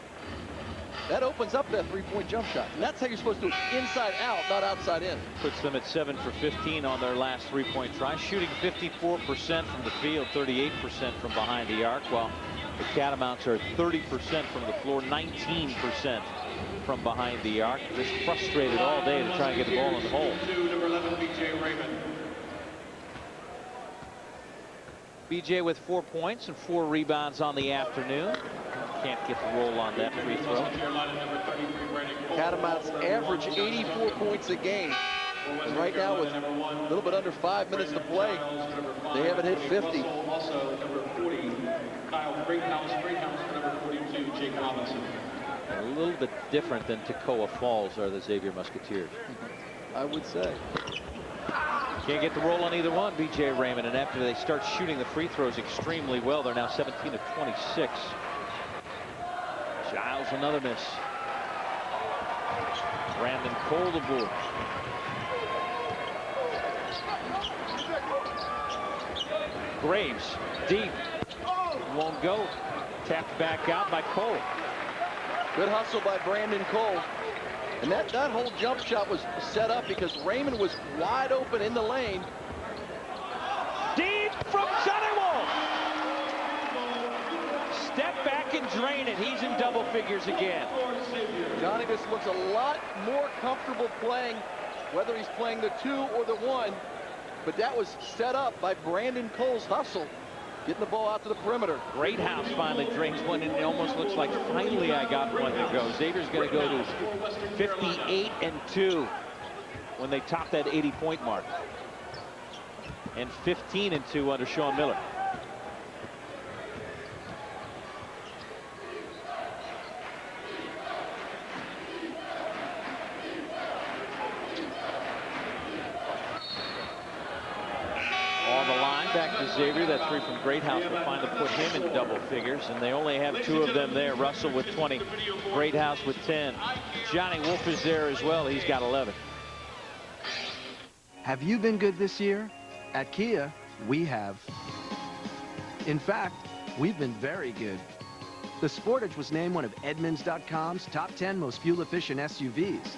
That opens up that three-point jump shot. And that's how you're supposed to do it, inside out, not outside in. Puts them at 7 for 15 on their last three-point try, shooting 54% from the field, 38% from behind the arc, while the Catamounts are 30% from the floor, 19% from behind the arc. Just frustrated all day to try and get the ball in the hole. Number 11, B.J. Raymond. B.J. with 4 points and 4 rebounds on the afternoon. Can't get the roll on that free throw. Catamounts average 84 points a game. And right now, with a little bit under 5 minutes to play, they haven't hit 50. Also, number 40, Kyle Greathouse for number 42, Jake Robinson. A little bit different than Toccoa Falls are the Xavier Musketeers. I would say. Can't get the roll on either one, B.J. Raymond, and after they start shooting the free throws extremely well, they're now 17 of 26. Giles, another miss. Brandon Cole the board. Graves, deep. Won't go. Tapped back out by Cole. Good hustle by Brandon Cole. And that whole jump shot was set up because Raymond was wide open in the lane. Deep from Johnny Wolf. Step back and drain it. He's in double figures again. Johnny just looks a lot more comfortable playing, whether he's playing the 2 or the 1. But that was set up by Brandon Cole's hustle, getting the ball out to the perimeter. Greathouse finally drains one, and it almost looks like finally I got one to go. Xavier's going to go to 58-2 when they top that 80-point mark. And 15-2 under Sean Miller. On the line, back to Xavier. That three from Greathouse will finally put him in double figures, and they only have 2 of them there. Russell with 20, Greathouse with 10. Johnny Wolf is there as well. He's got 11. Have you been good this year? At Kia, we have. In fact, we've been very good. The Sportage was named one of Edmunds.com's top 10 most fuel-efficient SUVs.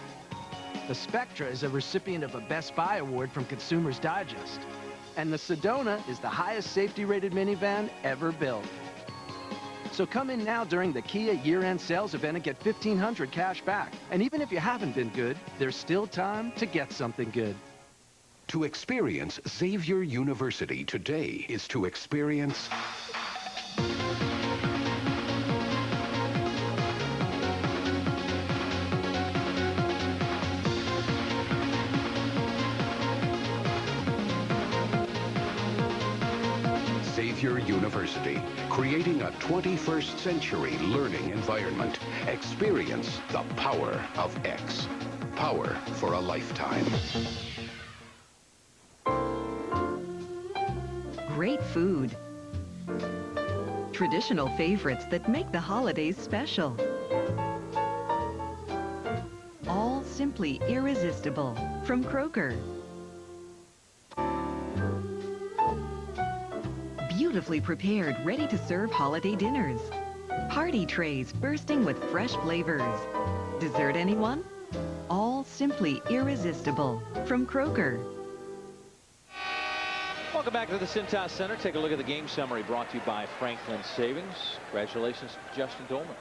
The Spectra is a recipient of a Best Buy award from Consumers Digest. And the Sedona is the highest safety-rated minivan ever built. So come in now during the Kia year-end sales event and get $1,500 cash back. And even if you haven't been good, there's still time to get something good. To experience Xavier University today is to experience Xavier University, creating a 21st century learning environment. Experience the power of X. Power for a lifetime. Great food. Traditional favorites that make the holidays special. All simply irresistible from Kroger. Beautifully prepared, ready-to-serve holiday dinners. Party trays bursting with fresh flavors. Dessert, anyone? All simply irresistible from Kroger. Welcome back to the Cintas Center. Take a look at the game summary brought to you by Franklin Savings. Congratulations to Justin Dolman.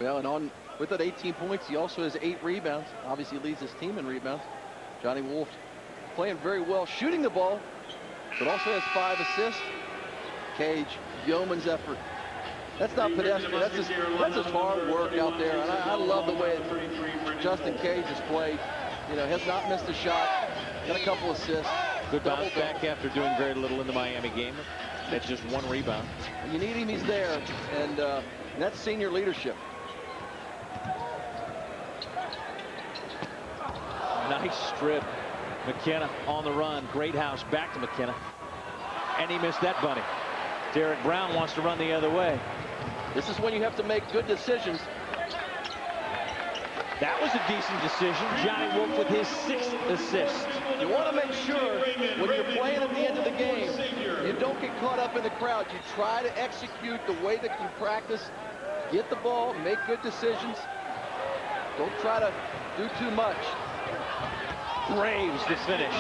Well, and with that 18 points, he also has 8 rebounds. Obviously leads his team in rebounds. Johnny Wolf playing very well, shooting the ball, but also has 5 assists. Cage, yeoman's effort. That's not pedestrian. That's just hard work out there. And I love the way Justin Cage has played. You know, has not missed a shot. Got a couple assists. Good bounce back after doing very little in the Miami game. That's just 1 rebound. When you need him, he's there. And that's senior leadership. Nice strip. McKenna on the run. Greathouse back to McKenna. And he missed that bunny. Derek Brown wants to run the other way. This is when you have to make good decisions. That was a decent decision. Johnny Wolf with his 6th assist. You want to make sure when you're playing at the end of the game, you don't get caught up in the crowd. You try to execute the way that you practice. Get the ball, make good decisions. Don't try to do too much. Graves the finish.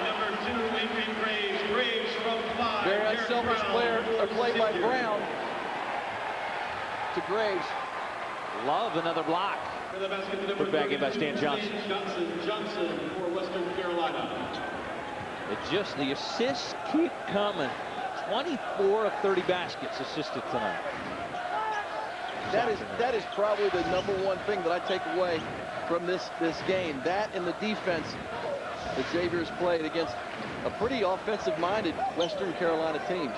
Number 2, Adrian Graves. Graves from 5. Very unselfish play by Brown to Graves. Love another block. Put back in by Stan Johnson. Johnson for Western Carolina. The assists keep coming. 24 of 30 baskets assisted tonight. That is probably the #1 thing that I take away from this game. That and the defense that Xavier's played against a pretty offensive-minded Western Carolina team.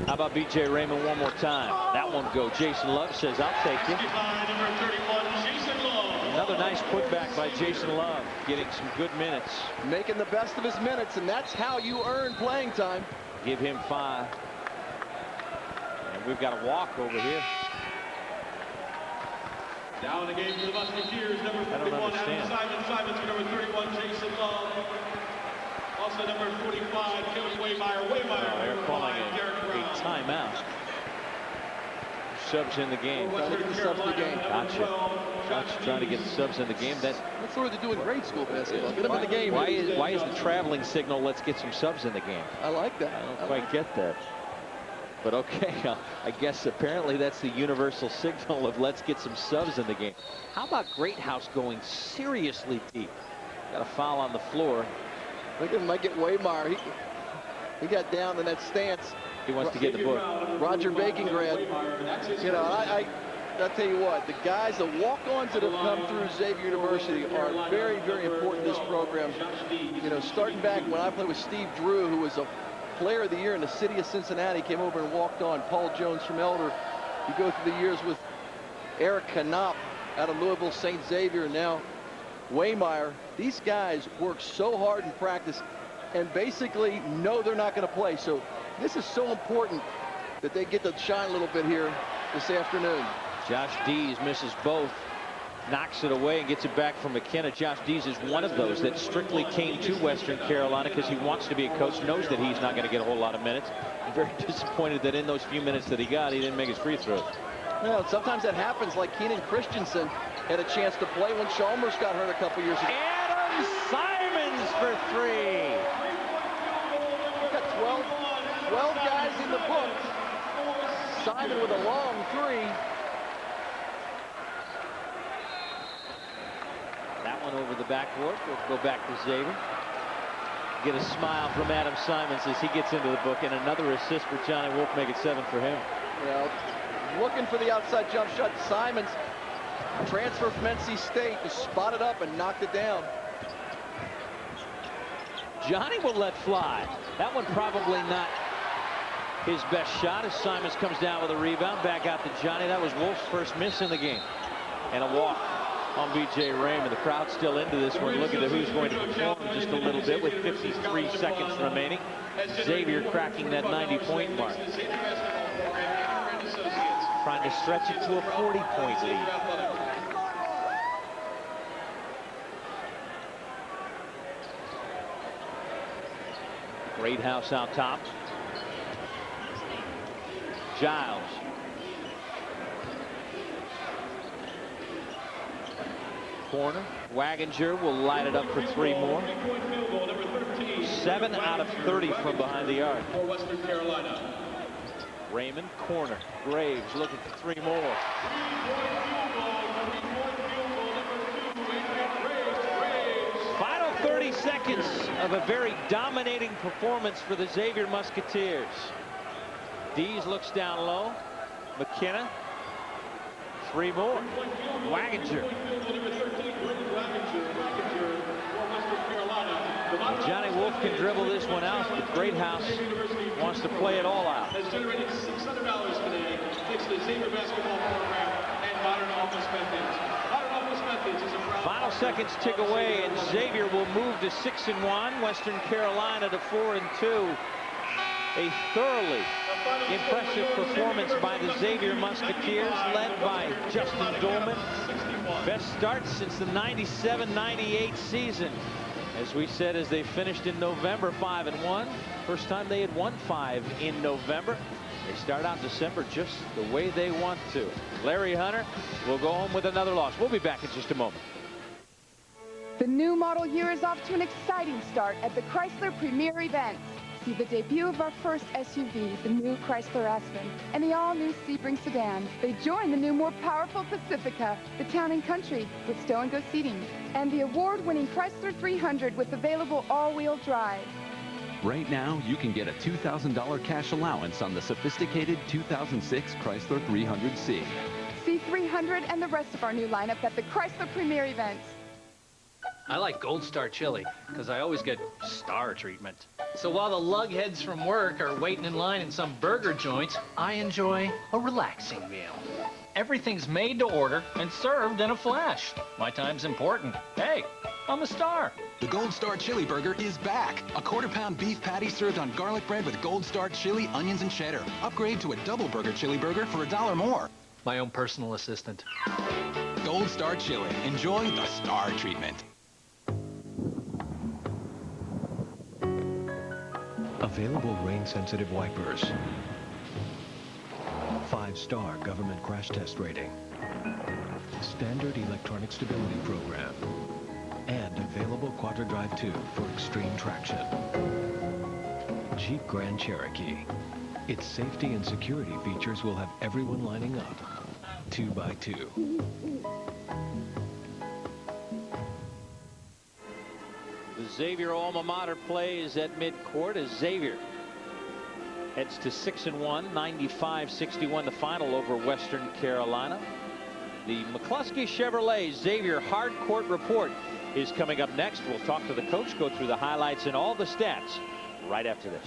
How about B.J. Raymond one more time? That won't go. Jason Love says, I'll take it. Number 31, Jason Love. Another nice putback by Jason Love, getting some good minutes. Making the best of his minutes, and that's how you earn playing time. Give him 5. And we've got a walk over here. Now in the game for the Musketeers, number 41, Adam Simons. Simons for number 31, Jason Love. Also number 45, Kevin Waymeyer. They're calling a timeout. Subs in the game. Trying to get the subs in the game. Gotcha. Trying to get the subs in the game. That's what they do in grade school basketball. Get them in the game. Why is the traveling signal, let's get some subs in the game? I like that. I don't quite get that. But okay, I guess apparently that's the universal signal of let's get some subs in the game. How about Greathouse going seriously deep? Got a foul on the floor. I think it might get Waymeyer. He got down in that stance. He wants to get the book. Roger Bacon grad. You know, I'll tell you what, the guys, the walk-ons that have come through Xavier University are very, very important in this program. You know, starting back when I played with Steve Drew, who was a player of the year in the city of Cincinnati, came over and walked on. Paul Jones from Elder. You go through the years with Eric Knopp out of Louisville, St. Xavier, and now Waymeyer. These guys work so hard in practice and basically know they're not going to play. So this is so important that they get to shine a little bit here this afternoon. Josh Dees misses both. Knocks it away and gets it back from McKenna. Josh Dees is one of those that strictly came to Western Carolina because he wants to be a coach, knows that he's not going to get a whole lot of minutes. I'm very disappointed that in those few minutes that he got, he didn't make his free throws. Well, sometimes that happens, like Keenan Christensen had a chance to play when Chalmers got hurt a couple years ago. Adam Simons for 3. We've got 12 guys in the book. Simon with a long 3. That one over the backboard. We'll go back to Xavier. Get a smile from Adam Simons as he gets into the book, and another assist for Johnny Wolf, make it 7 for him. Well, looking for the outside jump shot. Simons, transfer from NC State, just spotted up and knocked it down. Johnny will let fly. That one probably not his best shot as Simons comes down with a rebound. Back out to Johnny. That was Wolf's first miss in the game. And a walk on B.J. Raymond. The crowd's still into this one. Looking at who's going to perform just a little bit with 53 seconds remaining. Xavier cracking that 90-point mark. Trying to stretch it to a 40-point lead. Great house out top. Giles. Corner. Waginger will light it up for 3 more. 7 out of 30 from behind the arc. For Western Carolina. Raymond, corner. Graves looking for 3 more. Final 30 seconds of a very dominating performance for the Xavier Musketeers. Dees looks down low. McKenna. 3 more. Waginger. Johnny Wolf can dribble this one out, but Greathouse wants to play it all out. Has generated $600 today thanks to the Xavier basketball program and Modern Office Methods. Modern Office Methods is a proud Final seconds tick away, and Xavier will move to 6-1. Western Carolina to 4-2. A thoroughly impressive performance by the Xavier Musketeers, led by Justin Dolman. Best start since the 97-98 season. As we said, as they finished in November 5-1. First time they had won 5 in November. They start out December just the way they want to. Larry Hunter will go home with another loss. We'll be back in just a moment. The new model year is off to an exciting start at the Chrysler Premier Events. See the debut of our first SUV, the new Chrysler Aspen, and the all-new Sebring sedan. They join the new, more powerful Pacifica, the Town and Country with stow-and-go seating, and the award-winning Chrysler 300 with available all-wheel drive. Right now, you can get a $2,000 cash allowance on the sophisticated 2006 Chrysler 300C. See 300 and the rest of our new lineup at the Chrysler Premier Events. I like Gold Star chili because I always get star treatment. So while the lugheads from work are waiting in line in some burger joint, I enjoy a relaxing meal. Everything's made to order and served in a flash. My time's important. Hey, I'm a star. The Gold Star Chili Burger is back. A quarter-pound beef patty served on garlic bread with Gold Star chili, onions, and cheddar. Upgrade to a double burger chili burger for $1 more. My own personal assistant. Gold Star Chili. Enjoy the star treatment. Available rain-sensitive wipers. 5-star government crash test rating. Standard electronic stability program. And available quadra-drive 2 for extreme traction. Jeep Grand Cherokee. Its safety and security features will have everyone lining up. 2x2. The Xavier alma mater plays at midcourt as Xavier heads to 6-1, 95-61 the final over Western Carolina. The McCluskey Chevrolet Xavier hard court report is coming up next. We'll talk to the coach, go through the highlights and all the stats right after this.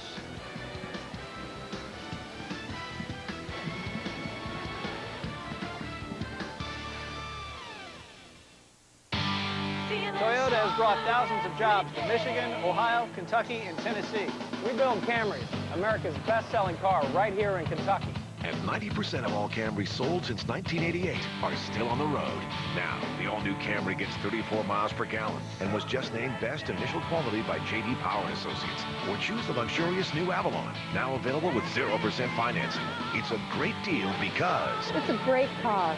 Toyota has brought thousands of jobs to Michigan, Ohio, Kentucky, and Tennessee. We build Camrys, America's best-selling car right here in Kentucky. And 90% of all Camrys sold since 1988 are still on the road. Now, the all-new Camry gets 34 miles per gallon and was just named Best Initial Quality by J.D. Power & Associates. Or choose the luxurious new Avalon, now available with 0% financing. It's a great deal because... It's a great car.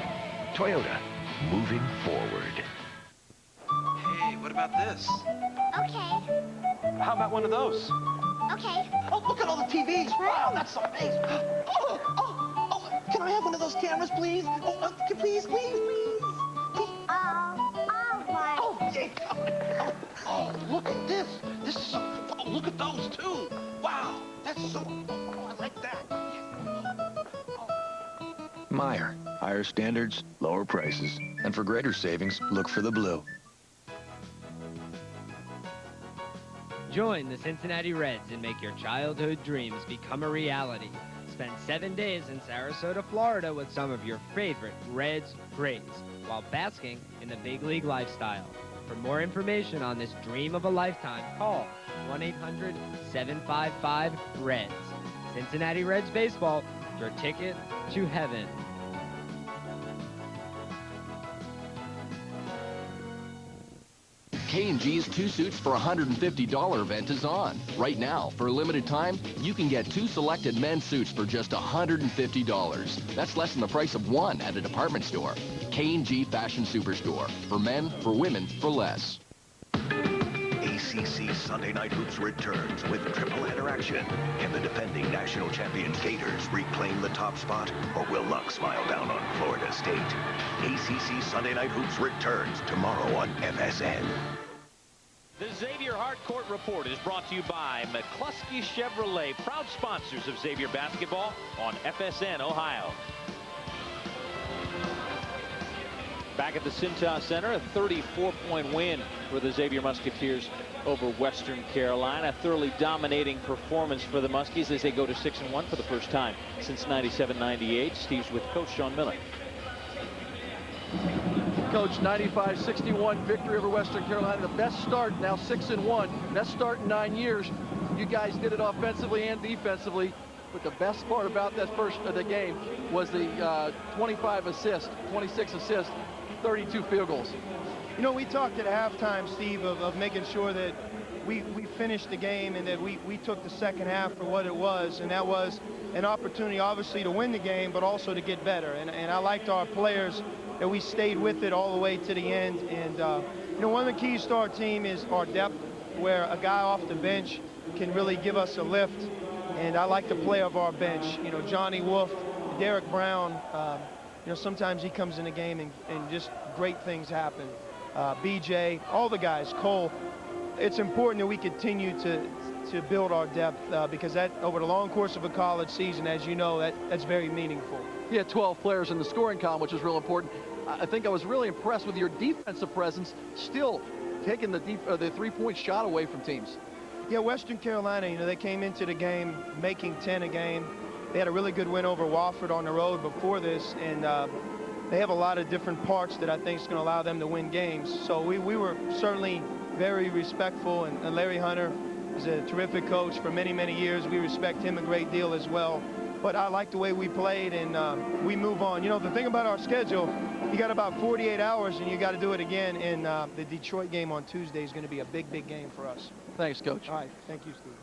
Toyota, moving forward. Hey, what about this? Okay. How about one of those? Okay. Oh, look at all the TVs. Wow, that's amazing. Oh, can I have one of those cameras, please? Oh, please. Oh, yeah. Oh, look at this. This is so, oh, look at those, too. Wow, that's so, oh, I like that. Meyer. Higher standards, lower prices. And for greater savings, look for the blue. Join the Cincinnati Reds and make your childhood dreams become a reality. Spend 7 days in Sarasota, Florida with some of your favorite Reds greats while basking in the big league lifestyle. For more information on this dream of a lifetime, call 1-800-755-REDS. Cincinnati Reds Baseball, your ticket to heaven. K&G's 2 suits for $150 event is on. Right now, for a limited time, you can get 2 selected men's suits for just $150. That's less than the price of one at a department store. K&G Fashion Superstore. For men, for women, for less. ACC Sunday Night Hoops returns with triple-header action. Can the defending national champions Gators reclaim the top spot, or will luck smile down on Florida State? ACC Sunday Night Hoops returns tomorrow on FSN. The Xavier Hardcourt Report is brought to you by McCluskey Chevrolet, proud sponsors of Xavier basketball on FSN Ohio. Back at the Cintas Center, a 34-point win for the Xavier Musketeers over Western Carolina. A thoroughly dominating performance for the Muskies as they go to 6-1 for the first time since 97-98. Steve's with Coach Sean Miller. Coach, 95-61 victory over Western Carolina. The best start, now 6-1. Best start in 9 years. You guys did it offensively and defensively. But the best part about that first of the game was the 25 assists, 26 assists, 32 field goals. You know, we talked at halftime, Steve, of making sure that we finished the game and that we took the second half for what it was, and that was an opportunity, obviously, to win the game, but also to get better. And I liked our players that we stayed with it all the way to the end. And, you know, one of the keys to our team is our depth, where a guy off the bench can really give us a lift. And I like the play of our bench. You know, Johnny Wolf, Derek Brown, you know, sometimes he comes in the game and just great things happen. BJ, all the guys, Cole. It's important that we continue to build our depth because that, over the long course of a college season, as you know, that's very meaningful. He had 12 players in the scoring column, which was real important. I think I was really impressed with your defensive presence, still taking the 3-point shot away from teams. Yeah, Western Carolina, you know, they came into the game making 10 a game. They had a really good win over Wofford on the road before this, and they have a lot of different parts that I think is going to allow them to win games. So we were certainly very respectful, and Larry Hunter is a terrific coach for many, many years. We respect him a great deal as well. But I like the way we played, and we move on. You know, the thing about our schedule, you got about 48 hours, and you got to do it again. And the Detroit game on Tuesday is going to be a big, big game for us. Thanks, Coach. All right. Thank you, Steve.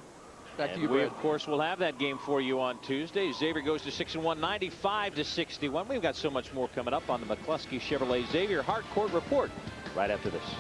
Back to you, we, Brad. of course, will have that game for you on Tuesday. Xavier goes to 6-1, 95-61. We've got so much more coming up on the McCluskey Chevrolet Xavier Hardcourt Report right after this.